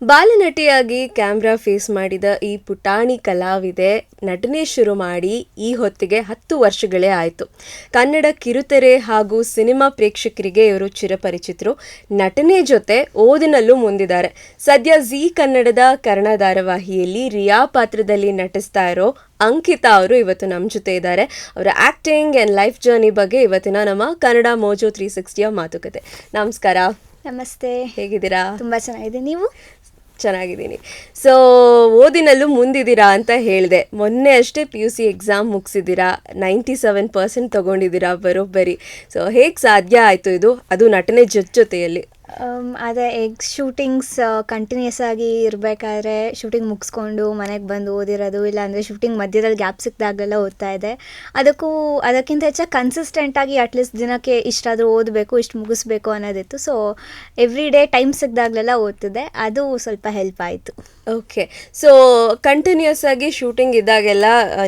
ಬಾಲನಟಿಯಾಗಿ camera face ಮಾಡಿದ ಈ ಪುಟಾಣಿ ಕಲಾವಿದೆ ನಟನೆ ಶುರು ಮಾಡಿ ಈ ಹೊತ್ತಿಗೆ 10 ವರ್ಷಗಳೇ ಆಯಿತು. ಕನ್ನಡ ಕಿರುತೆರೆ ಹಾಗೂ ಸಿನಿಮಾ ಪ್ರೇಕ್ಷಕರಿಗೆ ಇವರು ಚಿರಪರಿಚಿತರು. ನಟನೆ ಜೊತೆ ಓದಿನಲ್ಲೂ ಮುಂದಿದ್ದಾರೆ. ಸದ್ಯ ಜೀ ಕನ್ನಡದ ಕರ್ಣ ಧಾರಾವಾಹಿಯಲ್ಲಿ ರಿಯಾ ಪಾತ್ರದಲ್ಲಿ ನಟಿಸ್ತಾ ಇರೋ ಅಂಕಿತಾ ಅವರು ಇವತ್ತು ನಮ್ಮ ಜೊತೆ ಇದ್ದಾರೆ. ಅವರ ಆಕ್ಟಿಂಗ್ ಆ್ಯಂಡ್ ಲೈಫ್ ಜರ್ನಿ ಬಗ್ಗೆ ಇವತ್ತಿನ ನಮ್ಮ ಕನ್ನಡ ಮೋಜೋ 360ಯ ಮಾತುಕತೆ. ನಮಸ್ಕಾರ. ನಮಸ್ತೆ. ಹೇಗಿದ್ದೀರಾ? ತುಂಬ ಚೆನ್ನಾಗಿದೆ. ನೀವು? ಚೆನ್ನಾಗಿದ್ದೀನಿ. ಸೊ ಓದಿನಲ್ಲೂ ಮುಂದಿದ್ದೀರಾ ಅಂತ ಹೇಳಿದೆ. ಮೊನ್ನೆ ಅಷ್ಟೇ PUC ಎಕ್ಸಾಮ್ ಮುಗಿಸಿದ್ದೀರಾ, 97% ತೊಗೊಂಡಿದ್ದೀರಾ ಬರೋಬ್ಬರಿ. ಸೊ ಹೇಗೆ ಸಾಧ್ಯ ಆಯಿತು ಇದು, ಅದು ನಟನೆ ಜೊತೆಯಲ್ಲಿ? ಅದೇ ಶೂಟಿಂಗ್ಸ್ ಕಂಟಿನ್ಯೂಸ್ ಆಗಿ ಇರಬೇಕಾದ್ರೆ ಶೂಟಿಂಗ್ ಮುಗಿಸ್ಕೊಂಡು ಮನೆಗೆ ಬಂದು ಓದಿರೋದು, ಇಲ್ಲಾಂದರೆ ಶೂಟಿಂಗ್ ಮಧ್ಯದಲ್ಲಿ ಗ್ಯಾಪ್ ಸಿಕ್ಕಿದಾಗಲೆಲ್ಲ ಓದ್ತಾ ಇದೆ. ಅದಕ್ಕಿಂತ ಹೆಚ್ಚಾಗಿ ಕನ್ಸಿಸ್ಟೆಂಟಾಗಿ ಅಟ್ಲೀಸ್ಟ್ ದಿನಕ್ಕೆ ಇಷ್ಟಾದರೂ ಓದಬೇಕು, ಇಷ್ಟು ಮುಗಿಸ್ಬೇಕು ಅನ್ನೋದಿತ್ತು. ಸೊ ಎವ್ರಿ ಡೇ ಟೈಮ್ ಸಿಕ್ಕಿದಾಗಲೆಲ್ಲ ಓದ್ತಿದ್ದೆ. ಅದು ಸ್ವಲ್ಪ ಹೆಲ್ಪ್ ಆಯಿತು. ಓಕೆ. ಸೊ ಕಂಟಿನ್ಯೂಸ್ ಆಗಿ ಶೂಟಿಂಗ್ ಇದ್ದಾಗೆಲ್ಲ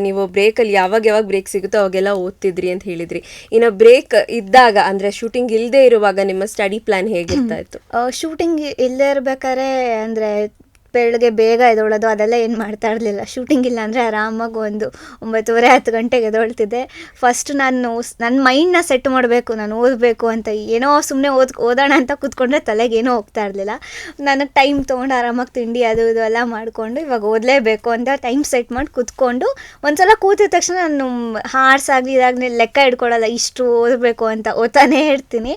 ನೀವು ಬ್ರೇಕಲ್ಲಿ ಯಾವಾಗ ಬ್ರೇಕ್ ಸಿಗುತ್ತೋ ಅವಾಗೆಲ್ಲ ಓದ್ತಿದ್ರಿ ಅಂತ ಹೇಳಿದ್ರಿ. ಇನ್ನು ಬ್ರೇಕ್ ಇದ್ದಾಗ ಅಂದರೆ ಶೂಟಿಂಗ್ ಇಲ್ಲದೆ ಇರುವಾಗ ನಿಮ್ಮ ಸ್ಟಡಿ ಪ್ಲ್ಯಾನ್ ಹೇಗಿರ್ತಾ ಇತ್ತು? ಶೂಟಿಂಗ್ ಇಲ್ಲದೆ ಇರಬೇಕಾದ್ರೆ ಅಂದರೆ ಬೆಳಗ್ಗೆ ಬೇಗ ಎದೊಳೋದು ಅದೆಲ್ಲ ಏನು ಮಾಡ್ತಾ ಇರಲಿಲ್ಲ. ಶೂಟಿಂಗ್ ಇಲ್ಲ ಅಂದರೆ ಆರಾಮಾಗಿ ಒಂದು 9:30-10 ಗಂಟೆಗೆ ಎದೊಳ್ತಿದ್ದೆ. ಫಸ್ಟ್ ನಾನು ನನ್ನ ಮೈಂಡ್ನ ಸೆಟ್ ಮಾಡಬೇಕು, ನಾನು ಓದಬೇಕು ಅಂತ. ಏನೋ ಸುಮ್ಮನೆ ಓದೋಣ ಅಂತ ಕೂತ್ಕೊಂಡ್ರೆ ತಲೆಗೆ ಏನೋ ಹೋಗ್ತಾ ಇರಲಿಲ್ಲ. ನನಗೆ ಟೈಮ್ ತೊಗೊಂಡು ಆರಾಮಾಗಿ ತಿಂಡಿ ಅದು ಇದು ಎಲ್ಲ ಮಾಡಿಕೊಂಡು ಇವಾಗ ಓದಲೇಬೇಕು ಅಂತ ಟೈಮ್ ಸೆಟ್ ಮಾಡಿ ಕೂತ್ಕೊಂಡು ಒಂದ್ಸಲ ಕೂತಿದ ತಕ್ಷಣ ನಾನು ಹಾರ್ಸ್ ಆಗಲಿ ಇದಾಗಲಿ ಲೆಕ್ಕ ಇಟ್ಕೊಳ್ಳಲ್ಲ, ಇಷ್ಟು ಓದಬೇಕು ಅಂತ ಓದ್ತಾನೇ ಇರ್ತೀನಿ.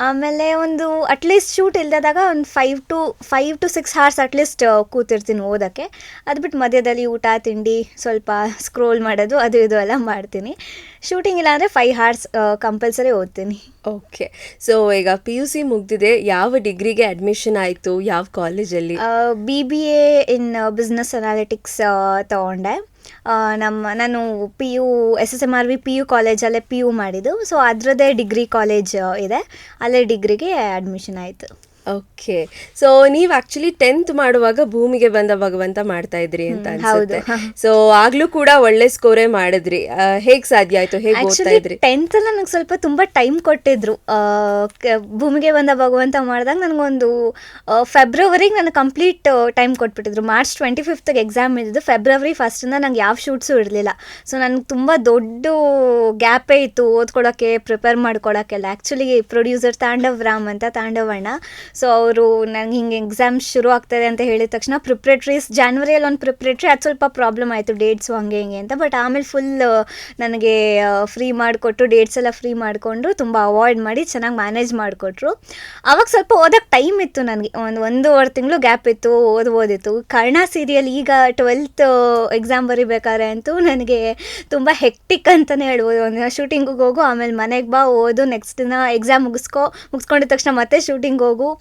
ಆಮೇಲೆ ಒಂದು ಅಟ್ಲೀಸ್ಟ್ ಶೂಟ್ ಇಲ್ಲದಾಗ ಒಂದು 5 to 6 hours ಅಟ್ಲೀಸ್ಟ್ ಕೂತಿರ್ತೀನಿ ಓದೋಕ್ಕೆ. ಅದು ಬಿಟ್ಟು ಮಧ್ಯದಲ್ಲಿ ಊಟ ತಿಂಡಿ ಸ್ವಲ್ಪ ಸ್ಕ್ರೋಲ್ ಮಾಡೋದು ಅದು ಇದು ಎಲ್ಲ ಮಾಡ್ತೀನಿ. ಶೂಟಿಂಗ್ ಇಲ್ಲ ಅಂದರೆ 5 hours ಕಂಪಲ್ಸರಿ ಓದ್ತೀನಿ. ಓಕೆ. ಸೊ ಈಗ PUC ಮುಗ್ದಿದೆ, ಯಾವ ಡಿಗ್ರಿಗೆ ಅಡ್ಮಿಷನ್ ಆಯಿತು, ಯಾವ ಕಾಲೇಜಲ್ಲಿ? BBA ಇನ್ ಬಿಸ್ನೆಸ್ ಅನಾಲಿಟಿಕ್ಸ್ ತೊಗೊಂಡೆ. ನಾನು SSMRV PU ಕಾಲೇಜಲ್ಲೇ PU ಮಾಡಿದ್ದು. ಸೊ ಅದರದ್ದೇ ಡಿಗ್ರಿ ಕಾಲೇಜ್ ಇದೆ, ಅಲ್ಲೇ ಡಿಗ್ರಿಗೆ ಅಡ್ಮಿಷನ್ ಆಯಿತು. ಓಕೆ. ಸೊ ನೀವು ಆಕ್ಚುಲಿ 10th ಮಾಡುವಾಗ ಭೂಮಿಗೆ ಬಂದ ಭಗವಂತ ಮಾಡ್ತಾ ಇದ್ರಿ ಅಂತ ಅನ್ಸುತ್ತೆ. ಸೊ ಆಗ್ಲೂ ಕೂಡ ಒಳ್ಳೆ ಸ್ಕೋರೇ ಮಾಡಿದ್ರಿ. ಹೇಗೆ ಸಾಧ್ಯ ಆಯ್ತು, ಹೇಗೆ ಓದ್ತಾ ಇದ್ರಿ? 10th ನನಗೆ ಸ್ವಲ್ಪ ತುಂಬ ಟೈಮ್ ಕೊಟ್ಟಿದ್ರು. ಭೂಮಿಗೆ ಬಂದ ಭಗವಂತ ಮಾಡಿದಾಗ ನನಗೊಂದು ಫೆಬ್ರವರಿಗೆ ನನಗೆ ಕಂಪ್ಲೀಟ್ ಟೈಮ್ ಕೊಟ್ಬಿಟ್ಟಿದ್ರು. March 25th ಎಕ್ಸಾಮ್ ಇದ್ದಿದ್ದು. February 1st ನಂಗೆ ಯಾವ ಶೂಟ್ಸು ಇರಲಿಲ್ಲ. ಸೊ ನನಗೆ ತುಂಬ ದೊಡ್ಡ ಗ್ಯಾಪೇ ಇತ್ತು ಓದ್ಕೊಳಕ್ಕೆ, ಪ್ರಿಪೇರ್ ಮಾಡ್ಕೊಳಕ್ಕೆಲ್ಲ. ಆ್ಯಕ್ಚುಲಿ ಪ್ರೊಡ್ಯೂಸರ್ ತಾಂಡವ್ ಅಂತ, ತಾಂಡವಣ್ಣ. ಸೊ ಅವರು ನನಗೆ ಹಿಂಗೆ ಎಕ್ಸಾಮ್ ಶುರು ಆಗ್ತಾಯಿದೆ ಅಂತ ಹೇಳಿದ ತಕ್ಷಣ ಪ್ರಿಪ್ರೇಟ್ರೀಸ್ ಜಾನ್ವರಿಯಲ್ಲಿ ಒಂದು ಪ್ರಿಪ್ರೇಟ್ರಿ ಅದು ಸ್ವಲ್ಪ ಪ್ರಾಬ್ಲಮ್ ಆಯಿತು, ಡೇಟ್ಸು ಹಂಗೆ ಹಿಂಗೆ ಅಂತ. ಬಟ್ ಆಮೇಲೆ ಫುಲ್ ನನಗೆ ಫ್ರೀ ಮಾಡಿಕೊಟ್ಟು, ಡೇಟ್ಸ್ ಎಲ್ಲ ಫ್ರೀ ಮಾಡಿಕೊಂಡು ತುಂಬ ಅವಾಯ್ಡ್ ಮಾಡಿ ಚೆನ್ನಾಗಿ ಮ್ಯಾನೇಜ್ ಮಾಡಿಕೊಟ್ರು. ಆವಾಗ ಸ್ವಲ್ಪ ಓದೋಕ್ಕೆ ಟೈಮ್ ಇತ್ತು ನನಗೆ. 1.5 ತಿಂಗಳು ಗ್ಯಾಪ್ ಇತ್ತು, ಓದ್ಬೋದಿತ್ತು. ಕರ್ಣ ಸೀರಿಯಲ್ ಈಗ 12th ಎಕ್ಸಾಮ್ ಬರಿಬೇಕಾದ್ರೆ ಅಂತೂ ನನಗೆ ತುಂಬ ಹೆಕ್ಟಿಕ್ ಅಂತಲೇ ಹೇಳ್ಬೋದು. ಒಂದು ಶೂಟಿಂಗಿಗೆ ಹೋಗು, ಆಮೇಲೆ ಮನೆಗೆ ಬಾ, ಓದು, ನೆಕ್ಸ್ಟ್ ದಿನ ಎಕ್ಸಾಮ್ ಮುಗಿಸ್ಕೊಂಡಿದ ತಕ್ಷಣ ಮತ್ತೆ ಶೂಟಿಂಗ್ ಹೋಗು.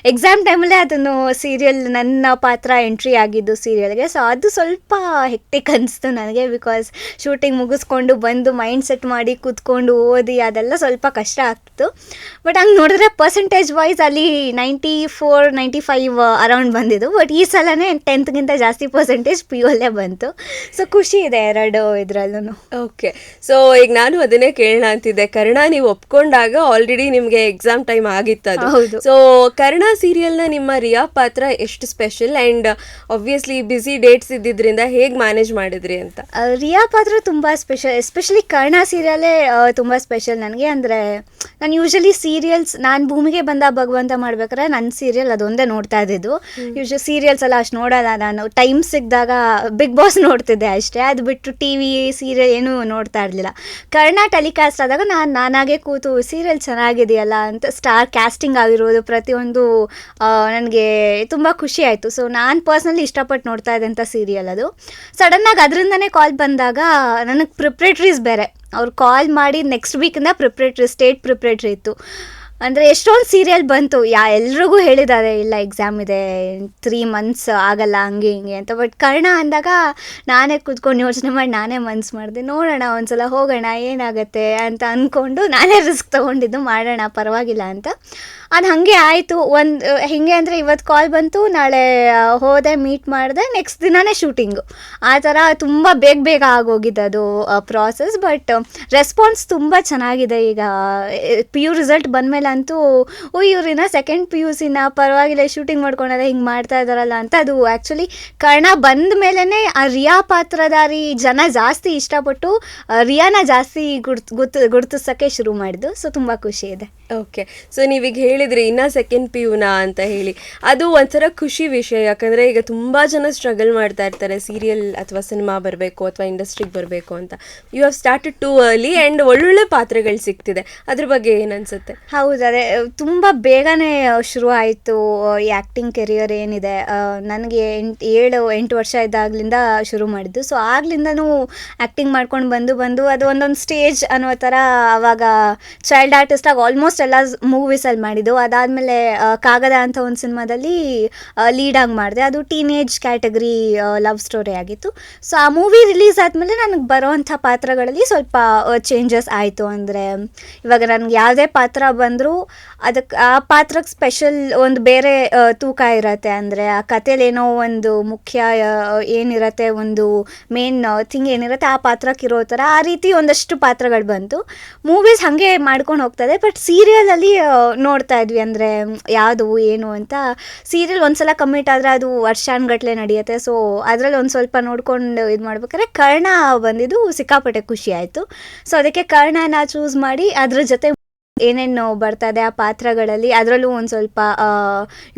ಎಕ್ಸಾಮ್ ಟೈಮಲ್ಲೇ ಅದನ್ನು ಸೀರಿಯಲ್ ನನ್ನ ಪಾತ್ರ ಎಂಟ್ರಿ ಆಗಿದ್ದು ಸೀರಿಯಲ್ಗೆ. ಸೊ ಅದು ಸ್ವಲ್ಪ ಹೆಕ್ಟಿಕ್ ಅನಿಸ್ತು ನನಗೆ. ಬಿಕಾಸ್ ಶೂಟಿಂಗ್ ಮುಗಿಸ್ಕೊಂಡು ಬಂದು ಮೈಂಡ್ ಸೆಟ್ ಮಾಡಿ ಕೂತ್ಕೊಂಡು ಓದಿ ಅದೆಲ್ಲ ಸ್ವಲ್ಪ ಕಷ್ಟ ಆಗ್ತಿತ್ತು. ಬಟ್ ಹಂಗೆ ನೋಡಿದ್ರೆ ಪರ್ಸೆಂಟೇಜ್ ವೈಸ್ ಅಲ್ಲಿ 94-95 ಅರೌಂಡ್ ಬಂದಿದ್ದು. ಬಟ್ ಈ ಸಲನೇ 10thಗಿಂತ ಜಾಸ್ತಿ ಪರ್ಸೆಂಟೇಜ್ PU ಅಲ್ಲೇ ಬಂತು. ಸೊ ಖುಷಿ ಇದೆ ಎರಡು ಇದರಲ್ಲೂ. ಓಕೆ. ಸೊ ಈಗ ನಾನು ಅದನ್ನೇ ಕೇಳೋಣ ಅಂತಿದ್ದೆ. ಕರ್ಣ ನೀವು ಒಪ್ಕೊಂಡಾಗ ಆಲ್ರೆಡಿ ನಿಮಗೆ ಎಕ್ಸಾಮ್ ಟೈಮ್ ಆಗಿತ್ತು ಅದು. ಸೊ ಕರ್ಣ ಸೀರಿಯಲ್ನ ನಿಮ್ಮ ರಿಯಾ ಪಾತ್ರ ಎಷ್ಟು special and obviously busy dates ಇದ್ದಿದ್ದರಿಂದ ಹೇಗೆ ಮ್ಯಾನೇಜ್ ಮಾಡಿದ್ರಿ ಅಂತ? ರಿಯಾ ಪಾತ್ರ ತುಂಬ ಸ್ಪೆಷಲ್, ಎಸ್ಪೆಷಲಿ ಕರ್ಣ ಸೀರಿಯಲೇ ತುಂಬ ಸ್ಪೆಷಲ್ ನನಗೆ. ಅಂದರೆ ನಾನು ಯೂಶಲಿ ಸೀರಿಯಲ್ಸ್, ನಾನು ಭೂಮಿಗೆ ಬಂದ ಭಗವಂತ ಮಾಡ್ಬೇಕಾದ್ರೆ ನನ್ನ ಸೀರಿಯಲ್ ಅದೊಂದೇ ನೋಡ್ತಾ ಇದ್ದಿದ್ದು. ಸೀರಿಯಲ್ಸ್ ಎಲ್ಲ ಅಷ್ಟು ನೋಡೋಲ್ಲ ನಾನು. ಟೈಮ್ ಸಿಕ್ಕಿದಾಗ ಬಿಗ್ ಬಾಸ್ ನೋಡ್ತಿದ್ದೆ ಅಷ್ಟೇ. ಅದು ಬಿಟ್ಟು TV ಸೀರಿಯಲ್ ಏನೂ ನೋಡ್ತಾ ಇರಲಿಲ್ಲ. ಕರ್ಣ ಟೆಲಿಕಾಸ್ಟ್ ಆದಾಗ ನಾನಾಗೆ ಕೂತು ಸೀರಿಯಲ್ ಚೆನ್ನಾಗಿದೆಯಲ್ಲ ಅಂತ, ಸ್ಟಾರ್ ಕ್ಯಾಸ್ಟಿಂಗ್ ಆಗಿರೋದು ಪ್ರತಿಯೊಂದು ನನಗೆ ತುಂಬ ಖುಷಿ ಆಯಿತು. ಸೊ ನಾನು ಪರ್ಸ್ನಲಿ ಇಷ್ಟಪಟ್ಟು ನೋಡ್ತಾ ಇದ್ದೆ ಅಂತ ಸೀರಿಯಲ್ ಅದು. ಸಡನ್ನಾಗಿ ಅದರಿಂದನೇ ಕಾಲ್ ಬಂದಾಗ ನನಗೆ ಪ್ರಿಪ್ರೇಟ್ರೀಸ್ ಬೇರೆ ಅವ್ರು ಕಾಲ್ ಮಾಡಿ ನೆಕ್ಸ್ಟ್ ವೀಕಿಂದ ಸ್ಟೇಟ್ ಪ್ರಿಪ್ರೇಟ್ರಿ ಇತ್ತು. ಅಂದರೆ ಎಷ್ಟೊಂದು ಸೀರಿಯಲ್ ಬಂತು, ಎಲ್ರಿಗೂ ಹೇಳಿದ್ದಾರೆ ಇಲ್ಲ ಎಕ್ಸಾಮ್ ಇದೆ 3 months ಆಗಲ್ಲ ಹಂಗೆ ಹಿಂಗೆ ಅಂತ. ಬಟ್ ಕರ್ಣ ಅಂದಾಗ ನಾನೇ ಕೂತ್ಕೊಂಡು ಯೋಚನೆ ಮಾಡಿ ನಾನೇ ಮನ್ಸು ಮಾಡಿದೆ, ನೋಡೋಣ ಒಂದ್ಸಲ ಹೋಗೋಣ ಏನಾಗುತ್ತೆ ಅಂತ ಅಂದ್ಕೊಂಡು ನಾನೇ ರಿಸ್ಕ್ ತೊಗೊಂಡಿದ್ದು, ಮಾಡೋಣ ಪರವಾಗಿಲ್ಲ ಅಂತ. ಅದು ಹಾಗೆ ಆಯಿತು. ಹೇಗೆ ಅಂದರೆ ಇವತ್ತು ಕಾಲ್ ಬಂತು, ನಾಳೆ ಹೋದೆ, ಮೀಟ್ ಮಾಡಿದೆ, ನೆಕ್ಸ್ಟ್ ದಿನವೇ ಶೂಟಿಂಗು. ಆ ಥರ ತುಂಬ ಬೇಗ ಆಗೋಗಿದೆ ಅದು ಪ್ರಾಸೆಸ್. ಬಟ್ ರೆಸ್ಪಾನ್ಸ್ ತುಂಬ ಚೆನ್ನಾಗಿದೆ. ಈಗ PU ರಿಸಲ್ಟ್ ಬಂದಮೇಲೆ ಆದ್ಮೇಲೆ ಅಂತೂ ಇವ್ರಿನ ಸೆಕೆಂಡ್ PUCನ ಪರವಾಗಿಲ್ಲ ಶೂಟಿಂಗ್ ಮಾಡ್ಕೊಂಡಾರೆ ಹಿಂಗೆ ಮಾಡ್ತಾ ಇದ್ದಾರಲ್ಲ ಅಂತ. ಅದು ಆ್ಯಕ್ಚುಲಿ ಕರ್ಣ ಬಂದ ಮೇಲೇ ಆ ರಿಯಾ ಪಾತ್ರಧಾರಿ ಜನ ಜಾಸ್ತಿ ಇಷ್ಟಪಟ್ಟು ರಿಯಾನ ಜಾಸ್ತಿ ಗುರ್ತಿಸೋಕ್ಕೆ ಶುರು ಮಾಡಿದ್ದು. ಸೊ ತುಂಬ ಖುಷಿ ಇದೆ. ಓಕೆ, ಸೊ ನೀವೀಗ ಹೇಳಿದ್ರಿ ಇನ್ನ ಸೆಕೆಂಡ್ PUನ ಅಂತ ಹೇಳಿ, ಅದು ಒಂಥರ ಖುಷಿ ವಿಷಯ. ಯಾಕಂದರೆ ಈಗ ತುಂಬ ಜನ ಸ್ಟ್ರಗಲ್ ಮಾಡ್ತಾ ಇರ್ತಾರೆ ಸೀರಿಯಲ್ ಅಥವಾ ಸಿನಿಮಾ ಬರಬೇಕು ಅಥವಾ ಇಂಡಸ್ಟ್ರಿಗೆ ಬರಬೇಕು ಅಂತ. You have started too early and ಒಳ್ಳೊಳ್ಳೆ ಪಾತ್ರಗಳು ಸಿಗ್ತಿದೆ. ಅದ್ರ ಬಗ್ಗೆ ಏನನ್ಸುತ್ತೆ? ಹೌದು, ಅದೇ ತುಂಬ ಬೇಗನೆ ಶುರು ಆಯಿತು ಈ ಆ್ಯಕ್ಟಿಂಗ್ ಕೆರಿಯರ್ ಏನಿದೆ. ನನಗೆ 7-8 ವರ್ಷ ಇದ್ದಾಗಲಿಂದ ಶುರು ಮಾಡಿದ್ದು. ಸೊ ಆಗ್ಲಿಂದನೂ ಆ್ಯಕ್ಟಿಂಗ್ ಮಾಡ್ಕೊಂಡು ಬಂದು ಅದು ಒಂದೊಂದು ಸ್ಟೇಜ್ ಅನ್ನೋ ಥರ ಆವಾಗ ಚೈಲ್ಡ್ ಆರ್ಟಿಸ್ಟಾಗಿ ಆಲ್ಮೋಸ್ಟ್ ಎಲ್ಲ ಮೂವೀಸಲ್ಲಿ ಮಾಡಿದ್ದು. ಅದಾದಮೇಲೆ ಕಾಗದ ಅಂತ ಒಂದು ಸಿನಿಮಾದಲ್ಲಿ ಲೀಡಾಗಿ ಮಾಡಿದೆ. ಅದು ಟೀನೇಜ್ ಕ್ಯಾಟಗರಿ ಲವ್ ಸ್ಟೋರಿ ಆಗಿತ್ತು. ಸೊ ಆ ಮೂವಿ ರಿಲೀಸ್ ಆದಮೇಲೆ ನನಗೆ ಬರೋವಂಥ ಪಾತ್ರಗಳಲ್ಲಿ ಸ್ವಲ್ಪ ಚೇಂಜಸ್ ಆಯಿತು. ಅಂದರೆ ಇವಾಗ ನನಗೆ ಯಾವುದೇ ಪಾತ್ರ ಬಂದರೂ ಅದಕ್ಕೆ ಆ ಪಾತ್ರಕ್ಕೆ ಸ್ಪೆಷಲ್ ಒಂದು ಬೇರೆ ತೂಕ ಇರುತ್ತೆ. ಅಂದರೆ ಆ ಕಥೆಲಿ ಏನೋ ಒಂದು ಮುಖ್ಯ ಏನಿರುತ್ತೆ, ಒಂದು ಮೇನ್ ಥಿಂಗ್ ಏನಿರುತ್ತೆ ಆ ಪಾತ್ರಕ್ಕೆ ಇರೋ ಥರ ಆ ರೀತಿ ಒಂದಷ್ಟು ಪಾತ್ರಗಳು ಬಂತು. ಮೂವೀಸ್ ಹಾಗೆ ಮಾಡ್ಕೊಂಡು ಹೋಗ್ತದೆ. ಬಟ್ ಸೀರಿಯಲಲ್ಲಿ ನೋಡ್ತಾ ಇದ್ವಿ ಅಂದರೆ ಯಾವುದು ಏನು ಅಂತ. ಸೀರಿಯಲ್ ಒಂದ್ಸಲ ಕಮಿಟ್ ಆದರೆ ಅದು ವರ್ಷಾನುಗಟ್ಲೆ ನಡೆಯುತ್ತೆ. ಸೊ ಅದರಲ್ಲಿ ಒಂದು ಸ್ವಲ್ಪ ನೋಡ್ಕೊಂಡು ಇದು ಮಾಡ್ಬೇಕಾದ್ರೆ ಕರ್ಣ ಬಂದಿದ್ದು ಸಿಕ್ಕಾಪಟ್ಟೆ ಖುಷಿ ಆಯಿತು. ಸೊ ಅದಕ್ಕೆ ಕರ್ಣನ ಚೂಸ್ ಮಾಡಿ ಅದ್ರ ಜೊತೆ ಏನೇನು ಬರ್ತದೆ ಆ ಪಾತ್ರಗಳಲ್ಲಿ ಅದರಲ್ಲೂ ಒಂದು ಸ್ವಲ್ಪ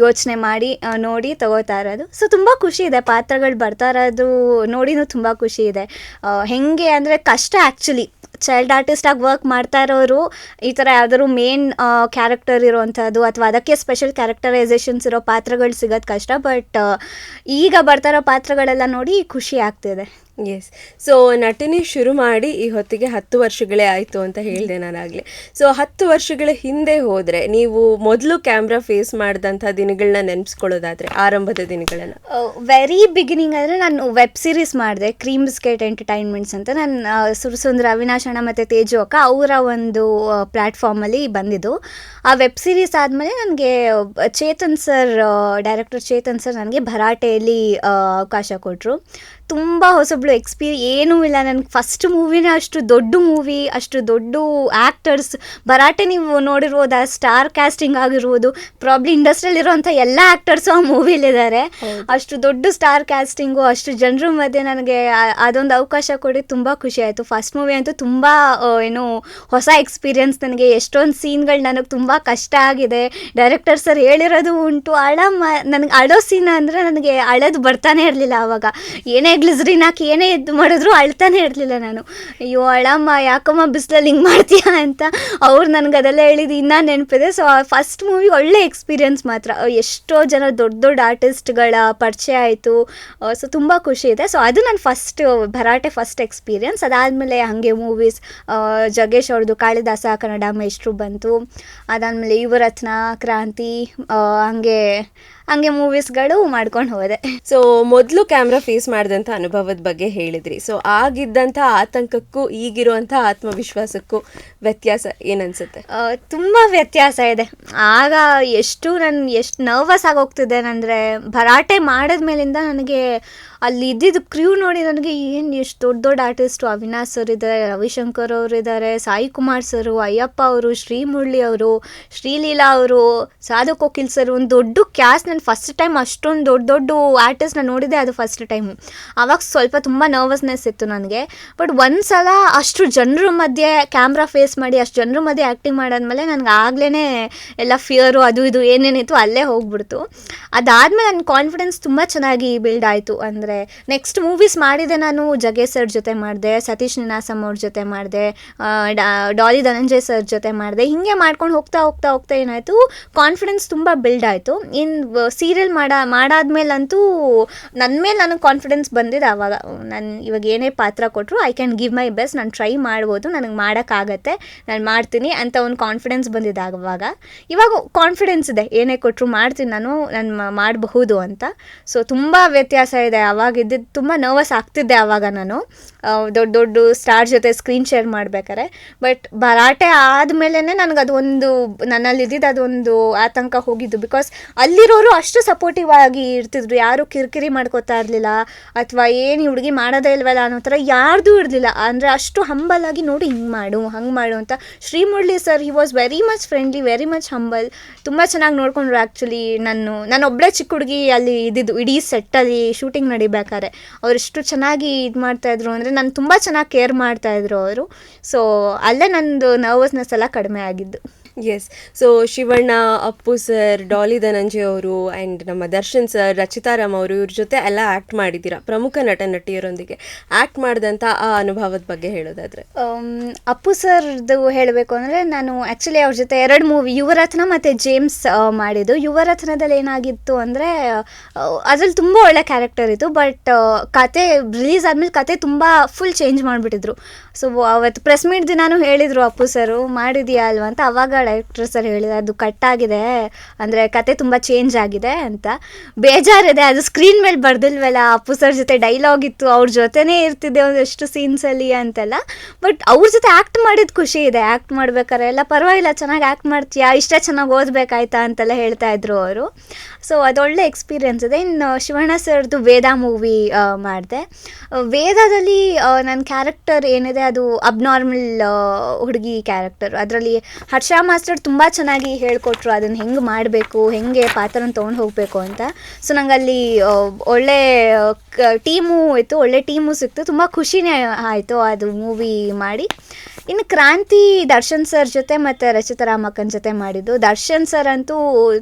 ಯೋಚನೆ ಮಾಡಿ ನೋಡಿ ತಗೋತಾ ಇರೋದು. ಸೊ ತುಂಬ ಖುಷಿ ಇದೆ, ಪಾತ್ರಗಳು ಬರ್ತಾ ಇರೋದು ನೋಡಿನೂ ತುಂಬ ಖುಷಿ ಇದೆ. ಹೆಂಗೆ ಅಂದರೆ ಕಷ್ಟ ಆ್ಯಕ್ಚುಲಿ ಚೈಲ್ಡ್ ಆರ್ಟಿಸ್ಟಾಗಿ ವರ್ಕ್ ಮಾಡ್ತಾ ಇರೋರು ಈ ಥರ ಯಾವ್ದಾದ್ರು ಮೇನ್ ಕ್ಯಾರೆಕ್ಟರ್ ಇರೋವಂಥದ್ದು ಅಥವಾ ಅದಕ್ಕೆ ಸ್ಪೆಷಲ್ ಕ್ಯಾರೆಕ್ಟರೈಸೇಷನ್ಸ್ ಇರೋ ಪಾತ್ರಗಳು ಸಿಗೋದು ಕಷ್ಟ. ಬಟ್ ಈಗ ಬರ್ತಾ ಇರೋ ಪಾತ್ರಗಳೆಲ್ಲ ನೋಡಿ ಖುಷಿ ಆಗ್ತಿದೆ. ಎಸ್, ಸೊ ನಟನೆ ಶುರು ಮಾಡಿ ಈ ಹೊತ್ತಿಗೆ 10 ವರ್ಷಗಳೇ ಆಯಿತು ಅಂತ ಹೇಳಿದೆ ನಾನಾಗಲೇ. ಸೊ 10 ವರ್ಷಗಳ ಹಿಂದೆ ಹೋದರೆ ನೀವು ಮೊದಲು ಕ್ಯಾಮ್ರಾ ಫೇಸ್ ಮಾಡಿದಂಥ ದಿನಗಳನ್ನ ನೆನೆಸ್ಕೊಳ್ಳೋದಾದರೆ, ಆರಂಭದ ದಿನಗಳನ್ನು. ವೆರಿ ಬಿಗಿನಿಂಗ್ ಅಂದರೆ ನಾನು ವೆಬ್ ಸೀರೀಸ್ ಮಾಡಿದೆ, ಕ್ರೀಮ್ ಬಿಸ್ಕೆಟ್ ಎಂಟರ್ಟೈನ್ಮೆಂಟ್ಸ್ ಅಂತ. ನಾನು ಸುರಸುಂದ್ರ ಅವಿನಾಶ್ ಅಣ್ಣ ಮತ್ತು ತೇಜು ಅಕ್ಕ ಅವರ ಒಂದು ಪ್ಲ್ಯಾಟ್ಫಾರ್ಮಲ್ಲಿ ಬಂದಿದ್ದು. ಆ ವೆಬ್ ಸೀರೀಸ್ ಆದಮೇಲೆ ನನಗೆ Chetan sir, director Chetan sir ನನಗೆ ಭರಾಟೆಯಲ್ಲಿ ಅವಕಾಶ ಕೊಟ್ಟರು. ತುಂಬ ಹೊಸಬ್ಳು, ಏನೂ ಇಲ್ಲ. ನನಗೆ ಫಸ್ಟ್ ಮೂವಿನೇ ಅಷ್ಟು ದೊಡ್ಡ ಮೂವಿ, ಅಷ್ಟು ದೊಡ್ಡ ಆ್ಯಕ್ಟರ್ಸ್. ಭರಾಟೆ ನೀವು ನೋಡಿರ್ಬೋದು, ಆ ಸ್ಟಾರ್ ಕ್ಯಾಸ್ಟಿಂಗ್ ಆಗಿರ್ಬೋದು, ಪ್ರಾಬ್ಲಿ ಇಂಡಸ್ಟ್ರಿಯಲ್ಲಿರೋಂಥ ಎಲ್ಲ ಆ್ಯಕ್ಟರ್ಸು ಆ ಮೂವಿಲಿದ್ದಾರೆ. ಅಷ್ಟು ದೊಡ್ಡ ಸ್ಟಾರ್ ಕ್ಯಾಸ್ಟಿಂಗು, ಅಷ್ಟು ಜನರ ಮಧ್ಯೆ ನನಗೆ ಅದೊಂದು ಅವಕಾಶ ಕೊಡಿ ತುಂಬ ಖುಷಿ ಆಯಿತು. ಫಸ್ಟ್ ಮೂವಿ ಅಂತೂ ತುಂಬ ಏನು ಹೊಸ ಎಕ್ಸ್ಪೀರಿಯನ್ಸ್ ನನಗೆ. ಎಷ್ಟೊಂದು ಸೀನ್ಗಳು ನನಗೆ ತುಂಬ ಕಷ್ಟ ಆಗಿದೆ. ಡೈರೆಕ್ಟರ್ ಸರ್ ಹೇಳಿರೋದು ಉಂಟು, ನನಗೆ ಅಳೋ ಸೀನ್ ಅಂದರೆ ನನಗೆ ಅಳೋದು ಬರ್ತಾನೆ ಇರಲಿಲ್ಲ. ಆವಾಗ ಏನೇ ಗ್ಲಿಸರಿನ್ ಹಾಕಿ ಏನೇ ಇದು ಮಾಡಿದ್ರು ಅಳ್ತಾನೆ ಇರಲಿಲ್ಲ ನಾನು. ಅಯ್ಯೋ ಅಳಮ್ಮ, ಯಾಕಮ್ಮ ಬಿಸಿಲಲ್ಲಿ ಹಿಂಗೆ ಮಾಡ್ತೀಯಾ ಅಂತ ಅವ್ರು ನನಗೆ ಅದೆಲ್ಲ ಹೇಳಿದ್ದು ಇನ್ನೂ ನೆನಪಿದೆ. ಸೊ ಫಸ್ಟ್ ಮೂವಿ ಒಳ್ಳೆ ಎಕ್ಸ್ಪೀರಿಯನ್ಸ್ ಮಾತ್ರ. ಎಷ್ಟೋ ಜನ ದೊಡ್ಡ ದೊಡ್ಡ ಆರ್ಟಿಸ್ಟ್ಗಳ ಪರಿಚಯ ಆಯಿತು. ಸೊ ತುಂಬ ಖುಷಿ ಇದೆ. ಸೊ ಅದು ನನ್ನ ಭರಾಟೆ ಫಸ್ಟ್ ಎಕ್ಸ್ಪೀರಿಯನ್ಸ್. ಅದಾದಮೇಲೆ ಹಾಗೆ ಮೂವೀಸ್, ಜಗ್ಗೇಶ್ ಅವ್ರದ್ದು ಕಾಳಿದಾಸ ಕನ್ನಡ ಮೇಷ್ಟ್ರು ಬಂತು. ಅದಾದಮೇಲೆ ಯುವರತ್ನ, ಕ್ರಾಂತಿ, ಹಂಗೆ ಮೂವೀಸ್ಗಳು ಮಾಡ್ಕೊಂಡು ಹೋದೆ. ಸೊ ಮೊದಲು ಕ್ಯಾಮ್ರಾ ಫೇಸ್ ಮಾಡಿದಂಥ ಅನುಭವದ ಬಗ್ಗೆ ಹೇಳಿದ್ರಿ. ಸೊ ಆಗಿದ್ದಂಥ ಆತಂಕಕ್ಕೂ ಈಗಿರುವಂಥ ಆತ್ಮವಿಶ್ವಾಸಕ್ಕೂ ವ್ಯತ್ಯಾಸ ಏನನ್ಸುತ್ತೆ? ತುಂಬ ವ್ಯತ್ಯಾಸ ಇದೆ. ಆಗ ಎಷ್ಟು ನರ್ವಸ್ ಆಗೋಗ್ತಿದ್ದೆ ಅಂದರೆ, ಭರಾಟೆ ಮಾಡಿದ್ಮೇಲಿಂದ ನನಗೆ ಅಲ್ಲಿ ಇದ್ದಿದ್ದು ಕ್ರ್ಯೂ ನೋಡಿ ನನಗೆ ಎಷ್ಟು ದೊಡ್ಡ ದೊಡ್ಡ ಆರ್ಟಿಸ್ಟು, ಅವಿನಾಶ್ ಸರ್ ಇದ್ದಾರೆ, ರವಿಶಂಕರ್ ಅವರು ಇದ್ದಾರೆ, ಸಾಯಿ ಕುಮಾರ್ ಸರು, ಅಯ್ಯಪ್ಪ ಅವರು, ಶ್ರೀಮುರಳಿ ಅವರು, ಶ್ರೀಲೀಲಾ ಅವರು, ಸಾಧು ಕೋಕಿಲ್ ಸರ್, ಒಂದು ದೊಡ್ಡ ಕ್ಯಾಸ್ಟ್. ನಾನು ಫಸ್ಟ್ ಟೈಮ್ ಅಷ್ಟೊಂದು ದೊಡ್ಡ ಆರ್ಟಿಸ್ಟ್ನ ನೋಡಿದೆ, ಅದು ಫಸ್ಟ್ ಟೈಮು. ಆವಾಗ ಸ್ವಲ್ಪ ತುಂಬ ನರ್ವಸ್ನೆಸ್ ಇತ್ತು ನನಗೆ. ಬಟ್ ಒಂದು ಸಲ ಅಷ್ಟು ಜನರ ಮಧ್ಯೆ ಕ್ಯಾಮ್ರಾ ಫೇಸ್ ಮಾಡಿ ಅಷ್ಟು ಜನರ ಮಧ್ಯೆ ಆ್ಯಕ್ಟಿಂಗ್ ಮಾಡಾದ್ಮೇಲೆ ನನಗೆ ಆಗ್ಲೇ ಎಲ್ಲ ಫಿಯರು ಅದು ಇದು ಏನೇನಿತ್ತು ಅಲ್ಲೇ ಹೋಗ್ಬಿಡ್ತು. ಅದಾದಮೇಲೆ ನನ್ನ ಕಾನ್ಫಿಡೆನ್ಸ್ ತುಂಬ ಚೆನ್ನಾಗಿ ಬಿಲ್ಡ್ ಆಯಿತು. ಅಂದರೆ ನೆಕ್ಸ್ಟ್ ಮೂವೀಸ್ ಮಾಡಿದೆ ನಾನು. ಜಗ್ಗೇಶ್ ಸರ್ ಜೊತೆ ಮಾಡಿದೆ, ಸತೀಶ್ ನಿನಾಸಮ್ ಅವ್ರ ಜೊತೆ ಮಾಡಿದೆ, ಡಾಲಿ ಧನಂಜಯ್ ಸರ್ ಜೊತೆ ಮಾಡಿದೆ. ಹೀಗೆ ಮಾಡ್ಕೊಂಡು ಹೋಗ್ತಾ ಏನಾಯಿತು, ಕಾನ್ಫಿಡೆನ್ಸ್ ತುಂಬ ಬಿಲ್ಡ್ ಆಯಿತು. ಇನ್ನು ಸೀರಿಯಲ್ ಮಾಡಾದ್ಮೇಲಂತೂ ನನ್ನ ಮೇಲೆ ನನಗೆ ಕಾನ್ಫಿಡೆನ್ಸ್ ಬಂದಿದೆ. ಆವಾಗ ನಾನು ಇವಾಗ ಏನೇ ಪಾತ್ರ ಕೊಟ್ಟರು I can give my best, ನಾನು ಟ್ರೈ ಮಾಡ್ಬೋದು, ನನಗೆ ಮಾಡೋಕ್ಕಾಗತ್ತೆ, ನಾನು ಮಾಡ್ತೀನಿ ಅಂತ ಒಂದು ಕಾನ್ಫಿಡೆನ್ಸ್ ಬಂದಿದೆ ಆವಾಗ. ಇವಾಗ ಕಾನ್ಫಿಡೆನ್ಸ್ ಇದೆ, ಏನೇ ಕೊಟ್ಟರು ಮಾಡ್ತೀನಿ, ನಾನು ಮಾಡಬಹುದು ಅಂತ. ಸೊ ತುಂಬ ವ್ಯತ್ಯಾಸ ಇದೆ. ಆವಾಗ ಇದ್ದಿದ್ದು ತುಂಬ ನರ್ವಸ್ ಆಗ್ತಿದ್ದೆ ಆವಾಗ ನಾನು ದೊಡ್ಡ ಸ್ಟಾರ್ ಜೊತೆ ಸ್ಕ್ರೀನ್ ಶೇರ್ ಮಾಡ್ಬೇಕಾರೆ. ಬಟ್ ಭರಾಟೆ ಆದಮೇಲೆ ನನಗೆ ಅದೊಂದು ನನ್ನಲ್ಲಿ ಇದ್ದಿದ್ದು ಅದೊಂದು ಆತಂಕ ಹೋಗಿದ್ದು. ಬಿಕಾಸ್ ಅಲ್ಲಿರೋರು ಅಷ್ಟು ಸಪೋರ್ಟಿವ್ ಆಗಿ ಇರ್ತಿದ್ರು. ಯಾರು ಕಿರಿಕಿರಿ ಮಾಡ್ಕೋತಾ ಇರಲಿಲ್ಲ, ಅಥವಾ ಏನು ಹುಡುಗಿ ಮಾಡೋದೇ ಇಲ್ವಲ್ಲ ಅನ್ನೋ ಥರ ಯಾರ್ದೂ ಇರಲಿಲ್ಲ. ಅಂದರೆ ಅಷ್ಟು ಹಂಬಲ್ ಆಗಿ ನೋಡಿ ಹಿಂಗೆ ಮಾಡು ಹಂಗೆ ಮಾಡು ಅಂತ. Srimurali sir he was very much friendly, very much humble. ತುಂಬ ಚೆನ್ನಾಗಿ ನೋಡ್ಕೊಂಡ್ರು. ಆ್ಯಕ್ಚುಲಿ ನಾನು ಒಬ್ಬಳೇ ಚಿಕ್ಕ ಹುಡುಗಿ ಅಲ್ಲಿ ಇದ್ದಿದ್ದು ಇಡೀ ಸೆಟ್ಟಲ್ಲಿ ಶೂಟಿಂಗ್ ನಡಿಬೇಕಾದ್ರೆ. ಅವರೆಷ್ಟು ಚೆನ್ನಾಗಿ ಇದು ಮಾಡ್ತಾಯಿದ್ರು ಅಂದರೆ ನಾನು ತುಂಬ ಚೆನ್ನಾಗಿ ಕೇರ್ ಮಾಡ್ತಾಯಿದ್ರು ಅವರು. ಸೊ ಅಲ್ಲೇ ನಂದು ನರ್ವಸ್ನೆಸ್ ಎಲ್ಲ ಕಡಿಮೆ ಆಗಿದ್ದು. Yes. So Shivanna, Appu sir, Daali Dhananjaya ಅವರು ಆ್ಯಂಡ್ ನಮ್ಮ ದರ್ಶನ್ ಸರ್, ರಚಿತಾರಾಮ್ ಅವರು ಇವ್ರ ಜೊತೆ ಎಲ್ಲ ಆ್ಯಕ್ಟ್ ಮಾಡಿದ್ದೀರಾ, ಪ್ರಮುಖ ನಟ ನಟಿಯರೊಂದಿಗೆ ಆ್ಯಕ್ಟ್ ಮಾಡಿದಂಥ ಆ ಅನುಭವದ ಬಗ್ಗೆ ಹೇಳೋದಾದರೆ? ಅಪ್ಪು ಸರ್ದು ಹೇಳಬೇಕು ಅಂದರೆ ನಾನು ಆ್ಯಕ್ಚುಲಿ ಅವ್ರ ಜೊತೆ 2 ಮೂವಿ, ಯುವರತ್ನ ಮತ್ತು ಜೇಮ್ಸ್ ಮಾಡಿದ್ದು. ಯುವರತ್ನದಲ್ಲಿ ಏನಾಗಿತ್ತು ಅಂದರೆ ಅದ್ರಲ್ಲಿ ತುಂಬ ಒಳ್ಳೆ ಕ್ಯಾರೆಕ್ಟರ್ ಇತ್ತು, ಬಟ್ ಕತೆ ರಿಲೀಸ್ ಆದಮೇಲೆ ಕತೆ ತುಂಬ ಫುಲ್ ಚೇಂಜ್ ಮಾಡಿಬಿಟ್ಟಿದ್ರು. ಸೊ ಅವತ್ತು ಪ್ರೆಸ್ ಮೀಟ್ ದಿನಾನು ಹೇಳಿದರು ಅಪ್ಪು ಸರು, ಮಾಡಿದೆಯಾ ಅಲ್ವಾ ಅಂತ. ಅವಾಗ ಡೈರೆಕ್ಟರ್ ಸರ್ ಹೇಳಿದೆ ಅದು ಕಟ್ಟಾಗಿದೆ, ಅಂದರೆ ಕತೆ ತುಂಬ ಚೇಂಜ್ ಆಗಿದೆ ಅಂತ. ಬೇಜಾರಿದೆ, ಅದು ಸ್ಕ್ರೀನ್ ಮೇಲೆ ಬರ್ದಿಲ್ವಲ್ಲ. ಅಪ್ಪು ಸರ್ ಜೊತೆ ಡೈಲಾಗ್ ಇತ್ತು, ಅವ್ರ ಜೊತೆನೇ ಇರ್ತಿದ್ದೆ ಒಂದಷ್ಟು ಸೀನ್ಸಲ್ಲಿ ಅಂತೆಲ್ಲ. ಬಟ್ ಅವ್ರ ಜೊತೆ ಆ್ಯಕ್ಟ್ ಮಾಡಿದ ಖುಷಿ ಇದೆ. ಆ್ಯಕ್ಟ್ ಮಾಡ್ಬೇಕಾರೆ ಎಲ್ಲ ಪರವಾಗಿಲ್ಲ, ಚೆನ್ನಾಗಿ ಆ್ಯಕ್ಟ್ ಮಾಡ್ತೀಯಾ, ಇಷ್ಟೇ ಚೆನ್ನಾಗಿ ಓದಬೇಕಾಯ್ತಾ ಅಂತೆಲ್ಲ ಹೇಳ್ತಾ ಇದ್ರು ಅವರು. ಸೊ ಅದೊಳ್ಳೆ ಎಕ್ಸ್ಪೀರಿಯನ್ಸ್ ಇದೆ. ಇನ್ನು ಶಿವಣ್ಣ ಸರ್ದು ವೇದ ಮೂವಿ ಮಾಡಿದೆ. ವೇದದಲ್ಲಿ ನನ್ನ ಕ್ಯಾರೆಕ್ಟರ್ ಏನಿದೆ ಅದು ಅಬ್ನಾರ್ಮಲ್ ಹುಡುಗಿ ಕ್ಯಾರೆಕ್ಟರ್. ಅದರಲ್ಲಿ ಹರ್ಷ ಮಾಸ್ಟರ್ ತುಂಬ ಚೆನ್ನಾಗಿ ಹೇಳ್ಕೊಟ್ರು ಅದನ್ನು ಹೆಂಗೆ ಮಾಡಬೇಕು, ಹೆಂಗೆ ಪಾತ್ರನ ತೊಗೊಂಡು ಹೋಗಬೇಕು ಅಂತ. ಸೊ ನಂಗಲ್ಲಿ ಒಳ್ಳೆ ಟೀಮು ಇತ್ತು, ಒಳ್ಳೆ ಟೀಮು ಸಿಕ್ತು. ತುಂಬ ಖುಷಿನೇ ಆಯಿತು ಅದು ಮೂವಿ ಮಾಡಿ. ಇನ್ನು ಕ್ರಾಂತಿ ದರ್ಶನ್ ಸರ್ ಜೊತೆ ಮತ್ತು ರಚಿತಾರಾಮ್ ಅಕ್ಕನ ಜೊತೆ ಮಾಡಿದ್ದು. ದರ್ಶನ್ ಸರ್ ಅಂತೂ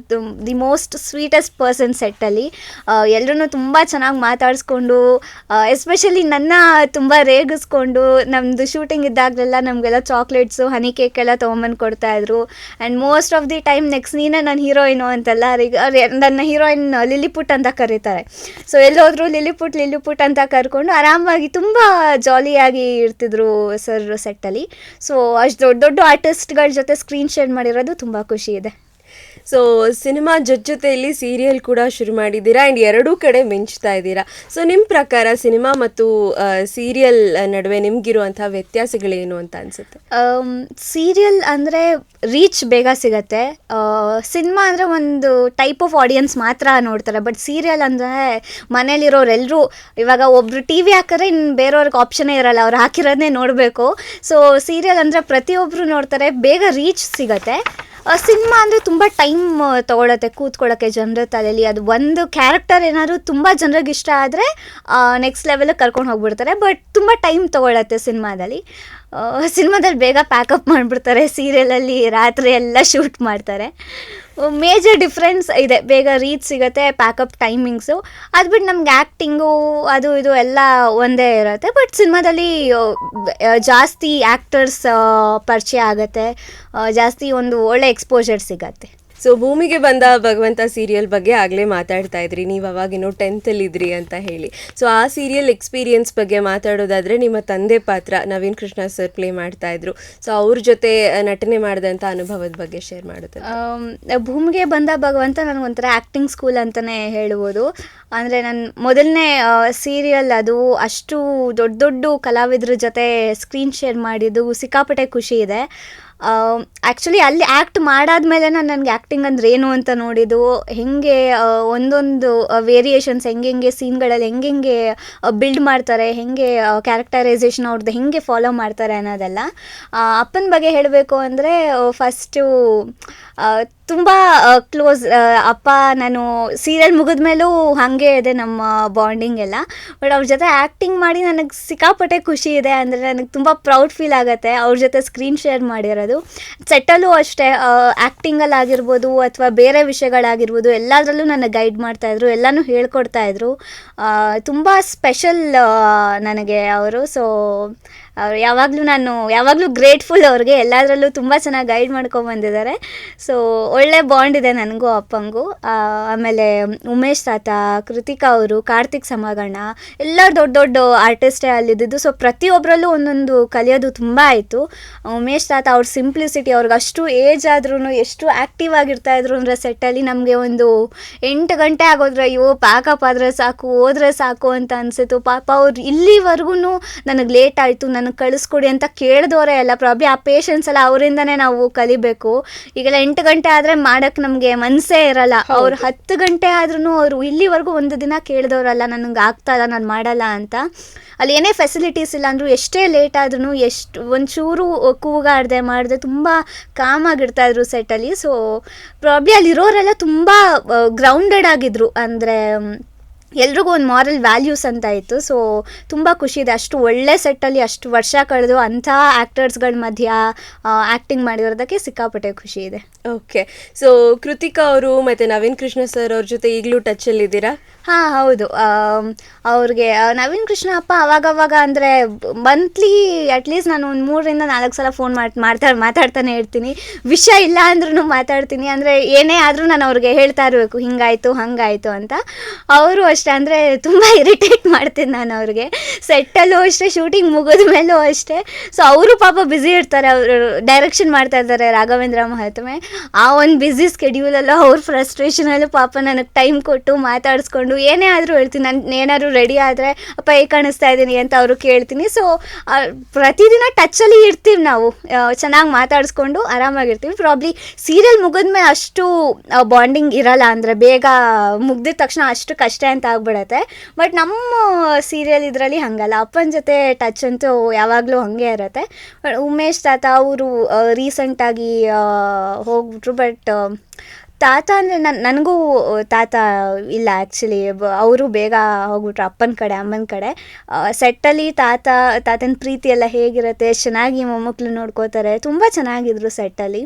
ದಿ ಮೋಸ್ಟ್ ಸ್ವೀಟೆಸ್ಟ್ ಪರ್ಸನ್ ಸೆಟ್ಟಲ್ಲಿ. ಎಲ್ಲರೂ ತುಂಬ ಚೆನ್ನಾಗಿ ಮಾತಾಡಿಸ್ಕೊಂಡು, ಎಸ್ಪೆಷಲಿ ನನ್ನ ತುಂಬ ರೇಗಿಸ್ಕೊಂಡು, ನಮ್ಮದು ಶೂಟಿಂಗ್ ಇದ್ದಾಗಲೆಲ್ಲ ನಮಗೆಲ್ಲ ಚಾಕ್ಲೇಟ್ಸು, ಹನಿ ಕೇಕ್ ಎಲ್ಲ ತೊಗೊಂಬಂದು ಕೊಡ್ತಾಯಿದ್ರು. And most of the time next ನೀನೇ ನನ್ನ ಹೀರೋಯಿನು ಅಂತೆಲ್ಲ ನನ್ನ ಹೀರೋಯಿನ್ ಲಿಲಿಪುಟ್ ಅಂತ ಕರೀತಾರೆ. ಸೊ ಎಲ್ಲೋದ್ರು ಲಿಲಿಪುಟ್ ಅಂತ ಕರ್ಕೊಂಡು ಆರಾಮಾಗಿ ತುಂಬ ಜಾಲಿಯಾಗಿ ಇರ್ತಿದ್ರು ಸರ್ ಸೆಟ್ಟಲ್ಲಿ. ಸೊ ಅಷ್ಟು ದೊಡ್ಡ ಆರ್ಟಿಸ್ಟ್ಗಳ ಜೊತೆ ಸ್ಕ್ರೀನ್ ಶೇರ್ ಮಾಡಿರೋದು ತುಂಬ ಖುಷಿ ಇದೆ. ಸೊ ಸಿನಿಮಾ ಜೊತೆಯಲ್ಲಿ ಸೀರಿಯಲ್ ಕೂಡ ಶುರು ಮಾಡಿದ್ದೀರಾ ಆ್ಯಂಡ್ ಎರಡೂ ಕಡೆ ಮಿಂಚ್ತಾ ಇದ್ದೀರಾ. ಸೊ ನಿಮ್ಮ ಪ್ರಕಾರ ಸಿನಿಮಾ ಮತ್ತು ಸೀರಿಯಲ್ ನಡುವೆ ನಿಮಗಿರುವಂಥ ವ್ಯತ್ಯಾಸಗಳೇನು ಅಂತ ಅನಿಸುತ್ತೆ? ಸೀರಿಯಲ್ ಅಂದರೆ ರೀಚ್ ಬೇಗ ಸಿಗತ್ತೆ. ಸಿನಿಮಾ ಅಂದರೆ ಒಂದು ಟೈಪ್ ಆಫ್ ಆಡಿಯನ್ಸ್ ಮಾತ್ರ ನೋಡ್ತಾರೆ. ಬಟ್ ಸೀರಿಯಲ್ ಅಂದರೆ ಮನೇಲಿರೋರೆಲ್ಲರೂ, ಇವಾಗ ಒಬ್ಬರು ಟಿ ವಿ ಹಾಕಿದ್ರೆ ಇನ್ನು ಬೇರೆಯವ್ರಿಗೆ ಆಪ್ಷನ್ನೇ ಇರೋಲ್ಲ, ಅವ್ರು ಹಾಕಿರೋದನ್ನೇ ನೋಡಬೇಕು. ಸೊ ಸೀರಿಯಲ್ ಅಂದರೆ ಪ್ರತಿಯೊಬ್ಬರು ನೋಡ್ತಾರೆ, ಬೇಗ ರೀಚ್ ಸಿಗತ್ತೆ. ಸಿನಿಮಾ ಅಂದರೆ ತುಂಬ ಟೈಮ್ ತೊಗೊಳತ್ತೆ ಕೂತ್ಕೊಳ್ಳೋಕ್ಕೆ ಜನರ ತಲೆಯಲ್ಲಿ. ಅದು ಒಂದು ಕ್ಯಾರೆಕ್ಟರ್ ಏನಾದರೂ ತುಂಬ ಜನರಿಗೆ ಇಷ್ಟ ಆದರೆ ನೆಕ್ಸ್ಟ್ ಲೆವೆಲಿಗೆ ಕರ್ಕೊಂಡು ಹೋಗ್ಬಿಡ್ತಾರೆ. ಬಟ್ ತುಂಬ ಟೈಮ್ ತೊಗೊಳತ್ತೆ ಸಿನಿಮಾದಲ್ಲಿ. ಬೇಗ ಪ್ಯಾಕಪ್ ಮಾಡಿಬಿಡ್ತಾರೆ, ಸೀರಿಯಲಲ್ಲಿ ರಾತ್ರಿ ಎಲ್ಲ ಶೂಟ್ ಮಾಡ್ತಾರೆ. ಮೇಜರ್ ಡಿಫ್ರೆನ್ಸ್ ಇದೆ, ಬೇಗ ರೀಚ್ ಸಿಗುತ್ತೆ, ಪ್ಯಾಕಪ್ ಟೈಮಿಂಗ್ಸು. ಅದು ಬಿಟ್ಟು ನಮ್ಗೆ ಆ್ಯಕ್ಟಿಂಗು ಅದು ಇದು ಎಲ್ಲ ಒಂದೇ ಇರುತ್ತೆ. ಬಟ್ ಸಿನಿಮಾದಲ್ಲಿ ಜಾಸ್ತಿ ಆ್ಯಕ್ಟರ್ಸ್ ಪರಿಚಯ ಆಗುತ್ತೆ, ಜಾಸ್ತಿ ಒಂದು ಒಳ್ಳೆ ಎಕ್ಸ್ಪೋಜರ್ ಸಿಗತ್ತೆ. ಸೊ ಭೂಮಿಗೆ ಬಂದ ಭಗವಂತ ಸೀರಿಯಲ್ ಬಗ್ಗೆ ಆಗಲೇ ಮಾತಾಡ್ತಾ ಇದ್ರಿ, ನೀವು ಅವಾಗಿನ್ನೂ 10th ಇದ್ರಿ ಅಂತ ಹೇಳಿ. ಸೊ ಆ ಸೀರಿಯಲ್ ಎಕ್ಸ್ಪೀರಿಯನ್ಸ್ ಬಗ್ಗೆ ಮಾತಾಡೋದಾದರೆ, ನಿಮ್ಮ ತಂದೆ ಪಾತ್ರ ನವೀನ್ ಕೃಷ್ಣ ಸರ್ ಪ್ಲೇ ಮಾಡ್ತಾ ಇದ್ರು. ಸೊ ಅವ್ರ ಜೊತೆ ನಟನೆ ಮಾಡಿದಂಥ ಅನುಭವದ ಬಗ್ಗೆ ಶೇರ್ ಮಾಡೋದು? ಭೂಮಿಗೆ ಬಂದ ಭಗವಂತ ನನಗೊಂಥರ ಆ್ಯಕ್ಟಿಂಗ್ ಸ್ಕೂಲ್ ಅಂತಲೇ ಹೇಳ್ಬೋದು. ಅಂದರೆ ನನ್ನ ಮೊದಲನೇ ಸೀರಿಯಲ್ ಅದು. ಅಷ್ಟು ದೊಡ್ಡ ಕಲಾವಿದ್ರ ಜೊತೆ ಸ್ಕ್ರೀನ್ ಶೇರ್ ಮಾಡಿದ್ದು ಸಿಕ್ಕಾಪಟ್ಟೆ ಖುಷಿ ಇದೆ. ಆ್ಯಕ್ಚುಲಿ ಅಲ್ಲಿ ಆ್ಯಕ್ಟ್ ಮಾಡಾದ್ಮೇಲೆ ನನಗೆ ಆ್ಯಕ್ಟಿಂಗ್ ಅಂದ್ರೆ ಏನು ಅಂತ ನೋಡಿದ್ದು, ಹೇಗೆ ಒಂದೊಂದು ವೇರಿಯೇಷನ್ಸ್ ಹೆಂಗೆ ಸೀನ್ಗಳಲ್ಲಿ ಹೆಂಗೆ ಬಿಲ್ಡ್ ಮಾಡ್ತಾರೆ, ಹೇಗೆ ಕ್ಯಾರೆಕ್ಟರೈಸೇಷನ್ ಅವ್ರದ್ದು ಹೇಗೆ ಫಾಲೋ ಮಾಡ್ತಾರೆ ಅನ್ನೋದೆಲ್ಲ. ಅಪ್ಪನ ಬಗ್ಗೆ ಹೇಳಬೇಕು ಅಂದರೆ ಫಸ್ಟು ತುಂಬ ಕ್ಲೋಸ್ ಅಪ್ಪ. ನಾನು ಸೀರಿಯಲ್ ಮುಗಿದ್ಮೇಲೂ ಹಾಗೆ ಇದೆ ನಮ್ಮ ಬಾಂಡಿಂಗ್ ಎಲ್ಲ. ಬಟ್ ಅವ್ರ ಜೊತೆ ಆ್ಯಕ್ಟಿಂಗ್ ಮಾಡಿ ನನಗೆ ಸಿಕ್ಕಾಪಟ್ಟೆ ಖುಷಿ ಇದೆ. ಅಂದರೆ ನನಗೆ ತುಂಬ ಪ್ರೌಡ್ ಫೀಲ್ ಆಗುತ್ತೆ ಅವ್ರ ಜೊತೆ ಸ್ಕ್ರೀನ್ ಶೇರ್ ಮಾಡಿರೋದು. ಸೆಟ್ಟಲ್ಲೂ ಅಷ್ಟೇ, ಆ್ಯಕ್ಟಿಂಗಲ್ಲಾಗಿರ್ಬೋದು ಅಥವಾ ಬೇರೆ ವಿಷಯಗಳಾಗಿರ್ಬೋದು ಎಲ್ಲದರಲ್ಲೂ ನನಗೆ ಗೈಡ್ ಮಾಡ್ತಾಯಿದ್ರು, ಎಲ್ಲನೂ ಹೇಳ್ಕೊಡ್ತಾಯಿದ್ರು. ತುಂಬ ಸ್ಪೆಷಲ್ ನನಗೆ ಅವರು. ಸೊ ಅವ್ರು ಯಾವಾಗಲೂ ಗ್ರೇಟ್ಫುಲ್ ಅವ್ರಿಗೆ. ಎಲ್ಲದರಲ್ಲೂ ತುಂಬ ಚೆನ್ನಾಗಿ ಗೈಡ್ ಮಾಡ್ಕೊಂಬಂದಿದ್ದಾರೆ. ಸೊ ಒಳ್ಳೆ ಬಾಂಡ್ ಇದೆ ನನಗೂ ಅಪ್ಪಂಗೂ. ಆಮೇಲೆ ಉಮೇಶ್ ತಾತ, ಕೃತಿಕಾ ಅವರು, ಕಾರ್ತಿಕ್ ಸಮಗಣ್ಣ ಎಲ್ಲರೂ ದೊಡ್ಡ ಆರ್ಟಿಸ್ಟೇ ಅಲ್ಲಿದ್ದು. ಸೊ ಪ್ರತಿಯೊಬ್ಬರಲ್ಲೂ ಒಂದೊಂದು ಕಲಿಯೋದು ತುಂಬ ಆಯಿತು. ಉಮೇಶ್ ತಾತ ಅವ್ರ ಸಿಂಪ್ಲಿಸಿಟಿ, ಅವ್ರಿಗೆ ಅಷ್ಟು ಏಜ್ ಆದ್ರೂ ಎಷ್ಟು ಆ್ಯಕ್ಟಿವ್ ಆಗಿರ್ತಾಯಿದ್ರು ಅಂದರೆ ಸೆಟ್ಟಲ್ಲಿ ನಮಗೆ ಒಂದು 8 ಗಂಟೆ ಆಗೋದ್ರೆ ಅಯ್ಯೋ ಪ್ಯಾಕಪ್ ಆದರೆ ಸಾಕು, ಹೋದ್ರೆ ಸಾಕು ಅಂತ ಅನಿಸಿತು. ಪಾಪ ಅವ್ರು ಇಲ್ಲಿವರೆಗೂ ನನಗೆ ಲೇಟ್ ಆಯಿತು, ನನ್ನ ನನಗೆ ಕಳಿಸ್ಕೊಡಿ ಅಂತ ಕೇಳಿದವರೇ ಎಲ್ಲ. ಪ್ರಾಬ್ಲಿ ಆ ಪೇಷನ್ಸ್ ಎಲ್ಲ ಅವರಿಂದನೇ ನಾವು ಕಲಿಬೇಕು. ಈಗೆಲ್ಲ 8 ಗಂಟೆ ಆದರೆ ಮಾಡೋಕ್ಕೆ ನಮಗೆ ಮನಸ್ಸೇ ಇರಲ್ಲ. ಅವ್ರು 10 ಗಂಟೆ ಆದ್ರೂ ಅವರು ಇಲ್ಲಿವರೆಗೂ ಒಂದು ದಿನ ಕೇಳಿದವರಲ್ಲ ನನಗೆ ಆಗ್ತಾ ಇಲ್ಲ, ನಾನು ಮಾಡಲ್ಲ ಅಂತ. ಅಲ್ಲಿ ಏನೇ ಫೆಸಿಲಿಟೀಸ್ ಇಲ್ಲ ಅಂದರೂ ಎಷ್ಟೇ ಲೇಟ್ ಆದ್ರೂ ಎಷ್ಟು ಒಂಚೂರು ಕೂಗಾಡದೆ ಮಾಡಿದೆ ತುಂಬ ಕಾಮಾಗಿರ್ತಾಯಿದ್ರು ಸೆಟ್ಟಲ್ಲಿ. ಸೊ ಪ್ರಾಬ್ಲಿ ಅಲ್ಲಿರೋರೆಲ್ಲ ತುಂಬ ಗ್ರೌಂಡೆಡ್ ಆಗಿದ್ರು. ಅಂದರೆ ಎಲ್ರಿಗೂ ಒಂದು ಮಾರಲ್ ವ್ಯಾಲ್ಯೂಸ್ ಅಂತ ಇತ್ತು. ಸೊ ತುಂಬ ಖುಷಿ ಇದೆ. ಅಷ್ಟು ಒಳ್ಳೆ ಸೆಟ್ಟಲ್ಲಿ ಅಷ್ಟು ವರ್ಷ ಕಳೆದು ಅಂಥ ಆ್ಯಕ್ಟರ್ಸ್ಗಳ ಮಧ್ಯ ಆ್ಯಕ್ಟಿಂಗ್ ಮಾಡಿರೋದಕ್ಕೆ ಸಿಕ್ಕಾಪಟ್ಟೆ ಖುಷಿ ಇದೆ. ಓಕೆ, ಸೊ ಕೃತಿಕಾ ಅವರು ಮತ್ತು ನವೀನ್ ಕೃಷ್ಣ ಸರ್ ಅವ್ರ ಜೊತೆ ಈಗಲೂ ಟಚ್ಚಲ್ಲಿದ್ದೀರಾ? ಹಾಂ ಹೌದು. ಅವ್ರಿಗೆ ನವೀನ್ ಕೃಷ್ಣ ಅಪ್ಪ ಅವಾಗವಾಗ ಅಂದರೆ ಮಂತ್ಲಿ ಅಟ್ಲೀಸ್ಟ್ ನಾನು ಒಂದು 3-4 ಸಲ ಫೋನ್ ಮಾತಾಡ್ತಾನೆ ಇರ್ತೀನಿ. ವಿಷಯ ಇಲ್ಲ ಅಂದ್ರೂ ಮಾತಾಡ್ತೀನಿ. ಅಂದರೆ ಏನೇ ಆದರೂ ನಾನು ಅವ್ರಿಗೆ ಹೇಳ್ತಾ ಇರಬೇಕು, ಹಿಂಗಾಯಿತು ಹಾಗಾಯಿತು ಅಂತ. ಅವರು ಅಷ್ಟೇ, ಅಂದರೆ ತುಂಬ ಇರಿಟೇಟ್ ಮಾಡ್ತೀನಿ ನಾನು ಅವ್ರಿಗೆ. ಸೆಟ್ಟಲ್ಲೂ ಅಷ್ಟೇ, ಶೂಟಿಂಗ್ ಮುಗಿದ ಮೇಲೂ ಅಷ್ಟೇ. ಸೊ ಅವರು ಪಾಪ ಬ್ಯುಸಿ ಇರ್ತಾರೆ. ಅವರು ಡೈರೆಕ್ಷನ್ ಮಾಡ್ತಾ ಇರ್ತಾರೆ ರಾಘವೇಂದ್ರ ಮಹಾತ್ಮೆ. ಆ ಒಂದು ಬ್ಯುಸಿ ಸ್ಕೆಡ್ಯೂಲಲ್ಲೂ ಅವ್ರ ಫ್ರಸ್ಟ್ರೇಷನಲ್ಲೂ ಪಾಪ ನನಗೆ ಟೈಮ್ ಕೊಟ್ಟು ಮಾತಾಡಿಸ್ಕೊಂಡು ಏನೇ ಆದರೂ ಹೇಳ್ತೀನಿ. ನಾನು ಏನಾದರೂ ರೆಡಿ ಆದರೆ ಅಪ್ಪ ಹೇಗೆ ಕಾಣಿಸ್ತಾ ಇದ್ದೀನಿ ಅಂತ ಅವರು ಕೇಳ್ತೀನಿ. ಸೊ ಪ್ರತಿದಿನ ಟಚ್ಚಲ್ಲಿ ಇರ್ತೀವಿ ನಾವು, ಚೆನ್ನಾಗಿ ಮಾತಾಡಿಸ್ಕೊಂಡು ಆರಾಮಾಗಿರ್ತೀವಿ. ಪ್ರಾಬ್ಲಿ ಸೀರಿಯಲ್ ಮುಗಿದ್ಮೇಲೆ ಅಷ್ಟು ಬಾಂಡಿಂಗ್ ಇರಲ್ಲ, ಅಂದರೆ ಬೇಗ ಮುಗ್ದಿದ ತಕ್ಷಣ ಅಷ್ಟು ಕಷ್ಟ ಅಂತ ಆಗ್ಬಿಡತ್ತೆ. ಬಟ್ ನಮ್ಮ ಸೀರಿಯಲ್ ಇದರಲ್ಲಿ ಹಾಗಲ್ಲ, ಅಪ್ಪನ ಜೊತೆ ಟಚ್ ಅಂತೂ ಯಾವಾಗಲೂ ಹಾಗೆ ಇರುತ್ತೆ. ಉಮೇಶ್ ತಾತ ಅವರು ರೀಸೆಂಟಾಗಿ ಹೋಗ್ಬಿಟ್ರು. ಬಟ್ ತಾತ ಅಂದರೆ ನನಗೂ ತಾತ ಇಲ್ಲ ಆ್ಯಕ್ಚುಲಿ. ಅವರು ಬೇಗ ಹೋಗ್ಬಿಟ್ರು ಅಪ್ಪನ ಕಡೆ ಅಮ್ಮನ ಕಡೆ. ಸೆಟ್ಟಲ್ಲಿ ತಾತನ ಪ್ರೀತಿ ಎಲ್ಲ ಹೇಗಿರುತ್ತೆ, ಚೆನ್ನಾಗಿ ಮೊಮ್ಮಕ್ಕಳು ನೋಡ್ಕೋತಾರೆ, ತುಂಬ ಚೆನ್ನಾಗಿದ್ರು ಸೆಟ್ಟಲ್ಲಿ.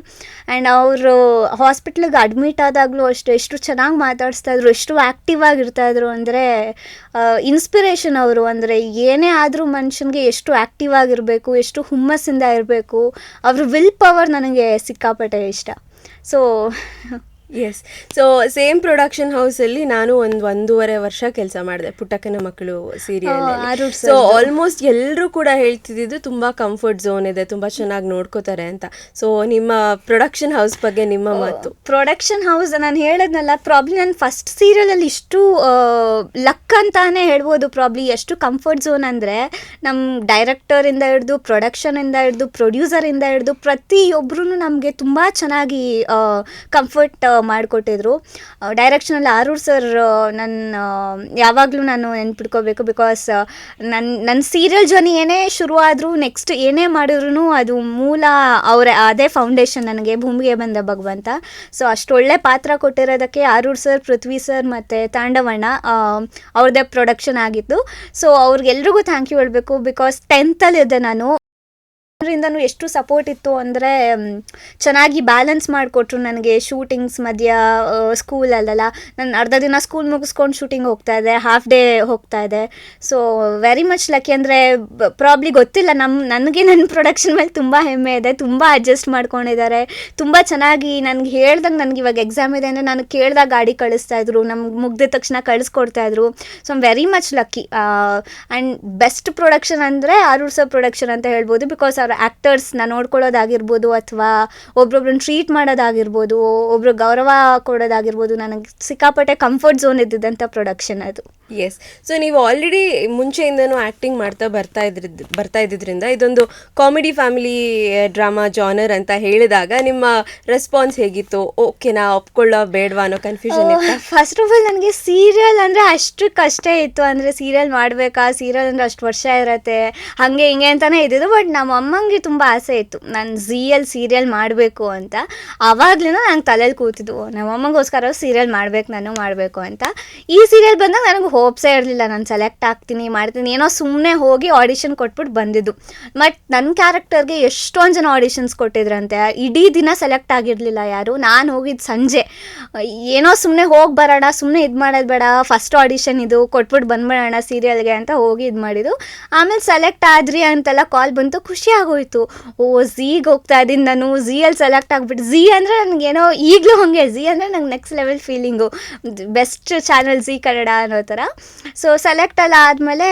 ಆ್ಯಂಡ್ ಅವರು ಹಾಸ್ಪಿಟ್ಲಿಗೆ ಅಡ್ಮಿಟ್ ಆದಾಗಲೂ ಅಷ್ಟೇ ಎಷ್ಟು ಚೆನ್ನಾಗಿ ಮಾತಾಡಿಸ್ತಾಯಿದ್ರು, ಎಷ್ಟು ಆ್ಯಕ್ಟಿವ್ ಆಗಿರ್ತಾಯಿದ್ರು. ಅಂದರೆ ಇನ್ಸ್ಪಿರೇಷನ್ ಅವರು. ಅಂದರೆ ಏನೇ ಆದರೂ ಮನುಷ್ಯನಿಗೆ ಎಷ್ಟು ಆ್ಯಕ್ಟಿವ್ ಆಗಿರಬೇಕು, ಎಷ್ಟು ಹುಮ್ಮಸ್ಸಿಂದ ಇರಬೇಕು, ಅವ್ರ ವಿಲ್ ಪವರ್ ನನಗೆ ಸಿಕ್ಕಾಪಟ್ಟೆ ಇಷ್ಟ. So yes, so same production ಹೌಸಲ್ಲಿ ನಾನು 1.5 ವರ್ಷ ಕೆಲಸ ಮಾಡಿದೆ ಪುಟ್ಟಕ್ಕನ ಮಕ್ಕಳು ಸೀರಿಯಲ್. ಸೊ ಆಲ್ಮೋಸ್ಟ್ ಎಲ್ಲರೂ ಕೂಡ ಹೇಳ್ತಿದ್ದು ತುಂಬ ಕಂಫರ್ಟ್ ಝೋನ್ ಇದೆ, ತುಂಬ ಚೆನ್ನಾಗಿ ನೋಡ್ಕೋತಾರೆ ಅಂತ. ಸೊ ನಿಮ್ಮ ಪ್ರೊಡಕ್ಷನ್ ಹೌಸ್ ಬಗ್ಗೆ ನಿಮ್ಮ ಮಾತು. ಪ್ರೊಡಕ್ಷನ್ ಹೌಸ್ ನಾನು ಹೇಳಿದ್ನಲ್ಲ, ಪ್ರಾಬ್ಲಿ ನಾನು ಫಸ್ಟ್ ಸೀರಿಯಲಲ್ಲಿ ಇಷ್ಟು ಲಕ್ ಅಂತಾನೆ ಹೇಳ್ಬೋದು. ಪ್ರಾಬ್ಲಿ ಎಷ್ಟು ಕಂಫರ್ಟ್ ಝೋನ್ ಅಂದರೆ ನಮ್ಮ ಡೈರೆಕ್ಟರಿಂದ ಹಿಡಿದು ಪ್ರೊಡಕ್ಷನಿಂದ ಹಿಡಿದು ಪ್ರೊಡ್ಯೂಸರಿಂದ ಹಿಡಿದು ಪ್ರತಿಯೊಬ್ಬರೂ ನಮಗೆ ತುಂಬ ಚೆನ್ನಾಗಿ ಕಂಫರ್ಟ್ ಮಾಡಿಕೊಟ್ಟಿದ್ರು. ಡೈರೆಕ್ಷನಲ್ಲಿ ಆರೂರ್ ಸರ್ ನನ್ನ ಯಾವಾಗಲೂ ನಾನು ನೆನ್ಪಿಟ್ಕೋಬೇಕು. ಬಿಕಾಸ್ ನನ್ನ ಸೀರಿಯಲ್ ಜರ್ನಿ ಏನೇ ಶುರುವಾದರೂ ನೆಕ್ಸ್ಟ್ ಏನೇ ಮಾಡಿದ್ರು ಅದು ಮೂಲ ಅವರೇ, ಅದೇ ಫೌಂಡೇಶನ್ ನನಗೆ ಭೂಮಿಗೆ ಬಂದ ಭಗವಂತ. ಸೊ ಅಷ್ಟು ಒಳ್ಳೆ ಪಾತ್ರ ಕೊಟ್ಟಿರೋದಕ್ಕೆ ಆರೂರ್ ಸರ್, ಪೃಥ್ವಿ ಸರ್ ಮತ್ತು ತಾಂಡವಣ್ಣ ಅವ್ರದ್ದೇ ಪ್ರೊಡಕ್ಷನ್ ಆಗಿತ್ತು. ಸೊ ಅವ್ರಿಗೆಲ್ರಿಗೂ ಥ್ಯಾಂಕ್ ಯು ಹೇಳಬೇಕು. ಬಿಕಾಸ್ 10th ಇದ್ದೆ ನಾನು. ಅವರಿಂದನೂ ಎಷ್ಟು ಸಪೋರ್ಟ್ ಇತ್ತು ಅಂದರೆ ಚೆನ್ನಾಗಿ ಬ್ಯಾಲೆನ್ಸ್ ಮಾಡಿಕೊಟ್ರು ನನಗೆ. ಶೂಟಿಂಗ್ಸ್ ಮಧ್ಯ ಸ್ಕೂಲಲ್ಲ, ನಾನು ಅರ್ಧ ದಿನ ಸ್ಕೂಲ್ ಮುಗಿಸ್ಕೊಂಡು ಶೂಟಿಂಗ್ ಹೋಗ್ತಾಯಿದ್ದೆ, ಹಾಫ್ ಡೇ ಹೋಗ್ತಾಯಿದ್ದೆ. So very much lucky. ಅಂದರೆ ಪ್ರಾಬ್ಲಿ ಗೊತ್ತಿಲ್ಲ, ನನಗೆ ನನ್ನ ಪ್ರೊಡಕ್ಷನ್ ಮೇಲೆ ತುಂಬ ಹೆಮ್ಮೆ ಇದೆ. ತುಂಬ ಅಡ್ಜಸ್ಟ್ ಮಾಡ್ಕೊಂಡಿದ್ದಾರೆ, ತುಂಬ ಚೆನ್ನಾಗಿ. ನನಗೆ ಹೇಳ್ದಂಗೆ ನನಗೆ ಇವಾಗ ಎಕ್ಸಾಮ್ ಇದೆ ಅಂದರೆ ನನಗೆ ಕೇಳ್ದಾಗ ಗಾಡಿ ಕಳಿಸ್ತಾಯಿದ್ರು, ನಮ್ಗೆ ಮುಗ್ದಿದ ತಕ್ಷಣ ಕಳಿಸ್ಕೊಡ್ತಾಯಿದ್ರು. So I'm very much lucky. And best production ಅಂದರೆ ಆರೂರ್ ಸರ್ ಪ್ರೊಡಕ್ಷನ್ ಅಂತ ಹೇಳ್ಬೋದು. ಬಿಕಾಸ್ ಅವ್ರ ಆ್ಯಕ್ಟರ್ಸ್ನ ನೋಡ್ಕೊಳ್ಳೋದಾಗಿರ್ಬೋದು, ಅಥವಾ ಒಬ್ರೊಬ್ರನ್ನ ಟ್ರೀಟ್ ಮಾಡೋದಾಗಿರ್ಬೋದು, ಒಬ್ರು ಗೌರವ ಕೊಡೋದಾಗಿರ್ಬೋದು, ನನಗೆ ಸಿಕ್ಕಾಪಟ್ಟೆ ಕಂಫರ್ಟ್ ಝೋನ್ ಇದ್ದಿದ್ದಂಥ ಪ್ರೊಡಕ್ಷನ್ ಅದು. ಎಸ್, ಸೊ ನೀವು ಆಲ್ರೆಡಿ ಮುಂಚೆಯಿಂದನೂ ಆ್ಯಕ್ಟಿಂಗ್ ಬರ್ತಾ ಇದ್ದಿದ್ದರಿಂದ ಇದೊಂದು ಕಾಮಿಡಿ ಫ್ಯಾಮಿಲಿ ಡ್ರಾಮಾ ಜಾನರ್ ಅಂತ ಹೇಳಿದಾಗ ನಿಮ್ಮ ರೆಸ್ಪಾನ್ಸ್ ಹೇಗಿತ್ತು? ಓಕೆನಾ, ಒಪ್ಕೊಳ್ಳೋ ಬೇಡವಾ ಅನ್ನೋ ಕನ್ಫ್ಯೂಷನ್ ಇತ್ತು? ಫಸ್ಟ್ ಆಫ್ ಆಲ್ ನನಗೆ ಸೀರಿಯಲ್ ಅಂದರೆ ಅಷ್ಟು ಕಷ್ಟ ಇತ್ತು. ಅಂದರೆ ಸೀರಿಯಲ್ ಮಾಡಬೇಕಾ, ಸೀರಿಯಲ್ ಅಂದರೆ ಅಷ್ಟು ವರ್ಷ ಇರತ್ತೆ, ಹಾಗೆ ಹಿಂಗೆ ಅಂತಲೇ ಇದ್ದಿದ್ದು. ಬಟ್ ನಮ್ಮ ಅಮ್ಮಂಗೆ ತುಂಬ ಆಸೆ ಇತ್ತು ನಾನು ಸೀರಿಯಲ್ ಮಾಡಬೇಕು ಅಂತ. ಆವಾಗಲೂ ನಂಗೆ ತಲೆಯಲ್ಲಿ ಕೂತಿದ್ವು, ನಮ್ಮ ಅಮ್ಮಂಗೋಸ್ಕರ ಸೀರಿಯಲ್ ನಾನು ಮಾಡಬೇಕು ಅಂತ. ಈ ಸೀರಿಯಲ್ ಬಂದಾಗ ನನಗೆ ಹೋಪ್ಸೇ ಇರಲಿಲ್ಲ ನಾನು ಸೆಲೆಕ್ಟ್ ಆಗ್ತೀನಿ ಮಾಡ್ತೀನಿ. ಏನೋ ಸುಮ್ಮನೆ ಹೋಗಿ ಆಡಿಷನ್ ಕೊಟ್ಬಿಟ್ಟು ಬಂದಿದ್ದು. ಬಟ್ ನನ್ನ ಕ್ಯಾರೆಕ್ಟರ್ಗೆ ಎಷ್ಟೊಂದು ಜನ ಆಡಿಷನ್ಸ್ ಕೊಟ್ಟಿದ್ರಂತೆ. ಇಡೀ ದಿನ ಸೆಲೆಕ್ಟ್ ಆಗಿರಲಿಲ್ಲ ಯಾರು. ನಾನು ಹೋಗಿದ್ದು ಸಂಜೆ, ಏನೋ ಸುಮ್ಮನೆ ಹೋಗಿ ಬರೋಣ, ಸುಮ್ಮನೆ ಇದು ಮಾಡೋದು ಬೇಡ, ಫಸ್ಟ್ ಆಡಿಷನ್ ಇದು ಕೊಟ್ಬಿಟ್ಟು ಬಂದ್ಬಿಡೋಣ ಸೀರಿಯಲ್ಗೆ ಅಂತ ಹೋಗಿ ಇದು ಮಾಡಿದ್ದು. ಆಮೇಲೆ ಸೆಲೆಕ್ಟ್ ಆದ್ರಿ ಅಂತೆಲ್ಲ ಕಾಲ್ ಬಂತು, ಖುಷಿ ಆಗೋಯ್ತು. ಓ ಝೀಗೆ ಹೋಗ್ತಾ ಇದ್ದೀನಿ ನಾನು, ಝೀಯಲ್ಲಿ ಸೆಲೆಕ್ಟ್ ಆಗಿಬಿಟ್ಟು. ಝೀ ಅಂದರೆ ನನಗೇನೋ ಈಗಲೂ ಹಾಗೆ, ಝೀ ಅಂದರೆ ನಂಗೆ next level feeling, best channel Zee Kannada ಅನ್ನೋ ಥರ. ಸೊ ಸೆಲೆಕ್ಟ್ ಎಲ್ಲ ಆದಮೇಲೆ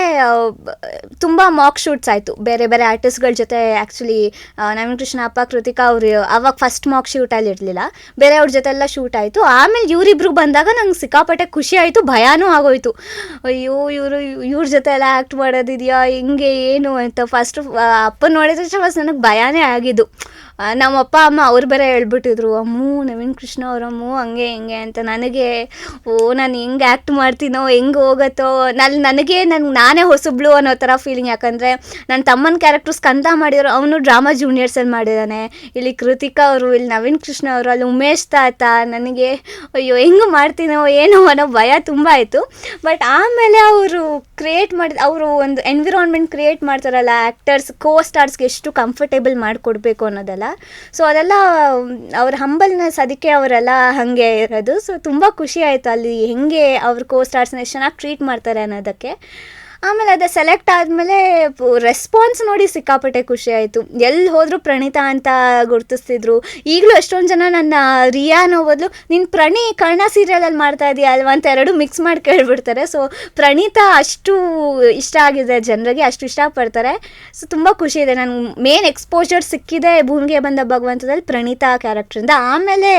ತುಂಬ ಮಾಕ್ ಶೂಟ್ಸ್ ಆಯಿತು ಬೇರೆ ಬೇರೆ ಆರ್ಟಿಸ್ಟ್ಗಳ ಜೊತೆ. ಆ್ಯಕ್ಚುಲಿ ನವೀನ್ ಕೃಷ್ಣ ಅಪ್ಪ, ಕೃತಿಕಾ ಅವರು ಅವಾಗ ಫಸ್ಟ್ ಮಾಕ್ ಶೂಟಲ್ಲಿ ಇರಲಿಲ್ಲ, ಬೇರೆಯವ್ರ ಜೊತೆ ಎಲ್ಲ ಶೂಟ್ ಆಯಿತು. ಆಮೇಲೆ ಇವರಿಬ್ರು ಬಂದಾಗ ನಂಗೆ ಸಿಕ್ಕಾಪಟ್ಟೆ ಖುಷಿ ಆಯಿತು, ಭಯನೂ ಆಗೋಯ್ತು. ಅಯ್ಯೋ ಇವ್ರ ಜೊತೆ ಎಲ್ಲ ಆ್ಯಕ್ಟ್ ಮಾಡೋದಿದೆಯಾ ಹಿಂಗೆ ಏನು ಅಂತ. ಫಸ್ಟು ಅಪ್ಪ ನೋಡಿದ್ರೆ ಫಸ್ಟ್ ನನಗೆ ಭಯನೇ ಆಗಿದ್ದು. ನಮ್ಮ ಅಪ್ಪ ಅಮ್ಮ ಅವ್ರು ಬೇರೆ ಹೇಳ್ಬಿಟ್ಟಿದ್ರು, ಅಮ್ಮೂ ನವೀನ್ ಕೃಷ್ಣ ಅವರಮ್ಮು ಹಂಗೆ ಹಿಂಗೆ ಅಂತ. ನನಗೆ ನಾನು ಹೆಂಗೆ ಆ್ಯಕ್ಟ್ ಮಾಡ್ತೀನೋ, ಹೆಂಗೆ ಹೋಗುತ್ತೋ, ನನಗೆ ನಾನೇ ಹೊಸಬ್ಳು ಅನ್ನೋ ಥರ ಫೀಲಿಂಗ್. ಯಾಕಂದರೆ ನನ್ನ ತಮ್ಮನ ಕ್ಯಾರೆಕ್ಟ್ರು ಸ್ಕಂದ ಮಾಡಿದ್ರು, ಅವನು ಡ್ರಾಮಾ ಜೂನಿಯರ್ಸಲ್ಲಿ ಮಾಡಿದ್ದಾನೆ. ಇಲ್ಲಿ ಕೃತಿಕಾ ಅವರು, ಇಲ್ಲಿ ನವೀನ್ ಕೃಷ್ಣ ಅವರು, ಅಲ್ಲಿ ಉಮೇಶ್ ತಾತ. ನನಗೆ ಅಯ್ಯೋ ಹೆಂಗೆ ಮಾಡ್ತೀನೋ ಏನೋ ಅನ್ನೋ ಭಯ ತುಂಬ ಆಯಿತು. ಬಟ್ ಆಮೇಲೆ ಅವರು ಅವರು ಒಂದು ಎನ್ವಿರಾನ್ಮೆಂಟ್ ಕ್ರಿಯೇಟ್ ಮಾಡ್ತಾರಲ್ಲ ಆ್ಯಕ್ಟರ್ಸ್, ಸ್ಟಾರ್ಸ್ಗೆ ಎಷ್ಟು ಕಂಫರ್ಟೇಬಲ್ ಮಾಡಿಕೊಡ್ಬೇಕು ಅನ್ನೋದೆಲ್ಲ. ಸೊ ಅದೆಲ್ಲ ಅವ್ರ ಹಂಬಲ್ನೆಸ್, ಅದಕ್ಕೆ ಅವರೆಲ್ಲ ಹಾಗೆ ಇರೋದು. ಸೊ ತುಂಬ ಖುಷಿ ಆಯಿತು ಅಲ್ಲಿ ಹೆಂಗೆ ಅವ್ರ ಸ್ಟಾರ್ಸ್ನ ಎಷ್ಟು ಚೆನ್ನಾಗಿ ಟ್ರೀಟ್ ಮಾಡ್ತಾರೆ ಅನ್ನೋದಕ್ಕೆ. ಆಮೇಲೆ ಅದೇ ಸೆಲೆಕ್ಟ್ ಆದಮೇಲೆ ರೆಸ್ಪಾನ್ಸ್ ನೋಡಿ ಸಿಕ್ಕಾಪಟ್ಟೆ ಖುಷಿ ಆಯಿತು. ಎಲ್ಲಿ ಹೋದರೂ ಪ್ರಣೀತಾ ಅಂತ ಗುರ್ತಿಸ್ತಿದ್ರು. ಈಗಲೂ ಎಷ್ಟೊಂದು ಜನ ನನ್ನ ರಿಯಾ ಅನ್ನೋ ಬದಲು ನೀನು ಕರ್ಣ ಸೀರಿಯಲಲ್ಲಿ ಮಾಡ್ತಾ ಇದೆಯಾ ಅಲ್ವಾ ಅಂತ ಎರಡು ಮಿಕ್ಸ್ ಮಾಡಿ ಕೇಳಿಬಿಡ್ತಾರೆ. ಸೊ ಪ್ರಣೀತಾ ಅಷ್ಟು ಇಷ್ಟ ಆಗಿದೆ ಜನರಿಗೆ, ಅಷ್ಟು ಇಷ್ಟಪಡ್ತಾರೆ. ಸೊ ತುಂಬ ಖುಷಿ ಇದೆ. ನನಗೆ ಮೇನ್ ಎಕ್ಸ್ಪೋಜರ್ ಸಿಕ್ಕಿದೆ ಭೂಮಿಗೆ ಬಂದ ಭಗವಂತದಲ್ಲಿ ಪ್ರಣೀತಾ ಕ್ಯಾರೆಕ್ಟ್ರಿಂದ. ಆಮೇಲೆ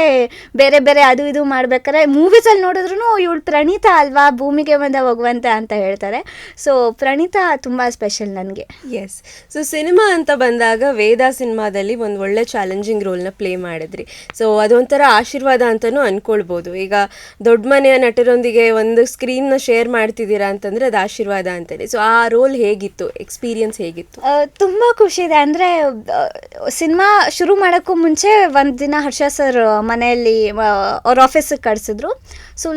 ಬೇರೆ ಬೇರೆ ಅದು ಇದು ಮಾಡ್ಬೇಕಾದ್ರೆ ಮೂವೀಸಲ್ಲಿ ನೋಡಿದ್ರು ಇವಳು ಪ್ರಣೀತಾ ಅಲ್ವಾ ಭೂಮಿಗೆ ಬಂದ ಭಗವಂತ ಅಂತ ಹೇಳ್ತಾರೆ. ಸೊ ಪ್ರಣೀತಾ ತುಂಬ ಸ್ಪೆಷಲ್ ನನಗೆ. ಎಸ್. ಸೊ ಸಿನಿಮಾ ಅಂತ ಬಂದಾಗ ವೇದ ಸಿನಿಮಾದಲ್ಲಿ ಒಂದು ಒಳ್ಳೆ ಚಾಲೆಂಜಿಂಗ್ ರೋಲ್ನ ಪ್ಲೇ ಮಾಡಿದ್ರಿ. ಸೊ ಅದೊಂಥರ ಆಶೀರ್ವಾದ ಅಂತಲೂ ಅಂದ್ಕೊಳ್ಬೋದು. ಈಗ ದೊಡ್ಡ ಮನೆಯ ನಟರೊಂದಿಗೆ ಒಂದು ಸ್ಕ್ರೀನ್ನ ಶೇರ್ ಮಾಡ್ತಿದ್ದೀರಾ ಅಂತಂದರೆ ಅದು ಆಶೀರ್ವಾದ ಅಂತಲೇ. ಸೊ ಆ ರೋಲ್ ಹೇಗಿತ್ತು, ಎಕ್ಸ್ಪೀರಿಯನ್ಸ್ ಹೇಗಿತ್ತು? ತುಂಬ ಖುಷಿ ಇದೆ. ಅಂದರೆ ಸಿನಿಮಾ ಶುರು ಮಾಡೋಕ್ಕೂ ಮುಂಚೆ ಒಂದು ದಿನ ಹರ್ಷ ಸರ್ ಮನೆಯಲ್ಲಿ ಅವ್ರ ಆಫೀಸಿಗೆ ಕಳಿಸಿದ್ರು. ಸೊ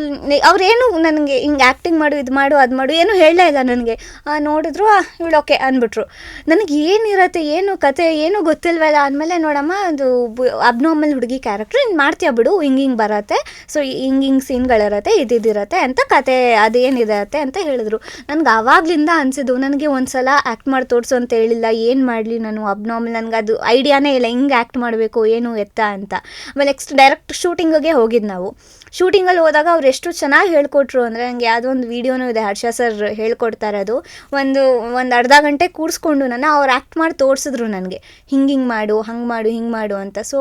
ಅವ್ರೇನು ನನಗೆ ಹಿಂಗೆ ಆ್ಯಕ್ಟಿಂಗ್ ಮಾಡು, ಇದು ಮಾಡು, ಅದು ಮಾಡು ಏನೂ ಹೇಳಲೇ ಇಲ್ಲ ನನಗೆ. ನೋಡಿದ್ರು ಇವಳು ಓಕೆ ಅಂದ್ಬಿಟ್ರು. ನನಗೆ ಏನಿರತ್ತೆ, ಏನು ಕತೆ ಏನೂ ಗೊತ್ತಿಲ್ವಲ್ಲ. ಅಂದಮೇಲೆ ನೋಡಮ್ಮ ಅದು ಅಬ್ನಾರ್ಮಲ್ ಹುಡುಗಿ ಕ್ಯಾರೆಕ್ಟ್ರ್, ಹಿಂಗೆ ಮಾಡ್ತೀಯ ಬಿಡು, ಹಿಂಗೆ ಬರತ್ತೆ, ಸೊ ಹಿಂಗೆ ಸೀನ್ಗಳಿರತ್ತೆ, ಇದಿರತ್ತೆ ಅಂತ ಕತೆ ಅದೇನಿರತ್ತೆ ಅಂತ ಹೇಳಿದ್ರು. ನನಗೆ ಆವಾಗಲಿಂದ ಅನಿಸಿದ್ದು, ನನಗೆ ಒಂದು ಸಲ ಆ್ಯಕ್ಟ್ ಮಾಡಿ ತೋರಿಸು ಅಂತ ಹೇಳಿಲ್ಲ, ಏನು ಮಾಡಲಿ ನಾನು ಅಬ್ನಾರ್ಮಲ್, ನನಗೆ ಅದು ಐಡಿಯಾನೇ ಇಲ್ಲ ಹಿಂಗೆ ಆ್ಯಕ್ಟ್ ಮಾಡಬೇಕು ಏನು ಎತ್ತ ಅಂತ. ಆಮೇಲೆ ನೆಕ್ಸ್ಟ್ ಡೈರೆಕ್ಟ್ ಶೂಟಿಂಗಿಗೆ ಹೋಗಿದ್ದು ನಾವು. ಶೂಟಿಂಗಲ್ಲಿ ಹೋದಾಗ ಅವ್ರು ಎಷ್ಟು ಚೆನ್ನಾಗಿ ಹೇಳ್ಕೊಟ್ರು ಅಂದರೆ, ನನಗೆ ಯಾವುದೋ ಒಂದು ವೀಡಿಯೋನೂ ಇದೆ ಹರ್ಷ ಸರ್ ಹೇಳ್ಕೊಡ್ತಾ ಇರೋದು. ಒಂದು ಅರ್ಧ ಗಂಟೆ ಕೂರಿಸ್ಕೊಂಡು ಅವ್ರು ಆ್ಯಕ್ಟ್ ಮಾಡಿ ತೋರಿಸಿದ್ರು ನನಗೆ, ಹಿಂಗೆ ಮಾಡು, ಹಂಗೆ ಮಾಡು, ಹಿಂಗೆ ಮಾಡು ಅಂತ. ಸೊ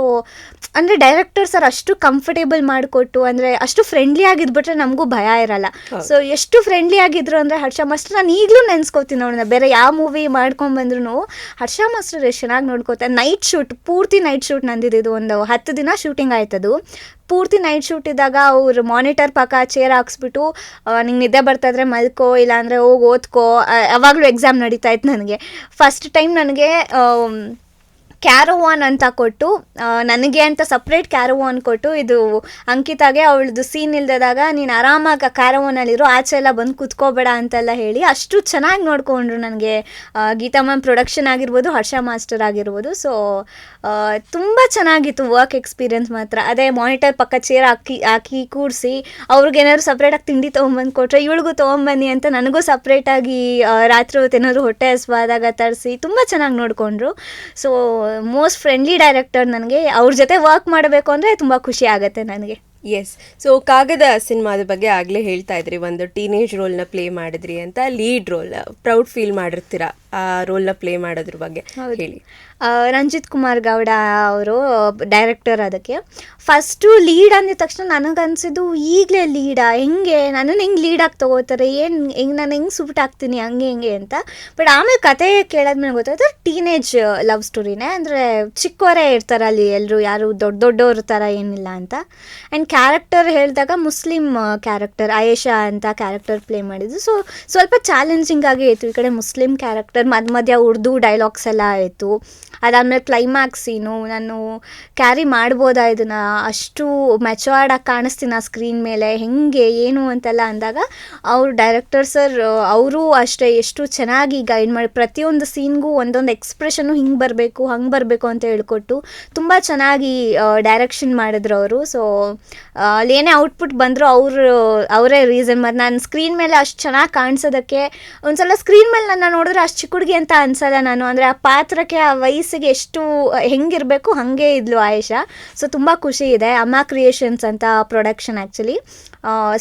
ಅಂದರೆ ಡೈರೆಕ್ಟರ್ ಸರ್ ಅಷ್ಟು ಕಂಫರ್ಟೇಬಲ್ ಮಾಡಿಕೊಟ್ಟು, ಅಂದರೆ ಅಷ್ಟು ಫ್ರೆಂಡ್ಲಿ ಆಗಿದ್ಬಿಟ್ರೆ ನಮಗೂ ಭಯ ಇರಲ್ಲ. ಸೊ ಎಷ್ಟು ಫ್ರೆಂಡ್ಲಿ ಆಗಿದ್ರು ಅಂದರೆ ಹರ್ಷ ಮಾಸ್ಟರ್, ನಾನು ಈಗಲೂ ನೆನೆಸ್ಕೋತೀನಿ ನೋಡೋಣ. ಬೇರೆ ಯಾವ ಮೂವಿ ಮಾಡ್ಕೊಂಡ್ಬಂದ್ರೂ ಹರ್ಷ ಮಾಸ್ಟರ್ ಎಷ್ಟು ಚೆನ್ನಾಗಿ ನೋಡ್ಕೋತಾರೆ. ನೈಟ್ ಶೂಟ್, ಪೂರ್ತಿ ನೈಟ್ ಶೂಟ್ ನಂದಿದ್ದು, ಒಂದು 10 ದಿನ ಶೂಟಿಂಗ್ ಆಯ್ತದು. ಪೂರ್ತಿ ನೈಟ್ ಶೂಟ್ ಇದ್ದಾಗ ಅವ್ರು ಮಾನಿಟರ್ ಪಕ್ಕ ಚೇರ್ ಹಾಕ್ಸ್ಬಿಟ್ಟು, ನಿಂಗೆ ನಿದ್ದೆ ಬರ್ತಾಯಿದ್ರೆ ಮಲ್ಕೋ, ಇಲ್ಲಾಂದರೆ ಹೋಗಿ ಓದ್ಕೋ. ಯಾವಾಗಲೂ ಎಕ್ಸಾಮ್ ನಡೀತಾ ಇತ್ತು ನನಗೆ. ಫಸ್ಟ್ ಟೈಮ್ ನನಗೆ ಕ್ಯಾರವಾನ್ ಅಂತ ಕೊಟ್ಟು, ನನಗೆ ಅಂತ ಸಪ್ರೇಟ್ ಕ್ಯಾರವಾನ್ ಕೊಟ್ಟು, ಇದು ಅಂಕಿತಾಗೆ ಅವಳದು ಸೀನ್ ಇಲ್ದಾಗ ನೀನು ಆರಾಮಾಗಿ ಕ್ಯಾರವಾನಲ್ಲಿರೋ, ಆಚೆ ಎಲ್ಲ ಬಂದು ಕೂತ್ಕೋಬೇಡ ಅಂತೆಲ್ಲ ಹೇಳಿ ಅಷ್ಟು ಚೆನ್ನಾಗಿ ನೋಡಿಕೊಂಡ್ರು ನನಗೆ. ಗೀತಾ ಮ್ಯಾಮ್ ಪ್ರೊಡಕ್ಷನ್ ಆಗಿರ್ಬೋದು, ಹರ್ಷ ಮಾಸ್ಟರ್ ಆಗಿರ್ಬೋದು. ಸೊ ತುಂಬ ಚೆನ್ನಾಗಿತ್ತು ವರ್ಕ್ ಎಕ್ಸ್ಪೀರಿಯನ್ಸ್ ಮಾತ್ರ. ಅದೇ ಮಾನಿಟರ್ ಪಕ್ಕ ಚೇರ್ ಹಾಕಿ ಕೂರಿಸಿ, ಅವ್ರಿಗೇನಾದ್ರು ಸಪ್ರೇಟಾಗಿ ತಿಂಡಿ ತೊಗೊಂಬಂದು ಕೊಟ್ಟರೆ ಇವಳಿಗೂ ತೊಗೊಂಬನ್ನಿ ಅಂತ ನನಗೂ ಸಪ್ರೇಟಾಗಿ ರಾತ್ರಿ ಹೊತ್ತು ಏನಾದ್ರು ಹೊಟ್ಟೆ ಹಸ್ವಾದಾಗ ತರಿಸಿ ತುಂಬ ಚೆನ್ನಾಗಿ ನೋಡಿಕೊಂಡ್ರು. So most friendly director. ನನಗೆ ಅವ್ರ ಜೊತೆ ವರ್ಕ್ ಮಾಡಬೇಕು ಅಂದರೆ ತುಂಬ ಖುಷಿ ಆಗುತ್ತೆ ನನಗೆ. ಎಸ್. ಸೊ ಕಾಗದ ಸಿನಿಮಾದ ಬಗ್ಗೆ ಆಗಲೇ ಹೇಳ್ತಾ ಇದ್ರಿ, ಒಂದು ಟೀನೇಜ್ ರೋಲ್ನ ಪ್ಲೇ ಮಾಡಿದ್ರಿ ಅಂತ. ಲೀಡ್ ರೋಲ್ ಪ್ರೌಡ್ ಫೀಲ್ ಮಾಡಿರ್ತೀರಾ ಆ ರೋಲ್ನ ಪ್ಲೇ ಮಾಡೋದ್ರ ಬಗ್ಗೆ ಹೇಳಿ. ರಂಜಿತ್ ಕುಮಾರ್ ಗೌಡ ಅವರು ಡೈರೆಕ್ಟರ್. ಅದಕ್ಕೆ ಫಸ್ಟು ಲೀಡ್ ಅಂದಿದ ತಕ್ಷಣ ನನಗನ್ಸಿದ್ದು, ಈಗಲೇ ಲೀಡಾ, ಹೆಂಗೆ ನನ್ನನ್ನು ಹೆಂಗೆ ಲೀಡಾಗಿ ತೊಗೋತಾರೆ, ನಾನು ಹೆಂಗೆ ಸೂಟ್ ಆಗ್ತೀನಿ ಹಂಗೆ ಅಂತ. ಬಟ್ ಆಮೇಲೆ ಕತೆ ಕೇಳಾದ್ಮೇಲೆ ಗೊತ್ತಾಯ್ತು ಟೀನೇಜ್ ಲವ್ ಸ್ಟೋರಿನೇ. ಅಂದರೆ ಚಿಕ್ಕವರೇ ಇರ್ತಾರೆ ಅಲ್ಲಿ ಎಲ್ಲರೂ, ಯಾರು ದೊಡ್ಡವ್ರ ಥರ ಏನಿಲ್ಲ ಅಂತ. ಆ್ಯಂಡ್ ಕ್ಯಾರೆಕ್ಟರ್ ಹೇಳಿದಾಗ ಮುಸ್ಲಿಂ ಕ್ಯಾರೆಕ್ಟರ್ ಆಯೇಷಾ ಅಂತ ಕ್ಯಾರೆಕ್ಟರ್ ಪ್ಲೇ ಮಾಡಿದ್ದು. ಸೊ ಸ್ವಲ್ಪ ಚಾಲೆಂಜಿಂಗ್ ಆಗಿ ಇತ್ತು. ಈ ಕಡೆ ಮುಸ್ಲಿಂ ಕ್ಯಾರೆಕ್ಟರ್, ಮಧ್ಯ ಉರ್ದು ಡೈಲಾಗ್ಸ್ ಎಲ್ಲ ಆಯಿತು. ಅದಾದಮೇಲೆ ಕ್ಲೈಮ್ಯಾಕ್ಸ್ ಸೀನು, ನಾನು ಕ್ಯಾರಿ ಮಾಡ್ಬೋದಾ ಇದನ್ನು, ಅಷ್ಟು ಮೆಚೋರ್ಡಾಗಿ ಕಾಣಿಸ್ತೀನಿ ಆ ಸ್ಕ್ರೀನ್ ಮೇಲೆ, ಹೆಂಗೆ ಏನು ಅಂತೆಲ್ಲ ಅಂದಾಗ ಅವ್ರು ಡೈರೆಕ್ಟರ್ ಸರ್ ಅವರು ಅಷ್ಟೇ ಎಷ್ಟು ಚೆನ್ನಾಗಿ ಗೈಡ್ ಮಾಡಿ, ಪ್ರತಿಯೊಂದು ಸೀನ್ಗೂ ಒಂದೊಂದು ಎಕ್ಸ್ಪ್ರೆಷನ್ನು ಹಿಂಗೆ ಬರಬೇಕು ಹಂಗೆ ಬರಬೇಕು ಅಂತ ಹೇಳ್ಕೊಟ್ಟು ತುಂಬ ಚೆನ್ನಾಗಿ ಡೈರೆಕ್ಷನ್ ಮಾಡಿದ್ರು ಅವರು. ಸೊ ಅಲ್ಲೇನೇ ಔಟ್ಪುಟ್ ಬಂದರೂ ಅವರೇ ರೀಸನ್. ಮತ್ತು ನಾನು ಸ್ಕ್ರೀನ್ ಮೇಲೆ ಅಷ್ಟು ಚೆನ್ನಾಗಿ ಕಾಣಿಸೋದಕ್ಕೆ, ಒಂದ್ಸಲ ಸ್ಕ್ರೀನ್ ಮೇಲೆ ನನ್ನ ನೋಡಿದ್ರೆ ಅಷ್ಟು ಚಿಕ್ಕ ಹುಡುಗಿ ಅಂತ ಅನ್ಸಲ್ಲ ನಾನು. ಅಂದರೆ ಆ ಪಾತ್ರಕ್ಕೆ ಆ ವಯಸ್ಸಿಗೆ ಎಷ್ಟು ಹೆಂಗಿರಬೇಕು ಹಾಗೆ ಇದ್ಲು ಆಯೇಷಾ. ಸೊ ತುಂಬ ಖುಷಿ ಇದೆ. ಅಮ್ಮ ಕ್ರಿಯೇಷನ್ಸ್ ಅಂತ ಪ್ರೊಡಕ್ಷನ್ ಆ್ಯಕ್ಚುಲಿ.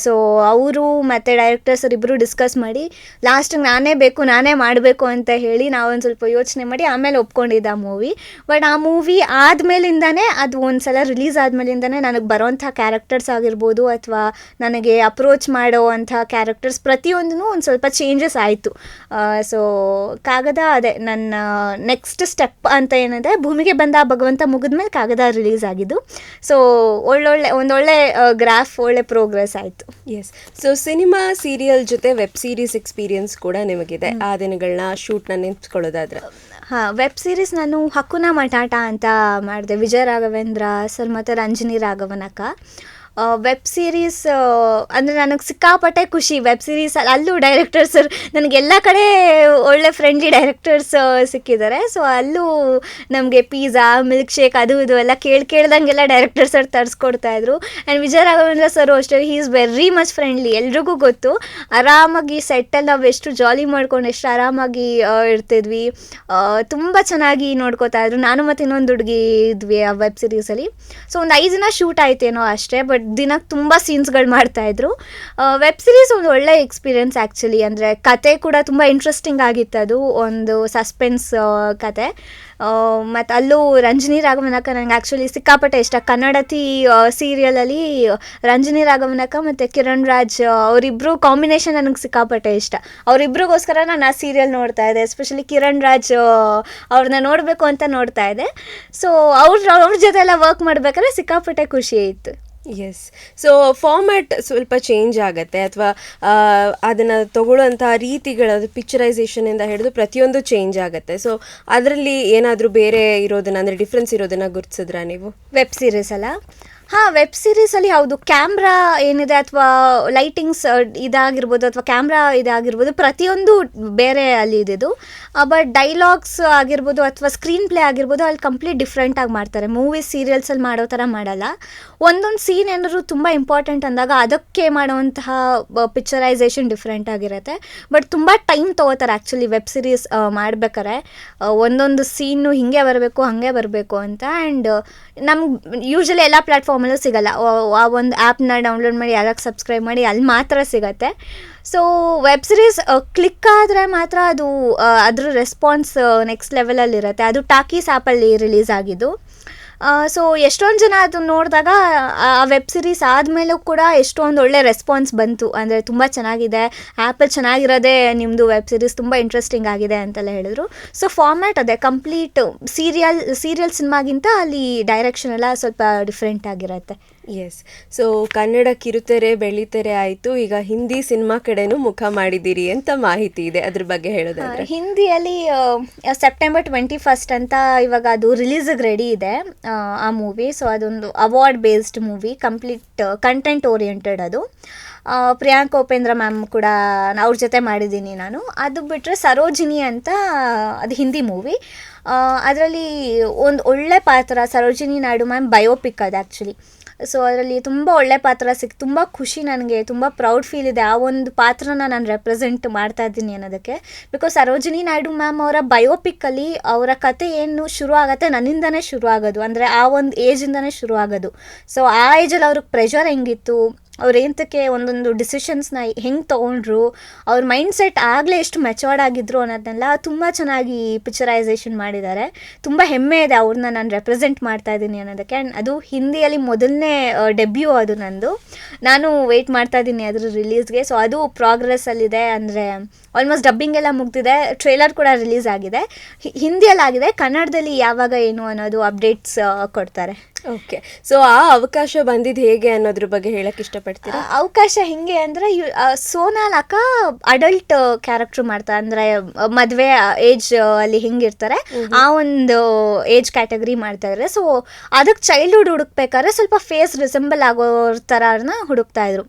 ಸೊ ಅವರು ಮತ್ತು ಡೈರೆಕ್ಟರ್ ಸರ್ ಇಬ್ಬರು ಡಿಸ್ಕಸ್ ಮಾಡಿ ಲಾಸ್ಟಿಗೆ ನಾನೇ ಮಾಡಬೇಕು ಅಂತ ಹೇಳಿ ನಾವೊಂದು ಸ್ವಲ್ಪ ಯೋಚನೆ ಮಾಡಿ ಆಮೇಲೆ ಒಪ್ಕೊಂಡಿದ್ದೆ ಆ ಮೂವಿ. ಬಟ್ ಆ ಮೂವಿ ಆದಮೇಲಿಂದನೇ, ಅದು ಒಂದು ಸಲ ರಿಲೀಸ್ ಆದಮೇಲಿಂದನೇ ನನಗೆ ಬರೋವಂಥ ಕ್ಯಾರೆಕ್ಟರ್ಸ್ ಆಗಿರ್ಬೋದು ಅಥವಾ ನನಗೆ ಅಪ್ರೋಚ್ ಮಾಡೋ ಅಂಥ ಕ್ಯಾರೆಕ್ಟರ್ಸ್ ಪ್ರತಿಯೊಂದೂ ಒಂದು ಸ್ವಲ್ಪ ಚೇಂಜಸ್ ಆಯಿತು. ಸೊ ಕಾಗದ ಅದೇ ನನ್ನ ನೆಕ್ಸ್ಟ್ ಸ್ಟೆಪ್ ಅಂತ ಏನಿದೆ, ಭೂಮಿಗೆ ಬಂದ ಭಗವಂತ ಮುಗಿದ್ಮೇಲೆ ಕಾಗದ ರಿಲೀಸ್ ಆಗಿದ್ದು. ಸೊ ಒಂದೊಳ್ಳೆ ಗ್ರಾಫ್, ಒಳ್ಳೆ ಪ್ರೋಗ್ರೆಸ್ ಆಯಿತು. ಎಸ್. ಸೊ ಸಿನಿಮಾ, ಸೀರಿಯಲ್ ಜೊತೆ ವೆಬ್ ಸೀರೀಸ್ ಎಕ್ಸ್ಪೀರಿಯನ್ಸ್ ಕೂಡ ನಿಮಗಿದೆ. ಆ ದಿನಗಳನ್ನ ಶೂಟ್ನ ನೆನೆಸ್ಕೊಳ್ಳೋದಾದ್ರೆ? ಹಾಂ, ವೆಬ್ ಸೀರೀಸ್ ನಾನು ಹಕ್ಕುನ ಮಟಾಟ ಅಂತ ಮಾಡಿದೆ, ವಿಜಯ ರಾಘವೇಂದ್ರ ಸರ್ ಮತ್ತು ರಂಜನಿ ರಾಘವನ್ ಅಕ್ಕ. ವೆಬ್ ಸೀರೀಸ್ ಅಂದರೆ ನನಗೆ ಸಿಕ್ಕಾಪಟ್ಟೆ ಖುಷಿ ವೆಬ್ ಸೀರೀಸ್. ಅಲ್ಲೂ ಡೈರೆಕ್ಟರ್ಸ್ ನನಗೆಲ್ಲ ಕಡೆ ಒಳ್ಳೆ ಫ್ರೆಂಡ್ಲಿ ಡೈರೆಕ್ಟರ್ಸ್ ಸಿಕ್ಕಿದ್ದಾರೆ. ಸೊ ಅಲ್ಲೂ ನಮಗೆ ಪಿಜ್ಜಾ, ಮಿಲ್ಕ್ ಶೇಕ್ ಅದು ಇದು ಎಲ್ಲ ಕೇಳ್ದಂಗೆಲ್ಲ ಡೈರೆಕ್ಟರ್ ಸರ್ ತರಿಸ್ಕೊಡ್ತಾಯಿದ್ರು. ಆ್ಯಂಡ್ ವಿಜಯ ರಾಘವೇಂದ್ರ ಸರ್ ಅಷ್ಟೇ, he is very much friendly. ಎಲ್ರಿಗೂ ಗೊತ್ತು, ಆರಾಮಾಗಿ ಸೆಟ್ಟಲ್ಲಿ ನಾವು ಎಷ್ಟು ಜಾಲಿ ಮಾಡ್ಕೊಂಡು ಎಷ್ಟು ಆರಾಮಾಗಿ ಇರ್ತಿದ್ವಿ. ತುಂಬ ಚೆನ್ನಾಗಿ ನೋಡ್ಕೋತಾ ಇದ್ರು. ನಾನು ಮತ್ತು ಇನ್ನೊಂದು ಹುಡುಗಿ ಇದ್ವಿ ಆ ವೆಬ್ ಸೀರೀಸಲ್ಲಿ. ಸೊ ಒಂದು 5 ದಿನ ಶೂಟ್ ಆಯ್ತೇನೋ ಅಷ್ಟೇ, ಬಟ್ ದಿನಕ್ಕೆ ತುಂಬ ಸೀನ್ಸ್ಗಳು ಮಾಡ್ತಾಯಿದ್ರು. ವೆಬ್ ಸೀರೀಸ್ ಒಂದು ಒಳ್ಳೆ ಎಕ್ಸ್ಪೀರಿಯನ್ಸ್ ಆ್ಯಕ್ಚುಲಿ. ಅಂದರೆ ಕತೆ ಕೂಡ ತುಂಬ ಇಂಟ್ರೆಸ್ಟಿಂಗ್ ಆಗಿತ್ತು. ಅದು ಒಂದು ಸಸ್ಪೆನ್ಸ್ ಕತೆ. ಮತ್ತು ಅಲ್ಲೂ ರಂಜನಿ ರಾಘವನಕ್ಕ ನನಗೆ ಆ್ಯಕ್ಚುಲಿ ಸಿಕ್ಕಾಪಟ್ಟೆ ಇಷ್ಟ. ಕನ್ನಡತಿ ಸೀರಿಯಲಲ್ಲಿ ರಂಜನಿ ರಾಘವನಕ್ಕ ಮತ್ತು ಕಿರಣ್ ರಾಜ್ ಅವರಿಬ್ಬರು ಕಾಂಬಿನೇಷನ್ ನನಗೆ ಸಿಕ್ಕಾಪಟ್ಟೆ ಇಷ್ಟ. ಅವರಿಬ್ರಿಗೋಸ್ಕರ ನಾನು ಆ ಸೀರಿಯಲ್ ನೋಡ್ತಾ ಇದ್ದೆ. ಎಸ್ಪೆಷಲಿ ಕಿರಣ್ ರಾಜ್ ಅವ್ರನ್ನ ನೋಡಬೇಕು ಅಂತ ನೋಡ್ತಾ ಇದ್ದೆ. ಸೊ ಅವ್ರ ಜೊತೆ ಎಲ್ಲ ವರ್ಕ್ ಮಾಡಬೇಕಾದ್ರೆ ಸಿಕ್ಕಾಪಟ್ಟೆ ಖುಷಿ ಆಯಿತು. ಎಸ್. ಸೊ ಫಾರ್ಮ್ಯಾಟ್ ಸ್ವಲ್ಪ ಚೇಂಜ್ ಆಗುತ್ತೆ ಅಥವಾ ಅದನ್ನು ತಗೊಳ್ಳೋಂಥ ರೀತಿಗಳ ಪಿಕ್ಚರೈಸೇಷನಿಂದ ಹಿಡಿದು ಪ್ರತಿಯೊಂದು ಚೇಂಜ್ ಆಗುತ್ತೆ. ಸೊ ಅದರಲ್ಲಿ ಏನಾದರೂ ಬೇರೆ ಇರೋದನ್ನ, ಅಂದರೆ ಡಿಫ್ರೆನ್ಸ್ ಇರೋದನ್ನು ಗುರುತಿಸಿದ್ರಾ ನೀವು? ವೆಬ್ ಸೀರೀಸ್ ಅಲ್ಲ? ಹಾಂ, ವೆಬ್ ಸೀರೀಸಲ್ಲಿ ಹೌದು, ಕ್ಯಾಮ್ರಾ ಏನಿದೆ ಅಥವಾ ಲೈಟಿಂಗ್ಸ್ ಇದಾಗಿರ್ಬೋದು ಅಥವಾ ಕ್ಯಾಮ್ರಾ ಇದಾಗಿರ್ಬೋದು ಪ್ರತಿಯೊಂದು ಬೇರೆ ಅಲ್ಲಿ ಇದ್ದಿದ್ದು. ಬಟ್ ಡೈಲಾಗ್ಸ್ ಆಗಿರ್ಬೋದು ಅಥವಾ ಸ್ಕ್ರೀನ್ ಪ್ಲೇ ಆಗಿರ್ಬೋದು ಅಲ್ಲಿ ಕಂಪ್ಲೀಟ್ ಡಿಫ್ರೆಂಟಾಗಿ ಮಾಡ್ತಾರೆ. ಮೂವೀಸ್, ಸೀರಿಯಲ್ಸಲ್ಲಿ ಮಾಡೋ ಥರ ಮಾಡಲ್ಲ. ಒಂದೊಂದು ಸೀನ್ ಏನಾದ್ರು ತುಂಬ ಇಂಪಾರ್ಟೆಂಟ್ ಅಂದಾಗ ಅದಕ್ಕೆ ಮಾಡುವಂತಹ ಪಿಕ್ಚರೈಸೇಷನ್ ಡಿಫ್ರೆಂಟ್ ಆಗಿರುತ್ತೆ. ಬಟ್ ತುಂಬ ಟೈಮ್ ತೊಗೋತಾರೆ ಆ್ಯಕ್ಚುಲಿ ವೆಬ್ ಸೀರೀಸ್ ಮಾಡ್ಬೇಕಾರೆ. ಒಂದೊಂದು ಸೀನು ಹೀಗೆ ಬರಬೇಕು ಹಾಗೆ ಬರಬೇಕು ಅಂತ. ಆ್ಯಂಡ್ ನಮ್ಗೆ ಯೂಶ್ವಲಿ ಎಲ್ಲ ಪ್ಲ್ಯಾಟ್ಫಾರ್ಮಲ್ಲೂ ಸಿಗೋಲ್ಲ. ಆ ಒಂದು ಆ್ಯಪ್ನ ಡೌನ್ಲೋಡ್ ಮಾಡಿ ಅದಕ್ಕೆ ಸಬ್ಸ್ಕ್ರೈಬ್ ಮಾಡಿ ಅಲ್ಲಿ ಮಾತ್ರ ಸಿಗತ್ತೆ. ಸೊ ವೆಬ್ ಸೀರೀಸ್ ಕ್ಲಿಕ್ ಆದರೆ ಮಾತ್ರ ಅದು ಅದ್ರ ರೆಸ್ಪಾನ್ಸ್ ನೆಕ್ಸ್ಟ್ ಲೆವೆಲಲ್ಲಿರುತ್ತೆ. ಅದು ಟಾಕೀಸ್ ಆ್ಯಪಲ್ಲಿ ರಿಲೀಸ್ ಆಗಿದ್ದು. ಸೊ ಎಷ್ಟೊಂದು ಜನ ಅದನ್ನು ನೋಡಿದಾಗ ಆ ವೆಬ್ ಸೀರೀಸ್ ಆದಮೇಲೂ ಕೂಡ ಎಷ್ಟೊಂದು ಒಳ್ಳೆ ರೆಸ್ಪಾನ್ಸ್ ಬಂತು. ಅಂದರೆ ತುಂಬ ಚೆನ್ನಾಗಿದೆ, ಆ್ಯಪಲ್ಲಿ ಚೆನ್ನಾಗಿರೋದೇ ನಿಮ್ಮದು ವೆಬ್ ಸೀರೀಸ್, ತುಂಬ ಇಂಟ್ರೆಸ್ಟಿಂಗ್ ಆಗಿದೆ ಅಂತೆಲ್ಲ ಹೇಳಿದ್ರು. ಸೊ ಫಾರ್ಮ್ಯಾಟ್ ಅದೇ ಕಂಪ್ಲೀಟ್ ಸೀರಿಯಲ್ ಸಿನಿಮಾಗಿಂತ ಅಲ್ಲಿ ಡೈರೆಕ್ಷನ್ ಎಲ್ಲ ಸ್ವಲ್ಪ ಡಿಫ್ರೆಂಟ್ ಆಗಿರುತ್ತೆ. ಎಸ್. ಸೊ ಕನ್ನಡ ಕಿರುತೆರೆ, ಬೆಳ್ಳಿತೆರೆ ಆಯಿತು, ಈಗ ಹಿಂದಿ ಸಿನಿಮಾ ಕಡೆನೂ ಮುಖ ಮಾಡಿದ್ದೀರಿ ಅಂತ ಮಾಹಿತಿ ಇದೆ. ಅದ್ರ ಬಗ್ಗೆ ಹೇಳೋದಾದ್ರೆ? ಹಿಂದಿಯಲ್ಲಿ ಸೆಪ್ಟೆಂಬರ್ 21 ಅಂತ ಇವಾಗ ಅದು ರಿಲೀಸಿಗೆ ರೆಡಿ ಇದೆ ಆ ಮೂವಿ. ಸೊ ಅದೊಂದು award based movie, complete content oriented. ಅದು ಪ್ರಿಯಾಂಕ ಉಪೇಂದ್ರ ಮ್ಯಾಮ್ ಕೂಡ ಅವ್ರ ಜೊತೆ ಮಾಡಿದ್ದೀನಿ ನಾನು. ಅದು ಬಿಟ್ಟರೆ ಸರೋಜಿನಿ ಅಂತ, ಅದು ಹಿಂದಿ ಮೂವಿ. ಅದರಲ್ಲಿ ಒಂದು ಒಳ್ಳೆ ಪಾತ್ರ, ಸರೋಜಿನಿ ನಾಯ್ಡು ಮ್ಯಾಮ್ ಬಯೋಪಿಕ್ ಅದು ಆ್ಯಕ್ಚುಲಿ. ಸೊ ಅದರಲ್ಲಿ ತುಂಬ ಒಳ್ಳೆ ಪಾತ್ರ ತುಂಬ ಖುಷಿ, ನನಗೆ ತುಂಬ ಪ್ರೌಡ್ ಫೀಲ್ ಇದೆ ಆ ಒಂದು ಪಾತ್ರನ ನಾನು ರೆಪ್ರೆಸೆಂಟ್ ಮಾಡ್ತಾ ಇದ್ದೀನಿ ಅನ್ನೋದಕ್ಕೆ. ಬಿಕಾಸ್ ಸರೋಜಿನಿ ನಾಯ್ಡು ಮ್ಯಾಮ್ ಅವರ ಬಯೋಪಿಕ್ಕಲ್ಲಿ ಅವರ ಕತೆ ಏನು ಶುರು ಆಗುತ್ತೆ ನನ್ನಿಂದನೇ ಶುರು ಆಗೋದು. ಅಂದರೆ ಆ ಒಂದು ಏಜಿಂದನೇ ಶುರು ಆಗೋದು. ಸೊ ಆ ಏಜಲ್ಲಿ ಅವ್ರಿಗೆ ಪ್ರೆಷರ್ ಹೆಂಗಿತ್ತು, ಅವ್ರು ಎಂತಕ್ಕೆ ಒಂದೊಂದು ಡಿಸಿಷನ್ಸ್ನ ಹೆಂಗೆ ತೊಗೊಂಡ್ರು, ಅವ್ರ ಮೈಂಡ್ಸೆಟ್ ಆಗಲೇ ಎಷ್ಟು ಮೆಚೋರ್ಡ್ ಆಗಿದ್ರು ಅನ್ನೋದನ್ನೆಲ್ಲ ತುಂಬ ಚೆನ್ನಾಗಿ ಪಿಕ್ಚರೈಸೇಷನ್ ಮಾಡಿದ್ದಾರೆ. ತುಂಬ ಹೆಮ್ಮೆ ಇದೆ ಅವ್ರನ್ನ ನಾನು ರೆಪ್ರೆಸೆಂಟ್ ಮಾಡ್ತಾ ಇದ್ದೀನಿ ಅನ್ನೋದಕ್ಕೆ. ಆ್ಯಂಡ್ ಅದು ಹಿಂದಿಯಲ್ಲಿ ಮೊದಲನೇ ಡೆಬ್ಯೂ ಅದು ನಂದು. ನಾನು ವೆಯ್ಟ್ ಮಾಡ್ತಾ ಇದ್ದೀನಿ ಅದ್ರ ರಿಲೀಸ್ಗೆ. ಸೊ ಅದು ಪ್ರೋಗ್ರೆಸ್ಸಲ್ಲಿದೆ. ಅಂದರೆ ಆಲ್ಮೋಸ್ಟ್ ಡಬ್ಬಿಂಗ್ ಎಲ್ಲ ಮುಗ್ದಿದೆ, ಟ್ರೇಲರ್ ಕೂಡ ರಿಲೀಸ್ ಆಗಿದೆ. ಹಿಂದಿಯಲ್ಲಾಗಿದೆ, ಕನ್ನಡದಲ್ಲಿ ಯಾವಾಗ ಏನು ಅನ್ನೋದು ಅಪ್ಡೇಟ್ಸ್ ಕೊಡ್ತಾರೆ. ಓಕೆ. ಸೊ ಆ ಅವಕಾಶ ಬಂದಿದ್ದು ಹೇಗೆ ಅನ್ನೋದ್ರ ಬಗ್ಗೆ ಹೇಳಕ್ಕೆ ಇಷ್ಟಪಡ್ತೀರಾ? ಅವಕಾಶ ಹೆಂಗೆ ಅಂದರೆ ಸೋನಾಲ್ ಅಕ್ಕ ಅಡಲ್ಟ್ ಕ್ಯಾರೆಕ್ಟರ್ ಮಾಡ್ತಾರೆ. ಅಂದರೆ ಮದುವೆ ಏಜ್ ಅಲ್ಲಿ ಹೆಂಗಿರ್ತಾರೆ ಆ ಒಂದು ಏಜ್ ಕ್ಯಾಟಗರಿ ಮಾಡ್ತಾ ಇದ್ದಾರೆ. ಸೊ ಅದಕ್ಕೆ ಚೈಲ್ಡ್ಹುಡ್ ಹುಡುಕ್ಬೇಕಾದ್ರೆ ಸ್ವಲ್ಪ ಫೇಸ್ ರಿಸೆಂಬಲ್ ಆಗೋ ಥರನ ಹುಡುಕ್ತಾ ಇದ್ರು.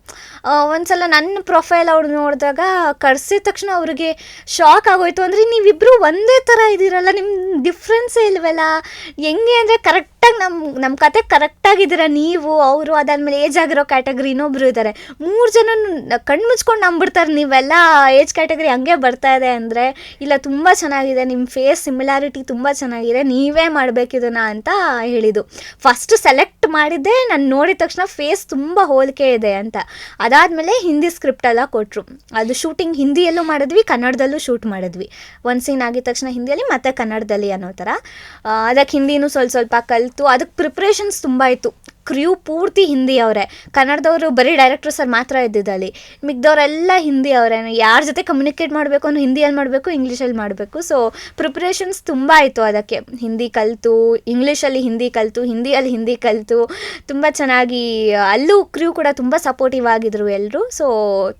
ಒಂದ್ಸಲ ನನ್ನ ಪ್ರೊಫೈಲ್ ಅವ್ರು ನೋಡಿದಾಗ ಕರ್ಸಿದ ತಕ್ಷಣ ಅವ್ರಿಗೆ ಶಾಕ್ ಆಗೋಯ್ತು. ಅಂದರೆ ನೀವಿಬ್ಬರು ಒಂದೇ ಥರ ಇದ್ದೀರಲ್ಲ, ನಿಮ್ಮ ಡಿಫ್ರೆನ್ಸೇ ಇಲ್ವಲ್ಲ, ಹೆಂಗೆ ಅಂದರೆ ಕರೆಕ್ಟ್ ಕರೆಕ್ಟಾಗಿ ನಮ್ಮ ಕತೆ ಕರೆಕ್ಟಾಗಿದ್ದೀರ ನೀವು, ಅವರು, ಅದಾದಮೇಲೆ ಏಜ್ ಆಗಿರೋ ಕ್ಯಾಟಗರಿ ಇನ್ನೊಬ್ರು ಇದ್ದಾರೆ. 3 ಜನ ಕಣ್ಣು ಮುಚ್ಕೊಂಡು ನಂಬಿಡ್ತಾರೆ ನೀವೆಲ್ಲ ಏಜ್ ಕ್ಯಾಟಗರಿ ಹಂಗೆ ಬರ್ತಾ ಇದೆ ಅಂದರೆ. ಇಲ್ಲ, ತುಂಬ ಚೆನ್ನಾಗಿದೆ, ನಿಮ್ಮ ಫೇಸ್ ಸಿಮಿಲಾರಿಟಿ ತುಂಬ ಚೆನ್ನಾಗಿದೆ, ನೀವೇ ಮಾಡಬೇಕಿದನ್ನ ಅಂತ ಹೇಳಿದ್ದು. ಫಸ್ಟ್ ಸೆಲೆಕ್ಟ್ ಮಾಡಿದ್ದೆ ನಾನು ನೋಡಿದ ತಕ್ಷಣ ಫೇಸ್ ತುಂಬ ಹೋಲಿಕೆ ಇದೆ ಅಂತ. ಅದಾದಮೇಲೆ ಹಿಂದಿ ಸ್ಕ್ರಿಪ್ಟ್ ಎಲ್ಲ ಕೊಟ್ಟರು. ಅದು ಶೂಟಿಂಗ್ ಹಿಂದಿಯಲ್ಲೂ ಮಾಡಿದ್ವಿ, ಕನ್ನಡದಲ್ಲೂ ಶೂಟ್ ಮಾಡಿದ್ವಿ. ಒಂದು ಸೀನ್ ಆಗಿದ ತಕ್ಷಣ ಹಿಂದಿಯಲ್ಲಿ ಮತ್ತು ಕನ್ನಡದಲ್ಲಿ ಅನ್ನೋ ಥರ. ಅದಕ್ಕೆ ಹಿಂದಿನೂ ಸ್ವಲ್ಪ ಕಲಿತು ಅದಕ್ಕೆ ಪ್ರಿಪ್ರೇಷನ್ಸ್ ತುಂಬ ಇತ್ತು. ಕ್ರ್ಯೂ ಪೂರ್ತಿ ಹಿಂದಿ ಅವರೇ, ಕನ್ನಡದವರು ಬರೀ ಡೈರೆಕ್ಟರ್ ಸರ್ ಮಾತ್ರ ಇದ್ದಿದ್ದಲ್ಲಿ, ಮಿಕ್ದವರೆಲ್ಲ ಹಿಂದಿ ಅವರೇ. ಯಾರ ಜೊತೆ ಕಮ್ಯುನಿಕೇಟ್ ಮಾಡಬೇಕು ಅಂದ್ರೆ ಹಿಂದಿಯಲ್ಲಿ ಮಾಡಬೇಕು, ಇಂಗ್ಲೀಷಲ್ಲಿ ಮಾಡಬೇಕು. ಸೊ ಪ್ರಿಪ್ರೇಷನ್ಸ್ ತುಂಬ ಆಯಿತು. ಅದಕ್ಕೆ ಹಿಂದಿ ಕಲಿತು, ಇಂಗ್ಲೀಷಲ್ಲಿ ಹಿಂದಿ ಕಲಿತು, ಹಿಂದಿಯಲ್ಲಿ ಹಿಂದಿ ಕಲಿತು, ತುಂಬ ಚೆನ್ನಾಗಿ. ಅಲ್ಲೂ ಕ್ರ್ಯೂ ಕೂಡ ತುಂಬ ಸಪೋರ್ಟಿವ್ ಆಗಿದ್ರು ಎಲ್ಲರೂ. ಸೊ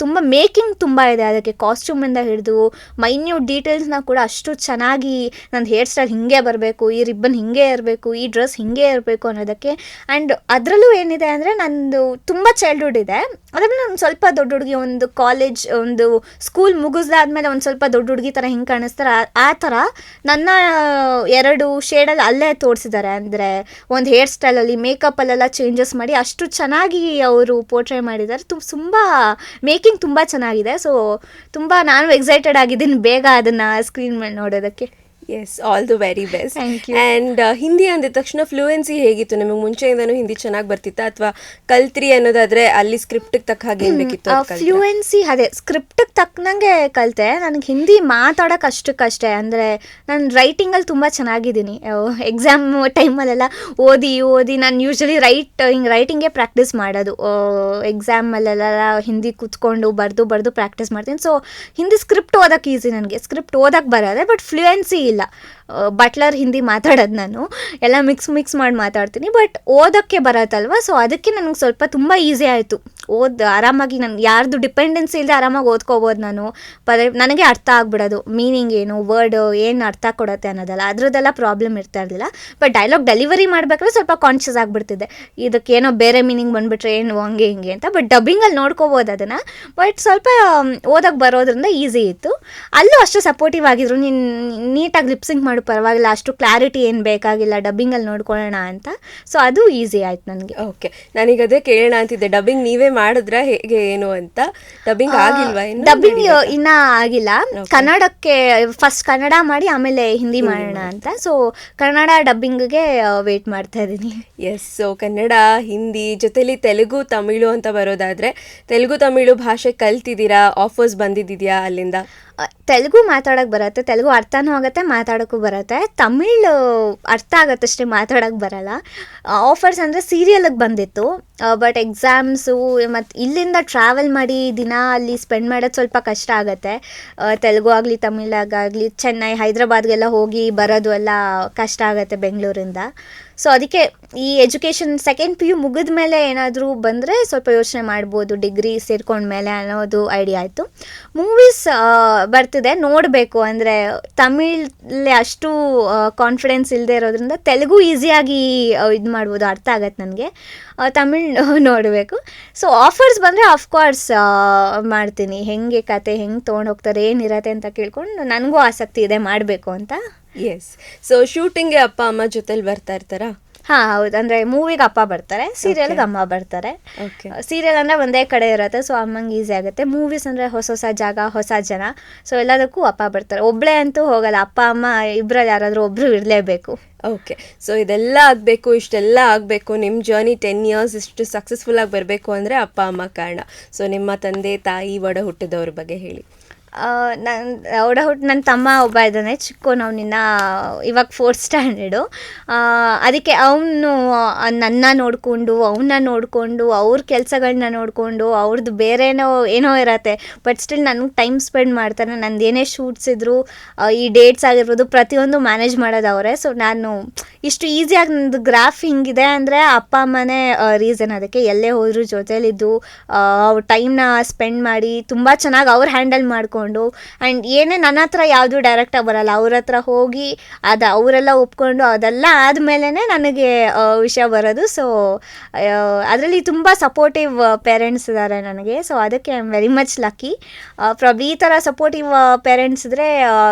ತುಂಬ ಮೇಕಿಂಗ್ ತುಂಬ ಇದೆ ಅದಕ್ಕೆ, ಕಾಸ್ಟ್ಯೂಮಿಂದ ಹಿಡಿದು ಮೈನ್ಯೂಟ್ ಡೀಟೇಲ್ಸ್ನ ಕೂಡ ಅಷ್ಟು ಚೆನ್ನಾಗಿ. ನನ್ನ ಹೇರ್ ಸ್ಟೈಲ್ ಹಿಂಗೆ ಬರಬೇಕು, ಈ ರಿಬ್ಬನ್ ಹಿಂಗೆ ಇರಬೇಕು, ಈ ಡ್ರೆಸ್ ಹಿಂಗೆ ಇರಬೇಕು ಅನ್ನೋದಕ್ಕೆ. ಆ್ಯಂಡ್ ಅದರಲ್ಲೂ ಏನಿದೆ ಅಂದರೆ ನಂದು ತುಂಬ ಚೈಲ್ಡ್ಹುಡ್ ಇದೆ. ಅದಾದ್ಮೇಲೆ ಒಂದು ಸ್ವಲ್ಪ ದೊಡ್ಡ ಹುಡುಗಿ, ಒಂದು ಕಾಲೇಜ್, ಒಂದು ಸ್ಕೂಲ್ ಮುಗಿಸ್ದಾದ್ಮೇಲೆ ಒಂದು ಸ್ವಲ್ಪ ದೊಡ್ಡ ಹುಡುಗಿ ಥರ ಹಿಂಗೆ ಕಾಣಿಸ್ತಾರೆ. ಆ ಥರ ನನ್ನ 2 ಶೇಡಲ್ಲಿ ಅಲ್ಲೇ ತೋರಿಸಿದ್ದಾರೆ. ಅಂದರೆ ಒಂದು ಹೇರ್ ಸ್ಟೈಲಲ್ಲಿ, ಮೇಕಪ್ಪಲ್ಲೆಲ್ಲ ಚೇಂಜಸ್ ಮಾಡಿ ಅಷ್ಟು ಚೆನ್ನಾಗಿ ಅವರು ಪೋರ್ಟ್ರೇ ಮಾಡಿದ್ದಾರೆ. ತುಂಬ ಮೇಕಿಂಗ್ ತುಂಬ ಚೆನ್ನಾಗಿದೆ. ಸೊ ತುಂಬ ನಾನು ಎಕ್ಸೈಟೆಡ್ ಆಗಿದ್ದೀನಿ ಬೇಗ ಅದನ್ನು ಸ್ಕ್ರೀನ್ ಮೇಲೆ ನೋಡೋದಕ್ಕೆ. Yes, all the very best. Thank you. And Hindi ಅಂದಿದ ತಕ್ಷಣ ಫ್ಲೂಯೆನ್ಸಿ ಹೇಗಿತ್ತು ನಿಮಗೆ? ಮುಂಚೆಯಿಂದನೂ ಹಿಂದಿ ಚೆನ್ನಾಗಿ ಬರ್ತಿತ್ತಾ, ಅಥವಾ ಕಲ್ತ್ರಿ ಅನ್ನೋದಾದ್ರೆ ಅಲ್ಲಿ ಸ್ಕ್ರಿಪ್ಟಿಗೆ ತಕ್ಕ ಹಾಗೆ ಏನು ಬೇಕಿತ್ತು? ಫ್ಲೂಯೆನ್ಸಿ ಅದೇ ಸ್ಕ್ರಿಪ್ಟಿಗೆ ತಕ್ಕನಂಗೆ ಕಲಿತೆ. ನನಗೆ ಹಿಂದಿ ಮಾತಾಡೋಕೆ ಅಷ್ಟಕ್ಕಷ್ಟೇ. ಅಂದರೆ ನಾನು ರೈಟಿಂಗಲ್ಲಿ ತುಂಬ ಚೆನ್ನಾಗಿದ್ದೀನಿ. ಎಕ್ಸಾಮ್ ಟೈಮಲ್ಲೆಲ್ಲ ಓದಿ ನಾನು ಯೂಶ್ವಲಿ ರೈಟಿಂಗೇ ಪ್ರಾಕ್ಟೀಸ್ ಮಾಡೋದು. ಎಕ್ಸಾಮಲ್ಲೆಲ್ಲ ಹಿಂದಿ ಕೂತ್ಕೊಂಡು ಬರೆದು ಪ್ರಾಕ್ಟೀಸ್ ಮಾಡ್ತೀನಿ. ಸೊ ಹಿಂದಿ ಸ್ಕ್ರಿಪ್ಟ್ ಓದೋಕೆ ಈಸಿ ನನಗೆ. ಸ್ಕ್ರಿಪ್ಟ್ ಓದೋಕೆ ಬರೋದೆ, ಬಟ್ ಫ್ಲೂಯೆನ್ಸಿ ಇಲ್ಲ. ಬಟ್ಲರ್ ಹಿಂದಿ ಮಾತಾಡೋದು ನಾನು ಎಲ್ಲ ಮಿಕ್ಸ್ ಮಾಡಿ ಮಾತಾಡ್ತೀನಿ, ಬಟ್ ಓದೋಕ್ಕೆ ಬರತ್ತಲ್ವ. ಸೊ ಅದಕ್ಕೆ ನನಗೆ ಸ್ವಲ್ಪ ತುಂಬ ಈಸಿ ಆಯಿತು. ಆರಾಮಾಗಿ ನಾನು ಯಾರ್ದು ಡಿಪೆಂಡೆನ್ಸಿ ಇಲ್ಲದೆ ಆರಾಮಾಗಿ ಓದ್ಕೋಬೋದು. ನಾನು ನನಗೆ ಅರ್ಥ ಆಗ್ಬಿಡೋದು, ಮೀನಿಂಗ್ ಏನು, ವರ್ಡ್ ಏನು ಅರ್ಥ ಕೊಡುತ್ತೆ ಅನ್ನೋದಲ್ಲ, ಅದ್ರದ್ದೆಲ್ಲ ಪ್ರಾಬ್ಲಮ್ ಇರ್ತಾ ಇರಲಿಲ್ಲ. ಬಟ್ ಡೈಲಾಗ್ ಡೆಲಿವರಿ ಮಾಡಬೇಕಾದ್ರೆ ಸ್ವಲ್ಪ ಕಾನ್ಷಿಯಸ್ ಆಗಿಬಿಡ್ತಿದ್ದೆ, ಇದಕ್ಕೇನೋ ಬೇರೆ ಮೀನಿಂಗ್ ಬಂದುಬಿಟ್ರೆ ಏನು ಹಂಗೆ ಹಿಂಗೆ ಅಂತ. ಬಟ್ ಡಬ್ಬಿಂಗಲ್ಲಿ ನೋಡ್ಕೋಬೋದು ಅದನ್ನು. ಬಟ್ ಸ್ವಲ್ಪ ಓದೋಕ್ಕೆ ಬರೋದ್ರಿಂದ ಈಸಿ ಇತ್ತು. ಅಲ್ಲೂ ಅಷ್ಟು ಸಪೋರ್ಟಿವ್ ಆಗಿದ್ರು, ನೀನು ನೀಟಾಗಿ ಲಿಪ್ಸಿಂಗ್ ಮಾಡು, ಪರವಾಗಿಲ್ಲ, ಅಷ್ಟು ಕ್ಲಾರಿಟಿ ಏನು ಬೇಕಾಗಿಲ್ಲ, ಡಬ್ಬಿಂಗಲ್ಲಿ ನೋಡ್ಕೊಳ್ಳೋಣ ಅಂತ. ಸೊ ಅದು ಈಸಿ ಆಯ್ತು ನನಗೆ. ಓಕೆ, ನಾನೀಗ ಅದೇ ಕೇಳೋಣ ಅಂತಿದ್ದೆ, ಡಬ್ಬಿಂಗ್ ನೀವೇ ಮಾಡಿದ್ರ ಹೇಗೆ ಏನು ಅಂತ? ಡಬ್ಬಿಂಗ್ ಆಗಿಲ್ವಾ? ಡಬ್ಬಿಂಗ್ ಇನ್ನೂ ಆಗಿಲ್ಲ. ಕನ್ನಡಕ್ಕೆ ಫಸ್ಟ್ ಕನ್ನಡ ಮಾಡಿ ಆಮೇಲೆ ಹಿಂದಿ ಮಾಡೋಣ ಅಂತ. ಸೊ ಕನ್ನಡ ಡಬ್ಬಿಂಗ್ಗೆ ವೇಟ್ ಮಾಡ್ತಾ ಇದ್ದೀನಿ. ಎಸ್, ಸೊ ಕನ್ನಡ, ಹಿಂದಿ ಜೊತೆಲಿ ತೆಲುಗು, ತಮಿಳು ಅಂತ ಬರೋದಾದ್ರೆ, ತೆಲುಗು ತಮಿಳು ಭಾಷೆ ಕಲ್ತಿದ್ದೀರಾ? ಆಫರ್ಸ್ ಬಂದಿದ್ಯಾ ಅಲ್ಲಿಂದ? ತೆಲುಗು ಮಾತಾಡೋಕ್ಕೆ ಬರುತ್ತೆ, ತೆಲುಗು ಅರ್ಥನೂ ಆಗುತ್ತೆ, ಮಾತಾಡೋಕ್ಕೂ ಬರುತ್ತೆ. ತಮಿಳು ಅರ್ಥ ಆಗುತ್ತಷ್ಟೇ, ಮಾತಾಡೋಕ್ಕೆ ಬರಲ್ಲ. ಆಫರ್ಸ್ ಅಂದರೆ ಸೀರಿಯಲ್ಗೆ ಬಂದಿತ್ತು. ಬಟ್ ಎಕ್ಸಾಮ್ಸು ಮತ್ತು ಇಲ್ಲಿಂದ ಟ್ರಾವೆಲ್ ಮಾಡಿ ದಿನ ಅಲ್ಲಿ ಸ್ಪೆಂಡ್ ಮಾಡೋದು ಸ್ವಲ್ಪ ಕಷ್ಟ ಆಗುತ್ತೆ. ತೆಲುಗು ಆಗಲಿ ತಮಿಳಾಗಲಿ ಚೆನ್ನೈ, ಹೈದ್ರಾಬಾದ್ಗೆಲ್ಲ ಹೋಗಿ ಬರೋದು ಎಲ್ಲ ಕಷ್ಟ ಆಗುತ್ತೆ ಬೆಂಗಳೂರಿಂದ. ಸೊ ಅದಕ್ಕೆ ಈ ಎಜುಕೇಷನ್ ಸೆಕೆಂಡ್ PU ಮುಗಿದ ಮೇಲೆ ಏನಾದರೂ ಬಂದರೆ ಸ್ವಲ್ಪ ಯೋಚನೆ ಮಾಡ್ಬೋದು, ಡಿಗ್ರಿ ಸೇರ್ಕೊಂಡ್ಮೇಲೆ ಅನ್ನೋದು ಐಡಿಯಾ ಆಯಿತು. ಮೂವೀಸ್ ಬರ್ತಿದೆ, ನೋಡಬೇಕು. ಅಂದರೆ ತಮಿಳಲ್ಲಿ ಅಷ್ಟು ಕಾನ್ಫಿಡೆನ್ಸ್ ಇಲ್ಲದೆ ಇರೋದ್ರಿಂದ ತೆಲುಗು ಈಸಿಯಾಗಿ ಇದು ಮಾಡ್ಬೋದು, ಅರ್ಥ ಆಗತ್ತೆ ನನಗೆ. ತಮಿಳ್ ನೋಡಬೇಕು. ಸೊ ಆಫರ್ಸ್ ಬಂದರೆ ಆಫ್ಕೋರ್ಸ್ ಮಾಡ್ತೀನಿ. ಹೆಂಗೆ ಕತೆ ಹೆಂಗೆ ತೊಗೊಂಡು ಹೋಗ್ತಾರೆ, ಏನಿರತ್ತೆ ಅಂತ ಕೇಳ್ಕೊಂಡು ನನಗೂ ಆಸಕ್ತಿ ಇದೆ ಮಾಡಬೇಕು ಅಂತ. ಎಸ್, ಸೊ ಶೂಟಿಂಗ್ಗೆ ಅಪ್ಪ ಅಮ್ಮ ಜೊತೆಲಿ ಬರ್ತಾ ಇರ್ತಾರಾ? ಹಾಂ, ಹೌದು. ಅಂದರೆ ಮೂವಿಗೆ ಅಪ್ಪ ಬರ್ತಾರೆ, ಸೀರಿಯಲ್ಗೆ ಅಮ್ಮ ಬರ್ತಾರೆ. ಸೀರಿಯಲ್ ಅಂದರೆ ಒಂದೇ ಕಡೆ ಇರುತ್ತೆ, ಸೊ ಅಮ್ಮಂಗೆ ಈಸಿ ಆಗುತ್ತೆ. ಮೂವೀಸ್ ಅಂದರೆ ಹೊಸ ಜಾಗ, ಹೊಸ ಜನ, ಸೊ ಎಲ್ಲದಕ್ಕೂ ಅಪ್ಪ ಬರ್ತಾರೆ. ಒಬ್ಬಳೇ ಅಂತೂ ಹೋಗಲ್ಲ, ಅಪ್ಪ ಅಮ್ಮ ಇಬ್ಬರಲ್ಲಿ ಯಾರಾದರೂ ಒಬ್ಬರು ಇರಲೇಬೇಕು. ಓಕೆ, ಸೊ ಇದೆಲ್ಲ ಆಗಬೇಕು, ಇಷ್ಟೆಲ್ಲ ಆಗಬೇಕು, ನಿಮ್ಮ ಜರ್ನಿ 10 years ಇಷ್ಟು ಸಕ್ಸಸ್ಫುಲ್ಲಾಗಿ ಬರಬೇಕು ಅಂದರೆ ಅಪ್ಪ ಅಮ್ಮ ಕಾರಣ. ಸೊ ನಿಮ್ಮ ತಂದೆ ತಾಯಿ, ಒಡ ಹುಟ್ಟಿದವ್ರ ಬಗ್ಗೆ ಹೇಳಿ. ನನ್ನ ತಮ್ಮ ಒಬ್ಬ ಇದ್ದಾನೆ, ಚಿಕ್ಕವನವನಿನ್ನ, ಇವಾಗ 4th standard. ಅದಕ್ಕೆ ಅವನು ನನ್ನ ನೋಡಿಕೊಂಡು, ಅವನ್ನ ನೋಡಿಕೊಂಡು, ಅವ್ರ ಕೆಲಸಗಳನ್ನ ನೋಡಿಕೊಂಡು, ಅವ್ರದ್ದು ಬೇರೆನೋ ಏನೋ ಇರತ್ತೆ, ಬಟ್ ಸ್ಟಿಲ್ ನನಗೆ ಟೈಮ್ ಸ್ಪೆಂಡ್ ಮಾಡ್ತಾನೆ. ನಂದು ಏನೇ ಶೂಟ್ಸ್ ಇದ್ದರೂ ಈ ಡೇಟ್ಸ್ ಆಗಿರ್ಬೋದು ಪ್ರತಿಯೊಂದು ಮ್ಯಾನೇಜ್ ಮಾಡೋದು ಅವರೇ. ಸೊ ನಾನು ಇಷ್ಟು ಈಸಿಯಾಗಿ ನಂದು ಗ್ರಾಫ್ ಹಿಂಗಿದೆ ಅಂದರೆ ಅಪ್ಪ ಅಮ್ಮನೇ ರೀಸನ್. ಅದಕ್ಕೆ ಎಲ್ಲೇ ಹೋದರೂ ಜೊತೇಲಿದ್ದು ಅವ್ರ ಟೈಮ್ನ ಸ್ಪೆಂಡ್ ಮಾಡಿ ತುಂಬ ಚೆನ್ನಾಗಿ ಅವ್ರು ಹ್ಯಾಂಡಲ್ ಮಾಡ್ಕೊಂಡು ಮಾತಾಡಿಸ್ಕೊಂಡು ಆ್ಯಂಡ್ ಏನೇ ನನ್ನ ಹತ್ರ ಯಾವುದು ಡೈರೆಕ್ಟಾಗಿ ಬರಲ್ಲ, ಅವ್ರ ಹತ್ರ ಹೋಗಿ ಅದು ಅವರೆಲ್ಲ ಒಪ್ಕೊಂಡು ಅದೆಲ್ಲ ಆದಮೇಲೆ ನನಗೆ ವಿಷಯ ಬರೋದು. ಸೊ ಅದರಲ್ಲಿ ತುಂಬ ಸಪೋರ್ಟಿವ್ ಪೇರೆಂಟ್ಸ್ ಇದ್ದಾರೆ ನನಗೆ. ಸೊ ಅದಕ್ಕೆ I am very much lucky. Probably ಈ ಥರ ಸಪೋರ್ಟಿವ್ ಪೇರೆಂಟ್ಸ್ ಇದ್ದರೆ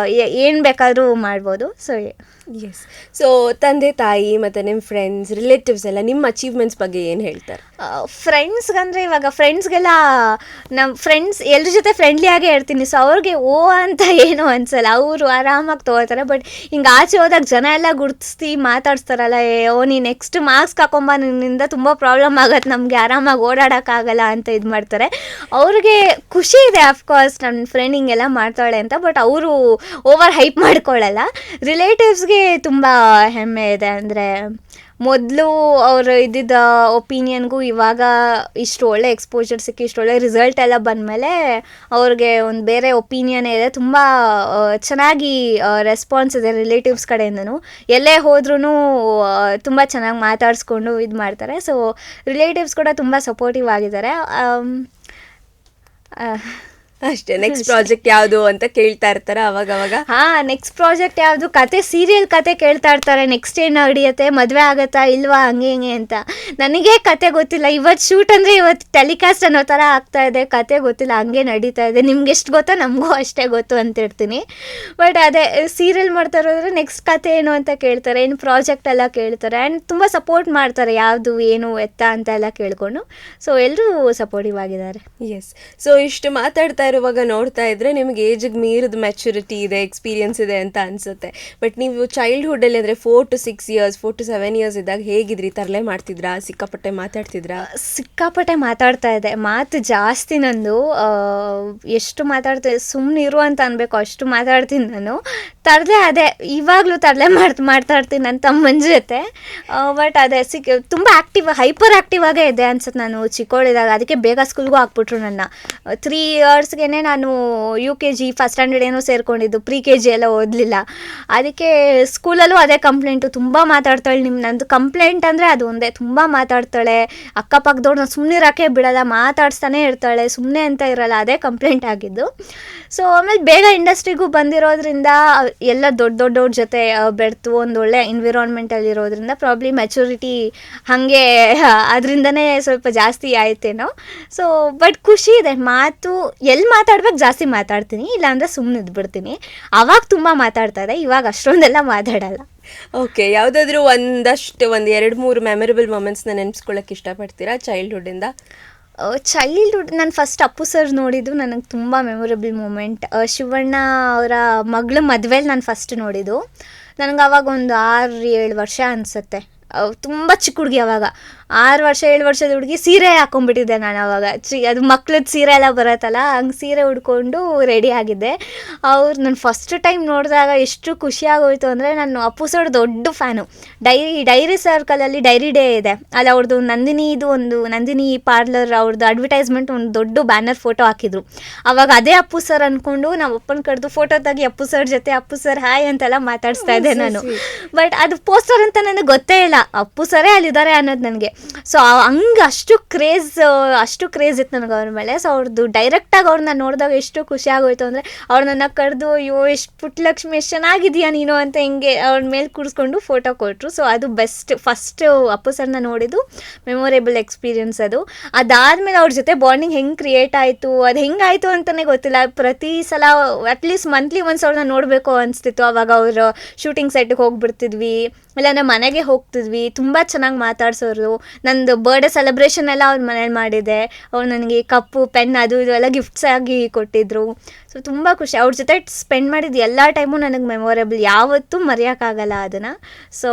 ಏನು ಬೇಕಾದರೂ ಮಾಡ್ಬೋದು. So yes. ಸೊ ತಂದೆ ತಾಯಿ ಮತ್ತು ನಿಮ್ಮ ಫ್ರೆಂಡ್ಸ್ ರಿಲೇಟಿವ್ಸ್ ಎಲ್ಲ ನಿಮ್ಮ ಅಚೀವ್ಮೆಂಟ್ಸ್ ಬಗ್ಗೆ ಏನು ಹೇಳ್ತಾರೆ? ಫ್ರೆಂಡ್ಸ್ಗಂದರೆ ಇವಾಗ ಫ್ರೆಂಡ್ಸ್ಗೆಲ್ಲ ನಮ್ಮ ಫ್ರೆಂಡ್ಸ್ ಎಲ್ಲರ ಜೊತೆ ಫ್ರೆಂಡ್ಲಿಯಾಗೇ ಇರ್ತೀನಿ. ಸೊ ಅವ್ರಿಗೆ ಓ ಅಂತ ಏನೂ ಅನಿಸಲ್ಲ, ಅವರು ಆರಾಮಾಗಿ ತೊಗೋತಾರೆ. ಬಟ್ ಹಿಂಗೆ ಆಚೆ ಹೋದಾಗ ಜನ ಎಲ್ಲ ಗುರ್ತಿಸಿ ಮಾತಾಡ್ಸ್ತಾರಲ್ಲ, ಓ ನೀ ನೆಕ್ಸ್ಟ್ ಮಾರ್ಕ್ಸ್ ಹಾಕೊಂಬ, ನಿನ್ನಿಂದ ತುಂಬ ಪ್ರಾಬ್ಲಮ್ ಆಗತ್ತೆ, ನಮಗೆ ಆರಾಮಾಗಿ ಓಡಾಡೋಕ್ಕಾಗಲ್ಲ ಅಂತ ಇದು ಮಾಡ್ತಾರೆ. ಅವ್ರಿಗೆ ಖುಷಿ ಇದೆ ಅಫ್ಕೋರ್ಸ್ ನನ್ನ ಫ್ರೆಂಡ್ ಹಿಂಗೆಲ್ಲ ಮಾಡ್ತಾಳೆ ಅಂತ. ಬಟ್ ಅವರು ಓವರ್ ಹೈಪ್ ಮಾಡ್ಕೊಳ್ಳಲ್ಲ. ರಿಲೇಟಿವ್ಸ್ಗೆ ತುಂಬ ಹೆಮ್ಮೆ ಇದೆ. ಅಂದರೆ ಮೊದಲು ಅವರು ಇದ್ದಿದ್ದ ಒಪಿನಿಯನ್ಗೂ ಇವಾಗ ಇಷ್ಟು ಒಳ್ಳೆ ಎಕ್ಸ್ಪೋಜರ್ ಸಿಕ್ಕಿ ಇಷ್ಟು ಒಳ್ಳೆ ರಿಸಲ್ಟ್ ಎಲ್ಲ ಬಂದಮೇಲೆ ಅವ್ರಿಗೆ ಒಂದು ಬೇರೆ ಒಪಿನಿಯನೇ ಇದೆ. ತುಂಬ ಚೆನ್ನಾಗಿ ರೆಸ್ಪಾನ್ಸ್ ಇದೆ ರಿಲೇಟಿವ್ಸ್ ಕಡೆಯಿಂದನೂ. ಎಲ್ಲೇ ಹೋದ್ರೂ ತುಂಬ ಚೆನ್ನಾಗಿ ಮಾತಾಡಿಸ್ಕೊಂಡು ಇದು ಮಾಡ್ತಾರೆ. ಸೊ ರಿಲೇಟಿವ್ಸ್ ಕೂಡ ತುಂಬ ಸಪೋರ್ಟಿವ್ ಆಗಿದ್ದಾರೆ. ಅಷ್ಟೇ. ನೆಕ್ಸ್ಟ್ ಪ್ರಾಜೆಕ್ಟ್ ಯಾವುದು ಅಂತ ಕೇಳ್ತಾ ಇರ್ತಾರೆ ಅವಾಗವಾಗ? ಹಾಂ, ನೆಕ್ಸ್ಟ್ ಪ್ರಾಜೆಕ್ಟ್ ಯಾವುದು, ಕತೆ ಸೀರಿಯಲ್ ಕತೆ ಕೇಳ್ತಾ ಇರ್ತಾರೆ. ನೆಕ್ಸ್ಟ್ ಏನು ನಡೆಯುತ್ತೆ, ಮದುವೆ ಆಗುತ್ತಾ ಇಲ್ವಾ, ಹಂಗೆ ಹಿಂಗೆ ಅಂತ. ನನಗೆ ಕತೆ ಗೊತ್ತಿಲ್ಲ, ಇವತ್ತು ಶೂಟ್ ಅಂದರೆ ಇವತ್ತು ಟೆಲಿಕಾಸ್ಟ್ ಅನ್ನೋ ಥರ ಆಗ್ತಾ ಇದೆ, ಕತೆ ಗೊತ್ತಿಲ್ಲ, ಹಂಗೆ ನಡೀತಾ ಇದೆ. ನಿಮ್ಗೆ ಎಷ್ಟು ಗೊತ್ತೋ ನಮಗೂ ಅಷ್ಟೇ ಗೊತ್ತು ಅಂತಿರ್ತೀನಿ. ಬಟ್ ಅದೇ ಸೀರಿಯಲ್ ಮಾಡ್ತಾ ಇರೋದ್ರೆ ನೆಕ್ಸ್ಟ್ ಕತೆ ಏನು ಅಂತ ಕೇಳ್ತಾರೆ, ಏನು ಪ್ರಾಜೆಕ್ಟ್ ಎಲ್ಲ ಕೇಳ್ತಾರೆ. ಆ್ಯಂಡ್ ತುಂಬ ಸಪೋರ್ಟ್ ಮಾಡ್ತಾರೆ, ಯಾವುದು ಏನು ಎತ್ತ ಅಂತ ಎಲ್ಲ ಕೇಳಿಕೊಂಡು. ಸೊ ಎಲ್ಲರೂ ಸಪೋರ್ಟಿವ್ ಆಗಿದ್ದಾರೆ. ಎಸ್. ಸೊ ಇಷ್ಟು ಮಾತಾಡ್ತಾ ಇರುವಾಗ ನೋಡ್ತಾ ಇದ್ರೆ ನಿಮಗೆ ಏಜಿಗೆ ಮೀರಿದ ಮೆಚುರಿಟಿ ಇದೆ, ಎಕ್ಸ್ಪೀರಿಯನ್ಸ್ ಇದೆ ಅಂತ ಅನ್ಸುತ್ತೆ. ಬಟ್ ನೀವು ಚೈಲ್ಡ್ಹುಡ್ಡಲ್ಲಿ ಅಂದರೆ 4 to 6 years 4 to 7 years ಇದ್ದಾಗ ಹೇಗಿದ್ರಿ? ತರಲೆ ಮಾಡ್ತಿದ್ರಾ? ಸಿಕ್ಕಾಪಟ್ಟೆ ಮಾತಾಡ್ತಿದ್ರಾ? ಸಿಕ್ಕಾಪಟ್ಟೆ ಮಾತಾಡ್ತಾ ಇದೆ, ಮಾತು ಜಾಸ್ತಿ ನಂದು. ಎಷ್ಟು ಮಾತಾಡ್ತಾ ಸುಮ್ಮನೆ ಇರು ಅಂತ ಅನ್ಬೇಕು ಅಷ್ಟು ಮಾತಾಡ್ತೀನಿ ನಾನು. ತರಲೆ ಅದೇ ಇವಾಗಲೂ ತರಲೆ ಮಾಡ್ತಾ ಇರ್ತೀನಿ ನನ್ನ ತಮ್ಮನ ಜೊತೆ. ಬಟ್ ಅದೇ ತುಂಬ ಹೈಪರ್ ಆ್ಯಕ್ಟಿವ್ ಆಗೇ ಇದೆ ಅನ್ಸುತ್ತೆ ನಾನು ಚಿಕ್ಕವಳಿದಾಗ. ಅದಕ್ಕೆ ಬೇಗ ಸ್ಕೂಲ್ಗೂ ಹಾಕ್ಬಿಟ್ರು ನನ್ನ. 3 yearsಗೆ ನಾನು UKG ಫಸ್ಟ್ ಸ್ಟ್ಯಾಂಡರ್ಡ್ ಏನೋ ಸೇರಿಕೊಂಡಿದ್ದು, KG ಎಲ್ಲ ಓದಲಿಲ್ಲ. ಅದಕ್ಕೆ ಸ್ಕೂಲಲ್ಲೂ ಅದೇ ಕಂಪ್ಲೇಂಟು, ತುಂಬ ಮಾತಾಡ್ತಾಳೆ. ನಂದು ಕಂಪ್ಲೇಂಟ್ ಅಂದರೆ ಅದು ಒಂದೇ, ತುಂಬ ಮಾತಾಡ್ತಾಳೆ. ಅಕ್ಕಪಕ್ಕದವ್ರನ್ನ ಸುಮ್ಮನೆ ಇರೋಕ್ಕೆ ಬಿಡಲ್ಲ, ಮಾತಾಡ್ಸ್ತಾನೆ ಇರ್ತಾಳೆ, ಸುಮ್ಮನೆ ಅಂತ ಇರಲ್ಲ. ಅದೇ ಕಂಪ್ಲೇಂಟ್ ಆಗಿದ್ದು. ಸೊ ಆಮೇಲೆ ಬೇಗ ಇಂಡಸ್ಟ್ರಿಗೂ ಬಂದಿರೋದ್ರಿಂದ ಎಲ್ಲ ದೊಡ್ಡವ್ರ ಜೊತೆ ಬೆರೆತು ಒಂದು ಒಳ್ಳೆ ಎನ್ವಿರಾನ್ಮೆಂಟಲ್ಲಿ ಇರೋದ್ರಿಂದ ಪ್ರಾಬ್ಲಿ ಮೆಚುರಿಟಿ ಹಾಗೆ ಅದರಿಂದನೇ ಸ್ವಲ್ಪ ಜಾಸ್ತಿ ಆಯ್ತೇನೋ. ಸೊ ಬಟ್ ಖುಷಿ ಇದೆ. ಮಾತು ಎಲ್ಲಿ ಮಾತಾಡ್ಬೇಕು ಜಾಸ್ತಿ ಮಾತಾಡ್ತೀನಿ, ಇಲ್ಲಾಂದರೆ ಸುಮ್ಮನೆ ಇದ್ಬಿಡ್ತೀನಿ. ಆವಾಗ ತುಂಬ ಮಾತಾಡ್ತಾ ಇದೆ, ಇವಾಗ ಅಷ್ಟೊಂದೆಲ್ಲ ಮಾತಾಡಲ್ಲ. ಓಕೆ. ಯಾವುದಾದ್ರೂ ಒಂದು 2-3 ಮೆಮೊರಬಲ್ ಮೊಮೆಂಟ್ಸ್ನ ನೆನೆಸ್ಕೊಳ್ಳೋಕೆ ಇಷ್ಟಪಡ್ತೀರಾ ಚೈಲ್ಡ್ಹುಡ್ಡಿಂದ? ಚೈಲ್ಡ್ಹುಡ್ ನಾನು ಫಸ್ಟ್ ಅಪ್ಪು ಸರ್ ನೋಡಿದ್ದು ನನಗೆ ತುಂಬ ಮೆಮೊರಬಲ್ ಮೂಮೆಂಟ್. ಶಿವಣ್ಣ ಅವರ ಮಗಳ ಮದುವೆಲಿ ನಾನು ಫಸ್ಟ್ ನೋಡಿದ್ದು. ನನಗೆ ಆವಾಗ ಒಂದು 6-7 ವರ್ಷ ಅನಿಸುತ್ತೆ. ತುಂಬ ಚಿಕ್ಕ ಹುಡುಗಿ ಅವಾಗ, 6-7 ವರ್ಷದ ಹುಡುಗಿ. ಸೀರೆ ಹಾಕೊಂಡ್ಬಿಟ್ಟಿದ್ದೆ ನಾನು ಅವಾಗ. ಅದು ಮಕ್ಳದ್ದು ಸೀರೆ ಎಲ್ಲ ಬರುತ್ತಲ್ಲ, ಹಂಗೆ ಸೀರೆ ಉಡ್ಕೊಂಡು ರೆಡಿ ಆಗಿದ್ದೆ. ನಾನು ಫಸ್ಟ್ ಟೈಮ್ ನೋಡಿದಾಗ ಎಷ್ಟು ಖುಷಿಯಾಗೋಯ್ತು ಅಂದರೆ, ನಾನು ಅಪ್ಪು ಸರ್ ದೊಡ್ಡ ಫ್ಯಾನು. ಡೈರಿ ಸರ್ಕಲಲ್ಲಿ ಡೈರಿ ಡೇ ಇದೆ, ಅಲ್ಲಿ ಅವ್ರದ್ದು ನಂದಿನಿ ಪಾರ್ಲರ್ ಅವ್ರದ್ದು ಅಡ್ವರ್ಟೈಸ್ಮೆಂಟ್ ಒಂದು ದೊಡ್ಡ ಬ್ಯಾನರ್ ಫೋಟೋ ಹಾಕಿದ್ರು. ಅವಾಗ ಅದೇ ಅಪ್ಪು ಸರ್ ಅಂದ್ಕೊಂಡು ನಾವು ಅಪ್ಪನ ಕರೆದು ಫೋಟೋ ತೆಗಿ ಅಪ್ಪು ಸರ್ ಜೊತೆ, ಅಪ್ಪು ಸರ್ ಹಾಯ್ ಅಂತೆಲ್ಲ ಮಾತಾಡಿಸ್ತಾ ಇದ್ದೆ ನಾನು. ಬಟ್ ಅದು ಪೋಸ್ಟರ್ ಅಂತ ನನಗೆ ಗೊತ್ತೇ ಇಲ್ಲ, ಅಪ್ಪು ಸರೇ ಅಲ್ಲಿದ್ದಾರೆ ಅನ್ನೋದು ನನಗೆ. ಸೊ ಹಂಗೆ ಅಷ್ಟು ಕ್ರೇಜ್ ಇತ್ತು ನನಗೆ ಅವ್ರ ಮೇಲೆ. ಸೊ ಅವ್ರದ್ದು ಡೈರೆಕ್ಟಾಗಿ ಅವ್ರನ್ನ ನೋಡಿದಾಗ ಎಷ್ಟು ಖುಷಿ ಆಗೋಯ್ತು ಅಂದರೆ, ಅವ್ರು ನನ್ನ ಕರೆದು ಅಯ್ಯೋ ಎಷ್ಟು ಪುಟ್ಟಲಕ್ಷ್ಮಿ ಎಷ್ಟು ಚೆನ್ನಾಗಿದೆಯಾ ನೀನು ಅಂತ ಹಿಂಗೆ ಅವ್ರ ಮೇಲೆ ಕೂರಿಸ್ಕೊಂಡು ಫೋಟೋ ಕೊಟ್ಟರು. ಸೊ ಅದು ಫಸ್ಟ್ ಅಪ್ಪು ಸರ್ನ ನೋಡಿದ್ದು ಮೆಮೊರೇಬಲ್ ಎಕ್ಸ್ಪೀರಿಯನ್ಸ್ ಅದು. ಅದಾದಮೇಲೆ ಅವ್ರ ಜೊತೆ ಬಾಂಡಿಂಗ್ ಹೆಂಗೆ ಕ್ರಿಯೇಟ್ ಆಯಿತು, ಅದು ಹೆಂಗಾಯಿತು ಅಂತಲೇ ಗೊತ್ತಿಲ್ಲ. ಪ್ರತಿ ಸಲ ಅಟ್ಲೀಸ್ಟ್ ಮಂತ್ಲಿ ಒನ್ಸ್ ಅವ್ರನ್ನ ನೋಡಬೇಕು ಅನಿಸ್ತಿತ್ತು. ಅವಾಗ ಅವರು ಶೂಟಿಂಗ್ ಸೆಟ್ಗೆ ಹೋಗ್ಬಿಡ್ತಿದ್ವಿ, ಇಲ್ಲಾಂದರೆ ಮನೆಗೆ ಹೋಗ್ತಿದ್ವಿ. ತುಂಬ ಚೆನ್ನಾಗಿ ಮಾತಾಡ್ಸೋರು. ನಂದು ಬರ್ಡೇ ಸೆಲೆಬ್ರೇಷನ್ ಎಲ್ಲ ಅವ್ರ ಮನೇಲಿ ಮಾಡಿದೆ. ಅವ್ರು ನನಗೆ ಕಪ್ಪು ಪೆನ್ ಅದು ಇದು ಎಲ್ಲ ಗಿಫ್ಟ್ಸ್ ಆಗಿ ಕೊಟ್ಟಿದ್ದರು. ಸೊ ತುಂಬ ಖುಷಿ. ಅವ್ರ ಜೊತೆ ಸ್ಪೆಂಡ್ ಮಾಡಿದ್ದು ಎಲ್ಲ ಟೈಮು ನನಗೆ ಮೆಮೊರೇಬಲ್, ಯಾವತ್ತೂ ಮರೆಯೋಕ್ಕಾಗಲ್ಲ ಅದನ್ನು. So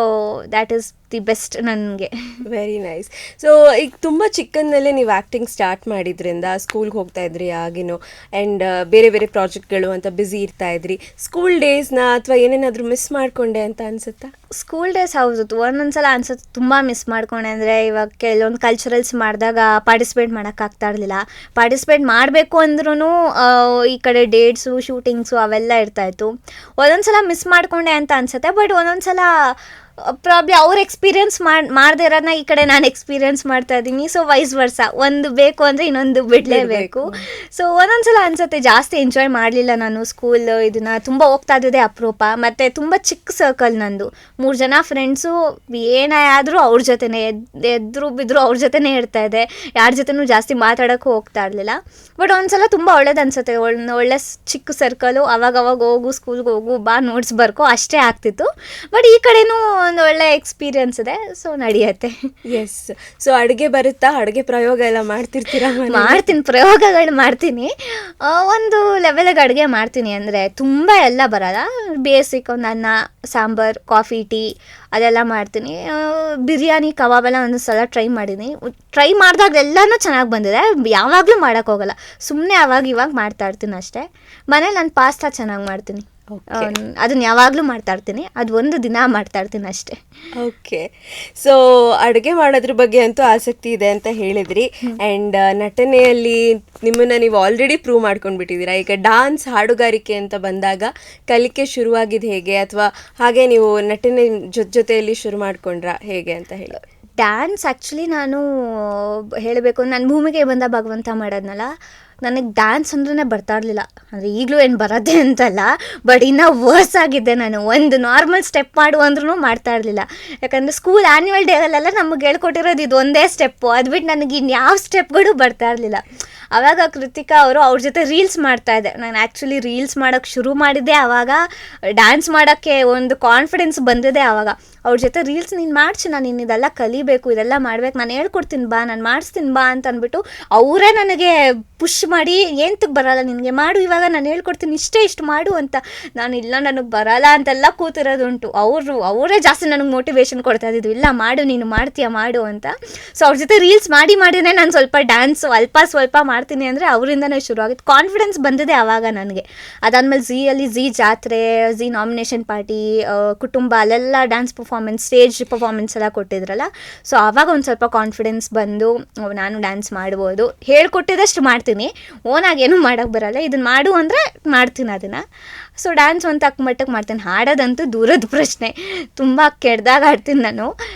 that is the best ನನಗೆ. Very nice. ಸೊ ಈಗ ತುಂಬ ಚಿಕ್ಕಂದಲ್ಲೇ ನೀವು ಆ್ಯಕ್ಟಿಂಗ್ ಸ್ಟಾರ್ಟ್ ಮಾಡಿದ್ರಿಂದ ಸ್ಕೂಲ್ಗೆ ಹೋಗ್ತಾ ಇದ್ರಿ ಆಗಿನೂ, ಆ್ಯಂಡ್ ಬೇರೆ ಬೇರೆ ಪ್ರಾಜೆಕ್ಟ್ಗಳು ಅಂತ ಬ್ಯುಸಿ ಇರ್ತಾ ಇದ್ರಿ. ಸ್ಕೂಲ್ ಡೇಸ್ನ ಅಥವಾ ಏನೇನಾದರೂ ಮಿಸ್ ಮಾಡಿಕೊಂಡೆ ಅಂತ ಅನಿಸುತ್ತಾ? ಸ್ಕೂಲ್ ಡೇಸ್ ಹೌದು, ಒಂದೊಂದ್ಸಲ ಅನ್ಸುತ್ತೆ ತುಂಬ ಮಿಸ್ ಮಾಡ್ಕೊಂಡೆ. ಅಂದರೆ ಇವಾಗ ಕೆಲವೊಂದು ಕಲ್ಚರಲ್ಸ್ ಮಾಡಿದಾಗ ಪಾರ್ಟಿಸಿಪೇಟ್ ಮಾಡೋಕ್ಕಾಗ್ತಾ ಇರಲಿಲ್ಲ. ಪಾರ್ಟಿಸಿಪೇಟ್ ಮಾಡಬೇಕು ಅಂದ್ರೂ ಈ ಕಡೆ ಡೇಟ್ಸು ಶೂಟಿಂಗ್ಸು ಅವೆಲ್ಲ ಇರ್ತಾಯಿತ್ತು. ಒಂದೊಂದ್ಸಲ ಮಿಸ್ ಮಾಡಿಕೊಂಡೆ ಅಂತ ಅನಿಸುತ್ತೆ. ಬಟ್ ಒಂದೊಂದ್ಸಲ ಪ್ರಾಬ್ಲಿ ಅವ್ರು ಎಕ್ಸ್ಪೀರಿಯನ್ಸ್ ಮಾಡದೇ ಇರೋದನ್ನ ಈ ಕಡೆ ನಾನು ಎಕ್ಸ್ಪೀರಿಯನ್ಸ್ ಮಾಡ್ತಾ ಇದ್ದೀನಿ. ಸೊ ವೈಸ್ ವರ್ಸ, ಒಂದು ಬೇಕು ಅಂದರೆ ಇನ್ನೊಂದು ಬಿಡಲೇಬೇಕು. ಸೊ ಒಂದೊಂದ್ಸಲ ಅನ್ಸುತ್ತೆ ಜಾಸ್ತಿ ಎಂಜಾಯ್ ಮಾಡಲಿಲ್ಲ ನಾನು ಸ್ಕೂಲ್ ಇದನ್ನ, ತುಂಬ ಹೋಗ್ತಾ ಇದ್ದಿದ್ದೆ ಅಪರೂಪ. ಮತ್ತು ತುಂಬ ಚಿಕ್ಕ ಸರ್ಕಲ್ ನಂದು, 3 ಜನ ಫ್ರೆಂಡ್ಸು, ಏನೇ ಆದರೂ ಅವ್ರ ಜೊತೆನೇ ಎದ್ರು ಬಿದ್ದರು ಅವ್ರ ಜೊತೆನೇ ಇರ್ತಾ ಇದೆ, ಯಾರ ಜೊತೆನೂ ಜಾಸ್ತಿ ಮಾತಾಡೋಕ್ಕೂ ಹೋಗ್ತಾ ಇರಲಿಲ್ಲ. ಬಟ್ ಒಂದ್ಸಲ ತುಂಬ ಒಳ್ಳೇದು ಅನ್ಸುತ್ತೆ, ಒಳ್ಳೆ ಚಿಕ್ಕ ಸರ್ಕಲು, ಅವಾಗ ಹೋಗು ಸ್ಕೂಲ್ಗೆ ಹೋಗು ಬಾ ನೋಟ್ಸ್ ಬರ್ಕೋ ಅಷ್ಟೇ ಆಗ್ತಿತ್ತು. ಬಟ್ ಈ ಕಡೆನೂ ಒಂದು ಒಳ್ಳೆ ಎಕ್ಸ್ಪೀರಿಯನ್ಸ್ ಇದೆ, ಸೊ ನಡೆಯುತ್ತೆ. ಎಸ್. ಸೊ ಅಡುಗೆ ಬರುತ್ತಾ? ಅಡುಗೆ ಪ್ರಯೋಗ ಎಲ್ಲ ಮಾಡ್ತಿರ್ತೀರಾ? ಮಾಡ್ತೀನಿ, ಪ್ರಯೋಗಗಳು ಮಾಡ್ತೀನಿ. ಒಂದು ಲೆವೆಲಿಗೆ ಅಡುಗೆ ಮಾಡ್ತೀನಿ, ಅಂದರೆ ತುಂಬ ಎಲ್ಲ ಬರಲ್ಲ. ಬೇಸಿಕ್ ಒಂದು ಅನ್ನ ಸಾಂಬಾರು ಕಾಫಿ ಟೀ ಅದೆಲ್ಲ ಮಾಡ್ತೀನಿ. ಬಿರಿಯಾನಿ ಕಬಾಬೆಲ್ಲ ಒಂದು ಸಲ ಟ್ರೈ ಮಾಡಿದ್ದೀನಿ. ಟ್ರೈ ಮಾಡಿದಾಗೆಲ್ಲನೂ ಚೆನ್ನಾಗಿ ಬಂದಿದೆ. ಯಾವಾಗಲೂ ಮಾಡೋಕ್ಕೋಗಲ್ಲ, ಸುಮ್ಮನೆ ಇವಾಗ ಮಾಡ್ತಾ ಇರ್ತೀನಿ ಅಷ್ಟೇ. ಮನೇಲಿ ನಾನು ಪಾಸ್ತಾ ಚೆನ್ನಾಗಿ ಮಾಡ್ತೀನಿ. ಅದನ್ನ ಯಾವಾಗಲೂ ಮಾಡ್ತಾ ಇರ್ತೀನಿ, ಅದು ಒಂದು ದಿನ ಮಾಡ್ತಾ ಇರ್ತೀನಿ ಅಷ್ಟೇ. ಓಕೆ. ಸೊ ಅಡುಗೆ ಮಾಡೋದ್ರ ಬಗ್ಗೆ ಅಂತೂ ಆಸಕ್ತಿ ಇದೆ ಅಂತ ಹೇಳಿದ್ರಿ. ಆ್ಯಂಡ್ ನಟನೆಯಲ್ಲಿ ನಿಮ್ಮನ್ನು ನೀವು ಆಲ್ರೆಡಿ ಪ್ರೂವ್ ಮಾಡ್ಕೊಂಡ್ಬಿಟ್ಟಿದ್ದೀರಾ. ಈಗ ಡಾನ್ಸ್ ಹಾಡುಗಾರಿಕೆ ಅಂತ ಬಂದಾಗ ಕಲಿಕೆ ಶುರುವಾಗಿದ್ದು ಹೇಗೆ, ಅಥವಾ ಹಾಗೆ ನೀವು ನಟನೆ ಜೊತೆಯಲ್ಲಿ ಶುರು ಮಾಡ್ಕೊಂಡ್ರಾ ಹೇಗೆ ಅಂತ ಹೇಳಿ? ಡ್ಯಾನ್ಸ್ ಆ್ಯಕ್ಚುಲಿ ನಾನು ಹೇಳಬೇಕು, ನಾನು ಭೂಮಿಗೆ ಬಂದ ಭಗವಂತ ಮಾಡೋದ್ನಲ್ಲ, ನನಗೆ ಡ್ಯಾನ್ಸ್ ಅಂದ್ರೇ ಬರ್ತಾ ಇರಲಿಲ್ಲ. ಅಂದರೆ ಈಗಲೂ ಏನು ಬರೋದೆ ಅಂತಲ್ಲ, ಬಟ್ ಇನ್ನೂ ವರ್ಸ್ ಆಗಿದ್ದೆ ನಾನು. ಒಂದು ನಾರ್ಮಲ್ ಸ್ಟೆಪ್ ಮಾಡು ಅಂದ್ರೂ ಮಾಡ್ತಾ ಇರಲಿಲ್ಲ. ಯಾಕಂದರೆ ಸ್ಕೂಲ್ ಆ್ಯನ್ಯುವಲ್ ಡೇಗಳೆಲ್ಲ ನಮಗೆ ಹೇಳ್ಕೊಟ್ಟಿರೋದು ಇದು ಒಂದೇ ಸ್ಟೆಪ್ಪು, ಅದು ಬಿಟ್ಟು ನನಗೆ ಇನ್ಯಾವ ಸ್ಟೆಪ್ಗಳು ಬರ್ತಾ ಇರಲಿಲ್ಲ. ಆವಾಗ ಕೃತಿಕಾ ಅವರು ಅವ್ರ ಜೊತೆ ರೀಲ್ಸ್ ಮಾಡ್ತಾಯಿದ್ದೆ. ನಾನು ಆ್ಯಕ್ಚುಲಿ ರೀಲ್ಸ್ ಮಾಡೋಕ್ಕೆ ಶುರು ಮಾಡಿದ್ದೆ ಆವಾಗ, ಡ್ಯಾನ್ಸ್ ಮಾಡೋಕ್ಕೆ ಒಂದು ಕಾನ್ಫಿಡೆನ್ಸ್ ಬಂದಿದೆ ಆವಾಗ. ಅವ್ರ ಜೊತೆ ರೀಲ್ಸ್ ನೀನು ಮಾಡ್ಸಿ, ನಾನು ನೀನು ಇದೆಲ್ಲ ಕಲಿಬೇಕು, ಇದೆಲ್ಲ ಮಾಡ್ಬೇಕು, ನಾನು ಹೇಳ್ಕೊಡ್ತೀನಿ ಬಾ, ನಾನು ಮಾಡಿಸ್ತೀನಿ ಬಾ ಅಂತ ಅಂದ್ಬಿಟ್ಟು ಅವರೇ ನನಗೆ ಪುಷ್ ಮಾಡಿ, ಏಂತಕ್ಕೆ ಬರಲ್ಲ ನಿನಗೆ, ಮಾಡು ಇವಾಗ ನಾನು ಹೇಳ್ಕೊಡ್ತೀನಿ, ಇಷ್ಟು ಮಾಡು ಅಂತ. ನಾನು ಇಲ್ಲ ನನಗೆ ಬರಲ್ಲ ಅಂತೆಲ್ಲ ಕೂತಿರೋದುಂಟು. ಅವರೇ ಜಾಸ್ತಿ ನನಗೆ ಮೋಟಿವೇಶನ್ ಕೊಡ್ತಾ ಇದ್ದಿದ್ದು, ಇಲ್ಲ ಮಾಡು ನೀನು ಮಾಡ್ತೀಯ ಮಾಡು ಅಂತ. ಸೊ ಅವ್ರ ಜೊತೆ ರೀಲ್ಸ್ ಮಾಡಿನೇ ನಾನು ಸ್ವಲ್ಪ ಡ್ಯಾನ್ಸು ಸ್ವಲ್ಪ ಮಾಡ್ತೀನಿ ಅಂದರೆ ಅವರಿಂದನೇ ಶುರು ಆಗಿತ್ತು. ಕಾನ್ಫಿಡೆನ್ಸ್ ಬಂದಿದೆ ಆವಾಗ ನನಗೆ. ಅದಾದಮೇಲೆ ಝೀ ಜಾತ್ರೆ, ಝೀ ನಾಮಿನೇಷನ್ ಪಾರ್ಟಿ, ಕುಟುಂಬ, ಅಲ್ಲೆಲ್ಲ ಡ್ಯಾನ್ಸ್ ಪರ್ಫಾರ್ಮೆನ್ಸ್, ಸ್ಟೇಜ್ ಪರ್ಫಾರ್ಮೆನ್ಸ್ ಎಲ್ಲ ಕೊಟ್ಟಿದ್ರಲ್ಲ. ಸೊ ಆವಾಗ ಒಂದು ಸ್ವಲ್ಪ ಕಾನ್ಫಿಡೆನ್ಸ್ ಬಂದು ನಾನು ಡ್ಯಾನ್ಸ್ ಮಾಡ್ಬೋದು. ಹೇಳ್ಕೊಟ್ಟಿದ್ದಷ್ಟು ಮಾಡ್ತೀನಿ, ಓನಾಗಿ ಏನೂ ಮಾಡೋಕ್ಕೆ ಬರಲ್ಲ. ಇದನ್ನು ಮಾಡು ಅಂದರೆ ಮಾಡ್ತೀನಿ ಅದನ್ನು. ಸೊ ಡ್ಯಾನ್ಸ್ ಒಂದು ತಕ್ಕ ಮಟ್ಟಕ್ಕೆ ಮಾಡ್ತೀನಿ. ಹಾಡೋದಂತೂ ದೂರದ ಪ್ರಶ್ನೆ, ತುಂಬ ಕೆಡ್ದಾಗ ಹಾಡ್ತೀನಿ ನಾನು.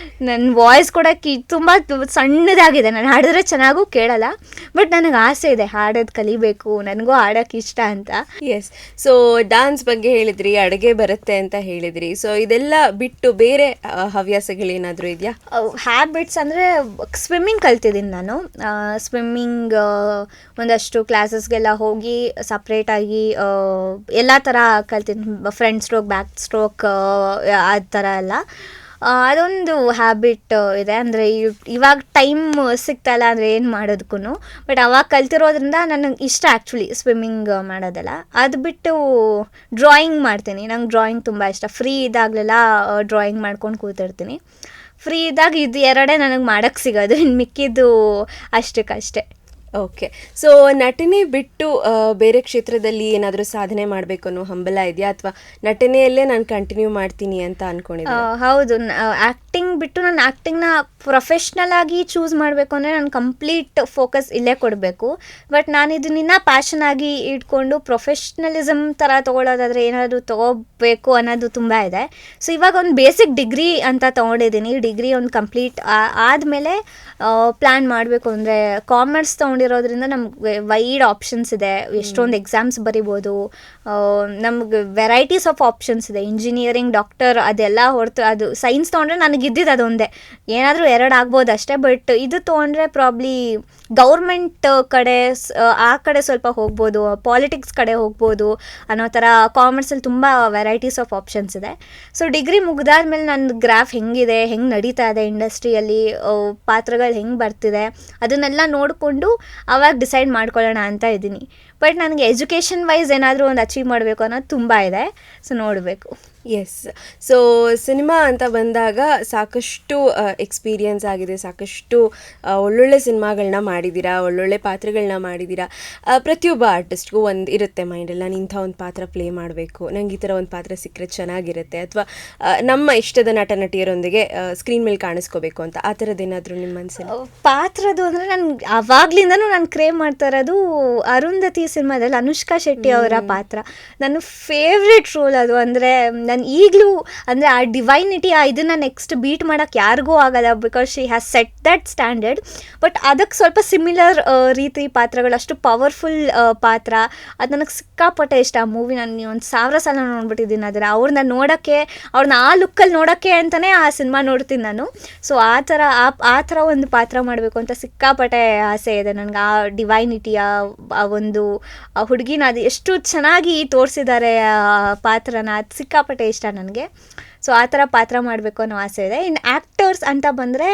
ನನ್ನ ವಾಯ್ಸ್ ಕೂಡ ತುಂಬ ಸಣ್ಣದಾಗಿದೆ, ನಾನು ಹಾಡಿದ್ರೆ ಚೆನ್ನಾಗೂ ಕೇಳಲ್ಲ. ಬಟ್ ನನಗೆ ಆಸೆ ಇದೆ ಹಾಡೋದು ಕಲಿಬೇಕು, ನನಗೂ ಹಾಡೋಕ್ಕೆ ಇಷ್ಟ ಅಂತ. ಎಸ್. ಸೊ ಡ್ಯಾನ್ಸ್ ಬಗ್ಗೆ ಹೇಳಿದ್ರಿ, ಅಡುಗೆ ಬರುತ್ತೆ ಅಂತ ಹೇಳಿದ್ರಿ. ಸೊ ಇದೆಲ್ಲ ಬಿಟ್ಟು ಬೇರೆ ಹವ್ಯಾಸಗಳೇನಾದರೂ ಇದೆಯಾ? ಹ್ಯಾಬಿಟ್ಸ್ ಅಂದರೆ ಸ್ವಿಮ್ಮಿಂಗ್ ಕಲ್ತಿದ್ದೀನಿ ನಾನು. ಸ್ವಿಮ್ಮಿಂಗ್ ಒಂದಷ್ಟು ಕ್ಲಾಸಸ್ಗೆಲ್ಲ ಹೋಗಿ ಸಪ್ರೇಟಾಗಿ ಎಲ್ಲ ಥರ ಕಲ್ತೀನಿ. ಫ್ರಂಟ್ ಸ್ಟ್ರೋಕ್, ಬ್ಯಾಕ್ ಸ್ಟ್ರೋಕ್, ಆ ಥರ ಎಲ್ಲ. ಅದೊಂದು ಹ್ಯಾಬಿಟ್ ಇದೆ. ಅಂದರೆ ಇವಾಗ ಟೈಮ್ ಸಿಗ್ತಾಯಿಲ್ಲ ಅಂದರೆ ಏನು ಮಾಡೋದಕ್ಕೂ, ಬಟ್ ಅವಾಗ ಕಲ್ತಿರೋದ್ರಿಂದ ನನಗೆ ಇಷ್ಟ ಆ್ಯಕ್ಚುಲಿ ಸ್ವಿಮ್ಮಿಂಗ್ ಮಾಡೋದೆಲ್ಲ. ಅದು ಬಿಟ್ಟು ಡ್ರಾಯಿಂಗ್ ಮಾಡ್ತೀನಿ, ನಂಗೆ ಡ್ರಾಯಿಂಗ್ ತುಂಬ ಇಷ್ಟ. ಫ್ರೀ ಇದ್ದಾಗಲೆಲ್ಲ ಡ್ರಾಯಿಂಗ್ ಮಾಡ್ಕೊಂಡು ಕೂತಿರ್ತೀನಿ. ಫ್ರೀ ಇದ್ದಾಗ ಇದು ಎರಡೇ ನನಗೆ ಮಾಡೋಕ್ಕೆ ಸಿಗೋದು, ಇನ್ನು ಮಿಕ್ಕಿದ್ದು ಅಷ್ಟಕ್ಕಷ್ಟೇ. ಓಕೆ. ಸೊ ನಟನೆ ಬಿಟ್ಟು ಬೇರೆ ಕ್ಷೇತ್ರದಲ್ಲಿ ಏನಾದರೂ ಸಾಧನೆ ಮಾಡಬೇಕು ಅನ್ನೋ ಹಂಬಲ ಇದೆಯಾ, ಅಥವಾ ನಟನೆಯಲ್ಲೇ ನಾನು ಕಂಟಿನ್ಯೂ ಮಾಡ್ತೀನಿ ಅಂತ ಅಂದ್ಕೊಂಡಿದ್ದೆ? ಹೌದು, ಆ್ಯಕ್ಟಿಂಗ್ ಬಿಟ್ಟು ನಾನು ಆ್ಯಕ್ಟಿಂಗ್ನ ಪ್ರೊಫೆಷ್ನಲ್ ಆಗಿ ಚೂಸ್ ಮಾಡಬೇಕು ಅಂದರೆ ನಾನು ಕಂಪ್ಲೀಟ್ ಫೋಕಸ್ ಇಲ್ಲೇ ಕೊಡಬೇಕು. ಬಟ್ ನಾನು ಇದನ್ನ ಪ್ಯಾಷನ್ ಆಗಿ ಇಟ್ಕೊಂಡು ಪ್ರೊಫೆಷ್ನಲಿಸಮ್ ಥರ ತೊಗೊಳ್ಳೋದಾದರೆ ಏನಾದರೂ ತೊಗೋಬೇಕು ಅನ್ನೋದು ತುಂಬ ಇದೆ. ಸೊ ಇವಾಗ ಒಂದು ಬೇಸಿಕ್ ಡಿಗ್ರಿ ಅಂತ ತೊಗೊಂಡಿದ್ದೀನಿ. ಡಿಗ್ರಿ ಒಂದು ಕಂಪ್ಲೀಟ್ ಆದಮೇಲೆ ಪ್ಲ್ಯಾನ್ ಮಾಡಬೇಕು. ಅಂದರೆ ಕಾಮರ್ಸ್ ತೊಗೊಂಡಿರೋದ್ರಿಂದ ನಮ್ಗೆ ವೈಡ್ ಆಪ್ಷನ್ಸ್ ಇದೆ, ಎಷ್ಟೊಂದು ಎಕ್ಸಾಮ್ಸ್ ಬರಿಬೋದು, ನಮ್ಗೆ ವೆರೈಟೀಸ್ ಆಫ್ ಆಪ್ಷನ್ಸ್ ಇದೆ. ಇಂಜಿನಿಯರಿಂಗ್, ಡಾಕ್ಟರ್ ಅದೆಲ್ಲ ಹೊರತು, ಅದು ಸೈನ್ಸ್ ತೊಗೊಂಡ್ರೆ ನನಗೆ ಇದ್ದಿದ್ದು ಅದೊಂದೇ, ಏನಾದರೂ 2 ಆಗ್ಬೋದು ಅಷ್ಟೇ. ಬಟ್ ಇದು ತೊಗೊಂಡ್ರೆ ಪ್ರಾಬ್ಲಿ ಗೌರ್ಮೆಂಟ್ ಕಡೆ ಆ ಕಡೆ ಸ್ವಲ್ಪ ಹೋಗ್ಬೋದು, ಪಾಲಿಟಿಕ್ಸ್ ಕಡೆ ಹೋಗ್ಬೋದು ಅನ್ನೋ ಥರ ಕಾಮರ್ಸಲ್ಲಿ ತುಂಬ ವೆರೈಟೀಸ್ ಆಫ್ ಆಪ್ಷನ್ಸ್ ಇದೆ. ಸೊ ಡಿಗ್ರಿ ಮುಗಿದಾದ್ಮೇಲೆ ನನ್ನ ಗ್ರಾಫ್ ಹೆಂಗಿದೆ, ಹೆಂಗೆ ನಡೀತಾ ಇದೆ ಇಂಡಸ್ಟ್ರಿಯಲ್ಲಿ, ಪಾತ್ರಗಳು ಹೆಂಗೆ ಬರ್ತಿದೆ, ಅದನ್ನೆಲ್ಲ ನೋಡಿಕೊಂಡು ಆವಾಗ ಡಿಸೈಡ್ ಮಾಡ್ಕೊಳ್ಳೋಣ ಅಂತ ಇದ್ದೀನಿ. ಬಟ್ ನನಗೆ ಎಜುಕೇಷನ್ ವೈಸ್ ಏನಾದರೂ ಒಂದು ಅಚೀವ್ ಮಾಡಬೇಕು ಅನ್ನೋದು ತುಂಬ ಇದೆ. ಸೊ ನೋಡಬೇಕು. ಎಸ್. ಸೊ ಸಿನಿಮಾ ಅಂತ ಬಂದಾಗ ಸಾಕಷ್ಟು ಎಕ್ಸ್ಪೀರಿಯನ್ಸ್ ಆಗಿದೆ, ಸಾಕಷ್ಟು ಒಳ್ಳೊಳ್ಳೆ ಸಿನಿಮಾಗಳನ್ನ ಮಾಡಿದ್ದೀರಾ, ಒಳ್ಳೊಳ್ಳೆ ಪಾತ್ರಗಳನ್ನ ಮಾಡಿದ್ದೀರಾ. ಪ್ರತಿಯೊಬ್ಬ ಆರ್ಟಿಸ್ಟ್ಗೂ ಒಂದು ಇರುತ್ತೆ ಮೈಂಡಲ್ಲಿ, ನಾನು ಇಂಥ ಒಂದು ಪಾತ್ರ ಪ್ಲೇ ಮಾಡಬೇಕು, ನಂಗೆ ಈ ಥರ ಒಂದು ಪಾತ್ರ ಸಿಕ್ಕರೆ ಚೆನ್ನಾಗಿರುತ್ತೆ, ಅಥವಾ ನಮ್ಮ ಇಷ್ಟದ ನಟ ನಟಿಯರೊಂದಿಗೆ ಸ್ಕ್ರೀನ್ ಮೇಲೆ ಕಾಣಿಸ್ಕೋಬೇಕು ಅಂತ. ಆ ಥರದ್ದೇನಾದರೂ ನಿಮ್ಮ ಮನಸ್ಸಲ್ಲಿ? ಪಾತ್ರದ್ದು ಅಂದರೆ ನಾನು ಆವಾಗಲಿಂದನೂ ನಾನು ಕ್ರೇವ್ ಮಾಡ್ತಾ ಇರೋದು ಅರುಂಧತಿ ಸಿನಿಮಾದಲ್ಲಿ ಅನುಷ್ಕಾ ಶೆಟ್ಟಿ ಅವರ ಪಾತ್ರ ನನ್ನ ಫೇವ್ರೆಟ್ ರೋಲ್ ಅದು. ಅಂದರೆ ನಾನು ಈಗಲೂ ಅಂದರೆ ಆ ಡಿವೈನಿಟಿ ಇದನ್ನು ನೆಕ್ಸ್ಟ್ ಬೀಟ್ ಮಾಡೋಕ್ಕೆ ಯಾರಿಗೂ ಆಗಲ್ಲ, because she has set that standard. But ಅದಕ್ಕೆ ಸ್ವಲ್ಪ ಸಿಮಿಲರ್ ರೀತಿ ಪಾತ್ರಗಳು, ಅಷ್ಟು ಪವರ್ಫುಲ್ ಪಾತ್ರ. ಅದು ನನಗೆ ಸಿಕ್ಕಾಪಟ್ಟೆ ಇಷ್ಟ ಆ ಮೂವಿ. ನಾನು 1000 ಸಲ ನೋಡ್ಬಿಟ್ಟಿದ್ದೀನಿ ಅದನ್ನು. ಅವ್ರನ್ನ ನೋಡೋಕ್ಕೆ, ಅವ್ರನ್ನ ಆ ಲುಕ್ಕಲ್ಲಿ ನೋಡೋಕ್ಕೆ ಅಂತಲೇ ಆ ಸಿನಿಮಾ ನೋಡ್ತೀನಿ ನಾನು. ಸೊ ಆ ಥರ ಒಂದು ಪಾತ್ರ ಮಾಡಬೇಕು ಅಂತ ಸಿಕ್ಕಾಪಟ್ಟೆ ಆಸೆ ಇದೆ ನನಗೆ. ಆ ಡಿವೈನಿಟಿ, ಆ ಒಂದು ಆ ಹುಡುಗಿನ ಅದು ಎಷ್ಟು ಚೆನ್ನಾಗಿ ತೋರಿಸಿದ್ದಾರೆ ಆ ಪಾತ್ರನ, ಅದು ಸಿಕ್ಕಾಪಟ್ಟೆ ಇಷ್ಟ ನನಗೆ. ಸೊ ಆ ಥರ ಪಾತ್ರ ಮಾಡಬೇಕು ಅನ್ನೋ ಆಸೆ ಇದೆ. ಇನ್ನು ಆ್ಯಕ್ಟರ್ಸ್ ಅಂತ ಬಂದರೆ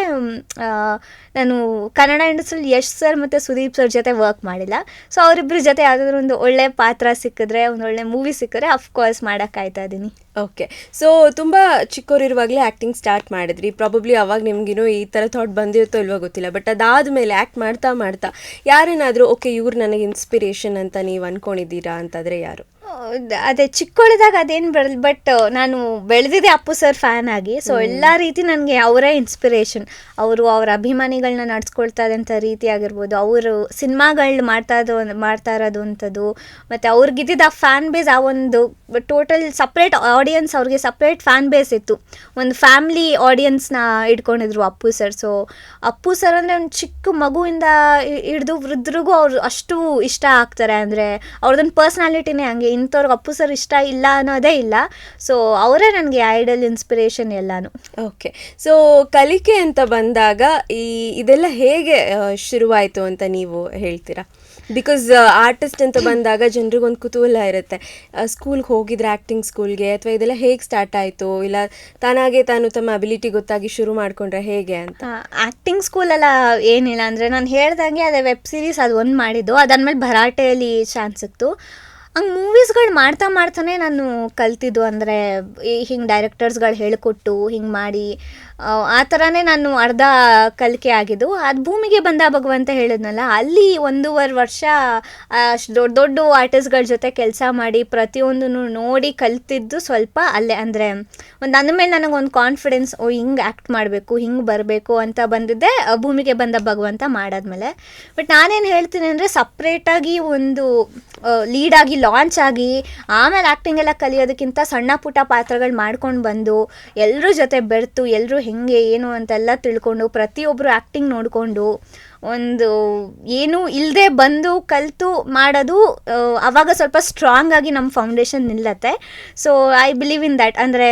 ನಾನು ಕನ್ನಡ ಇಂಡಸ್ಟ್ರಿಯಲ್ಲಿ ಯಶ್ ಸರ್ ಮತ್ತು ಸುದೀಪ್ ಸರ್ ಜೊತೆ ವರ್ಕ್ ಮಾಡಿಲ್ಲ. ಸೊ ಅವರಿಬ್ಬರ ಜೊತೆ ಯಾವುದಾದ್ರೂ ಒಂದು ಒಳ್ಳೆ ಪಾತ್ರ ಸಿಕ್ಕಿದ್ರೆ, ಒಂದು ಒಳ್ಳೆ ಮೂವಿ ಸಿಕ್ಕಿದ್ರೆ ಅಫ್ಕೋರ್ಸ್ ಮಾಡೋಕ್ಕಾಯ್ತಾ ಇದ್ದೀನಿ. ಓಕೆ. ಸೊ ತುಂಬ ಚಿಕ್ಕವರಿರುವಾಗಲೇ ಆ್ಯಕ್ಟಿಂಗ್ ಸ್ಟಾರ್ಟ್ ಮಾಡಿದ್ರಿ. ಪ್ರಾಬಬ್ಲಿ ಅವಾಗ ನಿಮಗಿನ್ನೂ ಈ ಥರ ಥಾಟ್ ಬಂದಿರುತ್ತೋ ಇಲ್ವೋ ಗೊತ್ತಿಲ್ಲ. ಬಟ್ ಅದಾದಮೇಲೆ ಆ್ಯಕ್ಟ್ ಮಾಡ್ತಾ ಮಾಡ್ತಾ ಯಾರೇನಾದರೂ ಓಕೆ ಇವ್ರು ನನಗೆ ಇನ್ಸ್ಪಿರೇಷನ್ ಅಂತ ನೀವು ಅಂದ್ಕೊಂಡಿದ್ದೀರಾ ಅಂತಂದರೆ ಯಾರು? ಅದೇ ಚಿಕ್ಕವಳಿದಾಗ ಅದೇನು ಬರಲ್ಲ, ಬಟ್ ನಾನು ಬೆಳೆದಿದ್ದೆ ಅಪ್ಪು ಸರ್ ಫ್ಯಾನ್ ಆಗಿ. ಸೊ ಎಲ್ಲ ರೀತಿ ನನಗೆ ಅವರೇ ಇನ್ಸ್ಪಿರೇಷನ್. ಅವರು ಅವರ ಅಭಿಮಾನಿಗಳನ್ನ ನಡ್ಸ್ಕೊಳ್ತಾ ಇದ್ದಂಥ ರೀತಿ ಆಗಿರ್ಬೋದು, ಅವರು ಸಿನಿಮಾಗಳು ಮಾಡ್ತಾ ಇರೋದು ಅಂಥದ್ದು, ಮತ್ತು ಅವ್ರಿಗಿದ್ದಿದ್ದು ಆ ಫ್ಯಾನ್ ಬೇಸ್, ಆ ಒಂದು ಟೋಟಲ್ ಸಪ್ರೇಟ್ ಆಡಿಯನ್ಸ್, ಅವ್ರಿಗೆ ಸಪ್ರೇಟ್ ಫ್ಯಾನ್ ಬೇಸ್ ಇತ್ತು. ಒಂದು ಫ್ಯಾಮ್ಲಿ ಆಡಿಯನ್ಸ್ನ ಇಟ್ಕೊಂಡಿದ್ರು Appu sir. So Appu sir ಅಂದರೆ ಒಂದು ಚಿಕ್ಕ ಮಗುವಿಂದ ಹಿಡಿದು ವೃದ್ಧರಿಗೂ ಅವ್ರು ಅಷ್ಟು ಇಷ್ಟ ಆಗ್ತಾರೆ. ಅಂದರೆ ಅವ್ರದ್ದೊಂದು ಪರ್ಸ್ನಾಲಿಟಿನೇ ಹಂಗೆ. ಇಂಥವ್ರಿಗೆ ಅಪ್ಪು ಸರ್ ಇಷ್ಟ ಇಲ್ಲ ಅನ್ನೋದೇ ಇಲ್ಲ. ಸೊ ಅವರೇ ನನಗೆ ಐಡಲ್, ಇನ್ಸ್ಪಿರೇಷನ್ ಎಲ್ಲಾನು. ಓಕೆ. ಸೊ ಕಲಿಕೆ ಅಂತ ಬಂದಾಗ ಇದೆಲ್ಲ ಹೇಗೆ ಶುರುವಾಯಿತು ಅಂತ ನೀವು ಹೇಳ್ತೀರಾ? ಬಿಕಾಸ್ ಆರ್ಟಿಸ್ಟ್ ಅಂತ ಬಂದಾಗ ಜನರಿಗೊಂದು ಕುತೂಹಲ ಇರುತ್ತೆ. ಸ್ಕೂಲ್ಗೆ ಹೋಗಿದ್ರೆ ಆ್ಯಕ್ಟಿಂಗ್ ಸ್ಕೂಲ್ಗೆ, ಅಥವಾ ಇದೆಲ್ಲ ಹೇಗೆ ಸ್ಟಾರ್ಟ್ ಆಯಿತು, ಇಲ್ಲ ತಾನಾಗೆ ತಾನು ತಮ್ಮ ಅಬಿಲಿಟಿ ಗೊತ್ತಾಗಿ ಶುರು ಮಾಡಿಕೊಂಡ್ರೆ ಹೇಗೆ ಅಂತ? ಆ್ಯಕ್ಟಿಂಗ್ ಸ್ಕೂಲೆಲ್ಲ ಏನಿಲ್ಲ. ಅಂದರೆ ನಾನು ಹೇಳ್ದಂಗೆ ಅದೇ ವೆಬ್ ಸೀರೀಸ್ ಅದು ಒಂದು ಮಾಡಿದ್ದು, ಅದಾದಮೇಲೆ ಭರಾಟೆಯಲ್ಲಿ ಚಾನ್ಸ್ ಸಿಕ್ತು. ಹಂಗೆ ಮೂವೀಸ್ಗಳು ಮಾಡ್ತಾನೆ ನಾನು ಕಲ್ತಿದ್ದು. ಅಂದರೆ ಹಿಂಗೆ ಡೈರೆಕ್ಟರ್ಸ್ಗಳು ಹೇಳಿಕೊಟ್ಟು ಹಿಂಗೆ ಮಾಡಿ ಆ ಥರನೇ ನಾನು ಅರ್ಧ ಕಲಿಕೆ ಆಗಿದ್ದು. ಅದು ಭೂಮಿಗೆ ಬಂದ ಭಗವಂತ ಹೇಳಿದ್ನಲ್ಲ, ಅಲ್ಲಿ 1.5 ವರ್ಷ ಅಷ್ಟು ದೊಡ್ಡ ದೊಡ್ಡ ಆರ್ಟಿಸ್ಟ್ಗಳ ಜೊತೆ ಕೆಲಸ ಮಾಡಿ ಪ್ರತಿಯೊಂದನ್ನು ನೋಡಿ ಕಲ್ತಿದ್ದು ಸ್ವಲ್ಪ ಅಲ್ಲೇ. ಅಂದರೆ ಒಂದು ನನ್ನ ಮೇಲೆ ನನಗೊಂದು ಕಾನ್ಫಿಡೆನ್ಸ್, ಹಿಂಗೆ ಆ್ಯಕ್ಟ್ ಮಾಡಬೇಕು, ಹಿಂಗೆ ಬರಬೇಕು ಅಂತ ಬಂದಿದ್ದೆ ಭೂಮಿಗೆ ಬಂದ ಭಗವಂತ ಮಾಡಾದ್ಮೇಲೆ. ಬಟ್ ನಾನೇನು ಹೇಳ್ತೀನಿ ಅಂದರೆ, ಸಪ್ರೇಟಾಗಿ ಒಂದು ಲೀಡಾಗಿ ಲಾಂಚ್ ಆಗಿ ಆಮೇಲೆ ಆ್ಯಕ್ಟಿಂಗ್ ಎಲ್ಲ ಕಲಿಯೋದಕ್ಕಿಂತ ಸಣ್ಣ ಪುಟ್ಟ ಪಾತ್ರಗಳು ಮಾಡ್ಕೊಂಡು ಬಂದು ಎಲ್ಲರ ಜೊತೆ ಬೆರೆತು, ಎಲ್ಲರೂ ಹೆಂಗೆ ಏನು ಅಂತೆಲ್ಲ ತಿಳ್ಕೊಂಡು, ಪ್ರತಿಯೊಬ್ಬರು ಆ್ಯಕ್ಟಿಂಗ್ ನೋಡಿಕೊಂಡು ಒಂದು ಏನೂ ಇಲ್ಲದೆ ಬಂದು ಕಲಿತು ಮಾಡೋದು, ಆವಾಗ ಸ್ವಲ್ಪ ಸ್ಟ್ರಾಂಗ್ ಆಗಿ ನಮ್ಮ ಫೌಂಡೇಶನ್ ನಿಲ್ಲತ್ತೆ. So I believe in that. ಅಂದರೆ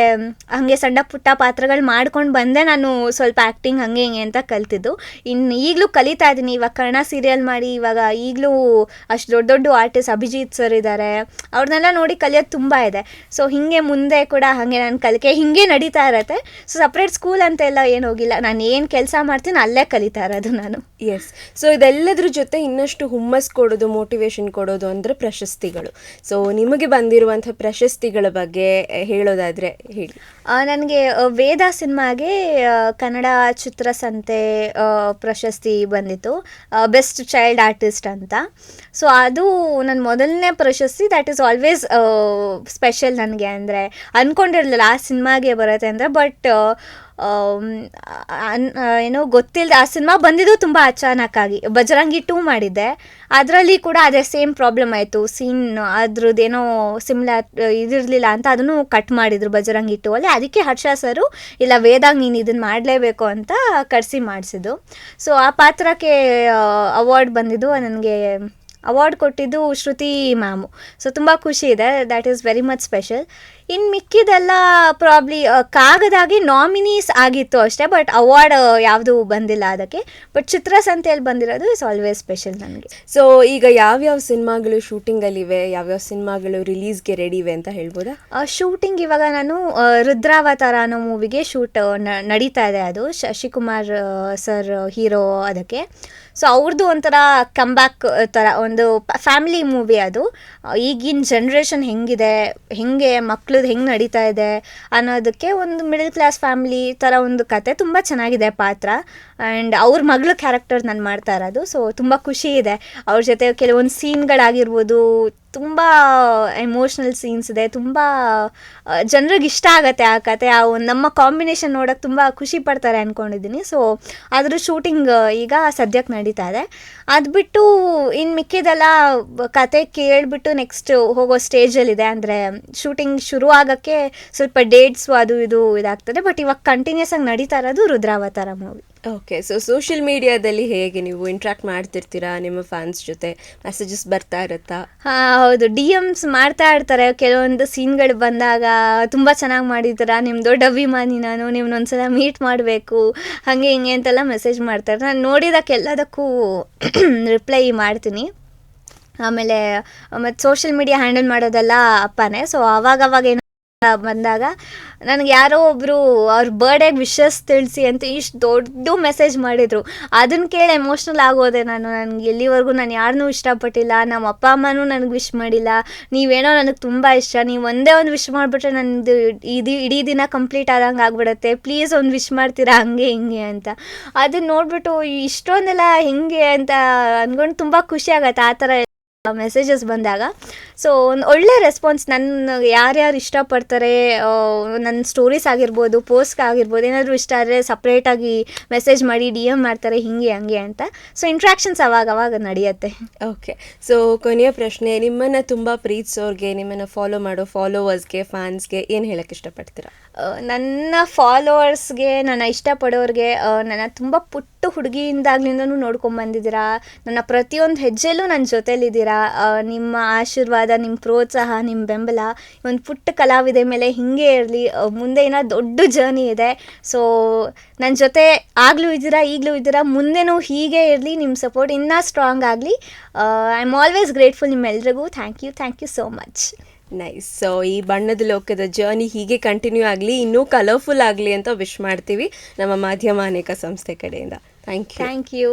ಹಾಗೆ ಸಣ್ಣ ಪುಟ್ಟ ಪಾತ್ರಗಳು ಮಾಡ್ಕೊಂಡು ಬಂದೆ ನಾನು ಸ್ವಲ್ಪ ಆ್ಯಕ್ಟಿಂಗ್ ಹಾಗೆ ಹಿಂಗೆ ಅಂತ ಕಲ್ತಿದ್ದು. ಇನ್ನು ಈಗಲೂ ಕಲಿತಾ ಇದ್ದೀನಿ. ಇವಾಗ ಕನ್ನಡ ಸೀರಿಯಲ್ ಮಾಡಿ ಇವಾಗ ಈಗಲೂ ಅಷ್ಟು ದೊಡ್ಡ ದೊಡ್ಡ ಆರ್ಟಿಸ್ಟ್ ಅಭಿಜಿತ್ ಸರ್ ಇದ್ದಾರೆ, ಅವ್ರನ್ನೆಲ್ಲ ನೋಡಿ ಕಲಿಯೋದು ತುಂಬ ಇದೆ. ಸೊ ಹೀಗೆ ಮುಂದೆ ಕೂಡ ಹಾಗೆ ನನ್ನ ಕಲಿಕೆ ಹೀಗೆ ನಡೀತಾ ಇರತ್ತೆ. ಸೊ ಸಪ್ರೇಟ್ ಸ್ಕೂಲ್ ಅಂತೆಲ್ಲ ಏನು ಹೋಗಿಲ್ಲ. ನಾನು ಏನು ಕೆಲಸ ಮಾಡ್ತೀನಿ ಅಲ್ಲೇ ಕಲಿತಾ ಇರೋದು ನಾನು. ಎಸ್. ಸೊ ಇದೆಲ್ಲದ್ರ ಜೊತೆ ಇನ್ನಷ್ಟು ಹುಮ್ಮಸ್ ಕೊಡೋದು, ಮೋಟಿವೇಶನ್ ಕೊಡೋದು ಅಂದರೆ ಪ್ರಶಸ್ತಿಗಳು. ಸೊ ನಿಮಗೆ ಬಂದಿರುವಂಥ ಪ್ರಶಸ್ತಿಗಳ ಬಗ್ಗೆ ಹೇಳೋದಾದರೆ ಹೇಳಿ. ನನಗೆ ವೇದ ಸಿನಿಮಾಗೆ ಕನ್ನಡ ಚಿತ್ರಸಂತೆ ಪ್ರಶಸ್ತಿ ಬಂದಿತ್ತು, ಬೆಸ್ಟ್ ಚೈಲ್ಡ್ ಆರ್ಟಿಸ್ಟ್ ಅಂತ. ಸೊ ಅದು ನನ್ನ ಮೊದಲನೇ ಪ್ರಶಸ್ತಿ. ದ್ಯಾಟ್ ಈಸ್ ಆಲ್ವೇಸ್ ಸ್ಪೆಷಲ್ ನನಗೆ. ಅಂದರೆ ಅಂದ್ಕೊಂಡಿರಲಿಲ್ಲ ಆ ಸಿನಿಮಾಗೆ ಬರುತ್ತೆ ಅಂದರೆ. ಬಟ್ ಏನೋ ಗೊತ್ತಿಲ್ಲದೆ ಆ ಸಿನಿಮಾ ಬಂದಿದ್ದು ತುಂಬ ಅಚಾನಕ್ಕಾಗಿ. ಬಜರಂಗಿ 2 ಮಾಡಿದ್ದೆ, ಅದರಲ್ಲಿ ಕೂಡ ಅದೇ ಸೇಮ್ ಪ್ರಾಬ್ಲಮ್ ಆಯಿತು. ಸೀನ್ ಅದ್ರದ್ದೇನೋ ಸಿಮ್ಲರ್ ಇದಿರಲಿಲ್ಲ ಅಂತ ಅದನ್ನು ಕಟ್ ಮಾಡಿದರು ಬಜರಂಗಿ 2 ಅಲ್ಲಿ. ಅದಕ್ಕೆ ಹರ್ಷ ಸರು ಇಲ್ಲ ವೇದಾಗ್ ನೀನು ಇದನ್ನು ಮಾಡಲೇಬೇಕು ಅಂತ ಕರೆಸಿ ಮಾಡಿಸಿದ್ದು. ಸೊ ಆ ಪಾತ್ರಕ್ಕೆ ಅವಾರ್ಡ್ ಬಂದಿದ್ದು, ನನಗೆ ಅವಾರ್ಡ್ ಕೊಟ್ಟಿದ್ದು ಶ್ರುತಿ ಮ್ಯಾಮು. ಸೊ ತುಂಬ ಖುಷಿ ಇದೆ. That is very much special. ಇನ್ನು ಮಿಕ್ಕಿದೆಲ್ಲ ಪ್ರಾಬ್ಲಿ ಕಾಗದಾಗಿ ನಾಮಿನೀಸ್ ಆಗಿತ್ತು ಅಷ್ಟೇ, ಬಟ್ ಅವಾರ್ಡ್ ಯಾವುದೂ ಬಂದಿಲ್ಲ ಅದಕ್ಕೆ. ಬಟ್ ಚಿತ್ರಸಂತೆಯಲ್ಲಿ ಬಂದಿರೋದು ಇಸ್ ಆಲ್ವೇಸ್ ಸ್ಪೆಷಲ್ ನನಗೆ. ಸೊ ಈಗ ಯಾವ್ಯಾವ ಸಿನಿಮಾಗಳು ಶೂಟಿಂಗಲ್ಲಿವೆ, ಯಾವ್ಯಾವ ಸಿನಿಮಾಗಳು ರಿಲೀಸ್ಗೆ ರೆಡಿ ಇವೆ ಅಂತ ಹೇಳ್ಬೋದಾ? ಶೂಟಿಂಗ್ ಇವಾಗ ನಾನು ರುದ್ರಾವತಾರ ಅನ್ನೋ ಮೂವಿಗೆ ಶೂಟ್ ನಡೀತಾ ಇದೆ. ಅದು ಶಶಿಕುಮಾರ್ ಸರ್ ಹೀರೋ ಅದಕ್ಕೆ. ಸೊ ಅವ್ರದ್ದು ಒಂಥರ ಕಮ್ಬ್ಯಾಕ್ ಥರ ಒಂದು ಫ್ಯಾಮಿಲಿ ಮೂವಿ ಅದು. ಈಗಿನ ಜನ್ರೇಷನ್ ಹೆಂಗಿದೆ, ಹೆಂಗೆ ಮಕ್ಳದ್ದು ಹೆಂಗೆ ನಡೀತಾ ಇದೆ ಅನ್ನೋದಕ್ಕೆ ಒಂದು ಮಿಡಲ್ ಕ್ಲಾಸ್ ಫ್ಯಾಮಿಲಿ ಥರ ಒಂದು ಕತೆ. ತುಂಬ ಚೆನ್ನಾಗಿದೆ ಪಾತ್ರ. ಆ್ಯಂಡ್ ಅವ್ರ ಮಗಳ ಕ್ಯಾರೆಕ್ಟರ್ ನಾನು ಮಾಡ್ತಾ ಇರೋದು. ಸೊ ತುಂಬ ಖುಷಿ ಇದೆ ಅವ್ರ ಜೊತೆ ಕೆಲವೊಂದು ಸೀನ್ಗಳಾಗಿರ್ಬೋದು, ತುಂಬ ಎಮೋಷ್ನಲ್ ಸೀನ್ಸ್ ಇದೆ, ತುಂಬ ಜನರಿಗೆ ಇಷ್ಟ ಆಗುತ್ತೆ ಆ ಕತೆ. ಆ ಒಂದು ನಮ್ಮ ಕಾಂಬಿನೇಷನ್ ನೋಡೋಕೆ ತುಂಬ ಖುಷಿ ಪಡ್ತಾರೆ ಅಂದ್ಕೊಂಡಿದ್ದೀನಿ. ಸೊ ಅದ್ರ ಶೂಟಿಂಗ್ ಈಗ ಸದ್ಯಕ್ಕೆ ನಡೀತಾ ಇದೆ. ಅದು ಬಿಟ್ಟು ಇನ್ನು ಮಿಕ್ಕಿದೆಲ್ಲ ಕತೆ ಕೇಳಿಬಿಟ್ಟು ನೆಕ್ಸ್ಟ್ ಹೋಗೋ ಸ್ಟೇಜಲ್ಲಿದೆ. ಅಂದರೆ ಶೂಟಿಂಗ್ ಶುರು ಆಗೋಕ್ಕೆ ಸ್ವಲ್ಪ ಡೇಟ್ಸು ಅದು ಇದು ಇದಾಗ್ತದೆ. ಬಟ್ ಇವಾಗ ಕಂಟಿನ್ಯೂಸ್ ಆಗಿ ನಡೀತಾ ಇರೋದು ರುದ್ರಾವತಾರ ಮೂವಿ. ಓಕೆ, ಸೊ ಸೋಷಿಯಲ್ ಮೀಡಿಯಾದಲ್ಲಿ ಹೇಗೆ ನೀವು ಇಂಟ್ರ್ಯಾಕ್ಟ್ ಮಾಡ್ತಿರ್ತೀರಾ ನಿಮ್ಮ ಫ್ಯಾನ್ಸ್ ಜೊತೆ? ಮೆಸೇಜಸ್ ಬರ್ತಾ ಇರುತ್ತಾ? ಹಾಂ ಹೌದು, DMs ಮಾಡ್ತಾ ಇರ್ತಾರೆ. ಕೆಲವೊಂದು ಸೀನ್ಗಳು ಬಂದಾಗ ತುಂಬ ಚೆನ್ನಾಗಿ ಮಾಡಿದ್ದೀರಾ, ನಿಮ್ಮ ದೊಡ್ಡ ಅಭಿಮಾನಿ ನಾನು, ನಿಮ್ಮನ್ನೊಂದ್ಸಲ ಮೀಟ್ ಮಾಡಬೇಕು, ಹಾಗೆ ಹಿಂಗೆ ಅಂತೆಲ್ಲ ಮೆಸೇಜ್ ಮಾಡ್ತಾರೆ. ನಾನು ನೋಡಿದಕ್ಕೆಲ್ಲದಕ್ಕೂ ರಿಪ್ಲೈ ಮಾಡ್ತೀನಿ. ಆಮೇಲೆ ಮತ್ತು ಸೋಷಿಯಲ್ ಮೀಡಿಯಾ ಹ್ಯಾಂಡಲ್ ಮಾಡೋದೆಲ್ಲ ಅಪ್ಪನೇ. ಸೊ ಅವಾಗವಾಗ ಏನು ಬಂದಾಗ ನನಗೆ ಯಾರೋ ಒಬ್ಬರು ಅವ್ರ ಬರ್ಡೇಗೆ ವಿಶಸ್ ತಿಳಿಸಿ ಅಂತ ಇಷ್ಟು ದೊಡ್ಡ ಮೆಸೇಜ್ ಮಾಡಿದರು. ಅದನ್ನು ಕೇಳಿ ಎಮೋಷ್ನಲ್ ಆಗೋದೆ ನಾನು. ನನಗೆ ಎಲ್ಲಿವರೆಗೂ ನಾನು ಯಾರನ್ನೂ ಇಷ್ಟಪಟ್ಟಿಲ್ಲ, ನಮ್ಮ ಅಪ್ಪ ಅಮ್ಮನೂ ನನಗೆ ವಿಶ್ ಮಾಡಿಲ್ಲ. ನೀವೇನೋ ನನಗೆ ತುಂಬ ಇಷ್ಟ, ನೀವು ಒಂದೇ ಒಂದು ವಿಶ್ ಮಾಡಿಬಿಟ್ರೆ ನನ್ನದು ಇಡೀ ದಿನ ಕಂಪ್ಲೀಟ್ ಆದಂಗೆ ಆಗ್ಬಿಡುತ್ತೆ, ಪ್ಲೀಸ್ ಒಂದು ವಿಶ್ ಮಾಡ್ತೀರಾ ಹಂಗೆ ಹಿಂಗೆ ಅಂತ. ಅದನ್ನ ನೋಡಿಬಿಟ್ಟು ಇಷ್ಟೊಂದೆಲ್ಲ ಹೆಂಗೆ ಅಂತ ಅಂದ್ಕೊಂಡು ತುಂಬ ಖುಷಿ ಆಗತ್ತೆ ಆ ಥರ ಮೆಸೇಜಸ್ ಬಂದಾಗ. ಸೊ ಒಂದು ಒಳ್ಳೆ ರೆಸ್ಪಾನ್ಸ್. ನನ್ನ ಯಾರ್ಯಾರು ಇಷ್ಟಪಡ್ತಾರೆ, ನನ್ನ ಸ್ಟೋರೀಸ್ ಆಗಿರ್ಬೋದು, ಪೋಸ್ಟ್ ಆಗಿರ್ಬೋದು, ಏನಾದರೂ ಇಷ್ಟ ಆದರೆ ಸಪ್ರೇಟಾಗಿ ಮೆಸೇಜ್ ಮಾಡಿ DM ಮಾಡ್ತಾರೆ ಹಿಂಗೆ ಹಂಗೆ ಅಂತ. ಸೊ ಇಂಟ್ರ್ಯಾಕ್ಷನ್ಸ್ ಅವಾಗ ನಡೆಯುತ್ತೆ. ಓಕೆ, ಸೊ ಕೊನೆಯ ಪ್ರಶ್ನೆ, ನಿಮ್ಮನ್ನು ತುಂಬ ಪ್ರೀತಿಸೋರಿಗೆ, ನಿಮ್ಮನ್ನು ಫಾಲೋ ಮಾಡೋ ಫಾಲೋವರ್ಸ್ಗೆ, ಫ್ಯಾನ್ಸ್ಗೆ ಏನು ಹೇಳೋಕ್ಕೆ ಇಷ್ಟಪಡ್ತೀರಾ? ನನ್ನ ಫಾಲೋವರ್ಸ್ಗೆ, ನನ್ನ ಇಷ್ಟಪಡೋರಿಗೆ, ನನ್ನ ತುಂಬ ಪುಟ್ಟ ಹುಡುಗಿಯಿಂದಾಗ್ಲಿಂದನೂ ನೋಡ್ಕೊಂಬಂದಿದ್ದೀರಾ. ನನ್ನ ಪ್ರತಿಯೊಂದು ಹೆಜ್ಜೆಲ್ಲೂ ನನ್ನ ಜೊತೆಲಿದ್ದೀರಾ. ನಿಮ್ಮ ಆಶೀರ್ವಾದ, ನಿಮ್ಮ ಪ್ರೋತ್ಸಾಹ, ನಿಮ್ಮ ಬೆಂಬಲ ಒಂದು ಪುಟ್ಟ ಕಲಾವಿದೆ ಮೇಲೆ ಹೀಗೆ ಇರಲಿ. ಮುಂದೆ ಏನೋ ದೊಡ್ಡ ಜರ್ನಿ ಇದೆ. ಸೊ ನನ್ನ ಜೊತೆ ಆಗಲೂ ಇದ್ದೀರಾ, ಈಗಲೂ ಇದ್ದೀರಾ, ಮುಂದೆನೂ ಹೀಗೆ ಇರಲಿ. ನಿಮ್ಮ ಸಪೋರ್ಟ್ ಇನ್ನೂ ಸ್ಟ್ರಾಂಗ್ ಆಗಲಿ. ಐ ಆಮ್ ಆಲ್ವೇಸ್ ಗ್ರೇಟ್ಫುಲ್ ನಿಮ್ಮೆಲ್ರಿಗೂ. Thank you so much. Nice. So ಈ ಬಣ್ಣದ ಲೋಕದ ಜರ್ನಿ ಹೀಗೆ ಕಂಟಿನ್ಯೂ ಆಗಲಿ, ಇನ್ನೂ ಕಲರ್ಫುಲ್ ಆಗಲಿ ಅಂತ ವಿಶ್ ಮಾಡ್ತೀವಿ ನಮ್ಮ ಮಾಧ್ಯಮ ಅನೇಕ ಸಂಸ್ಥೆ ಕಡೆಯಿಂದ. Thank you.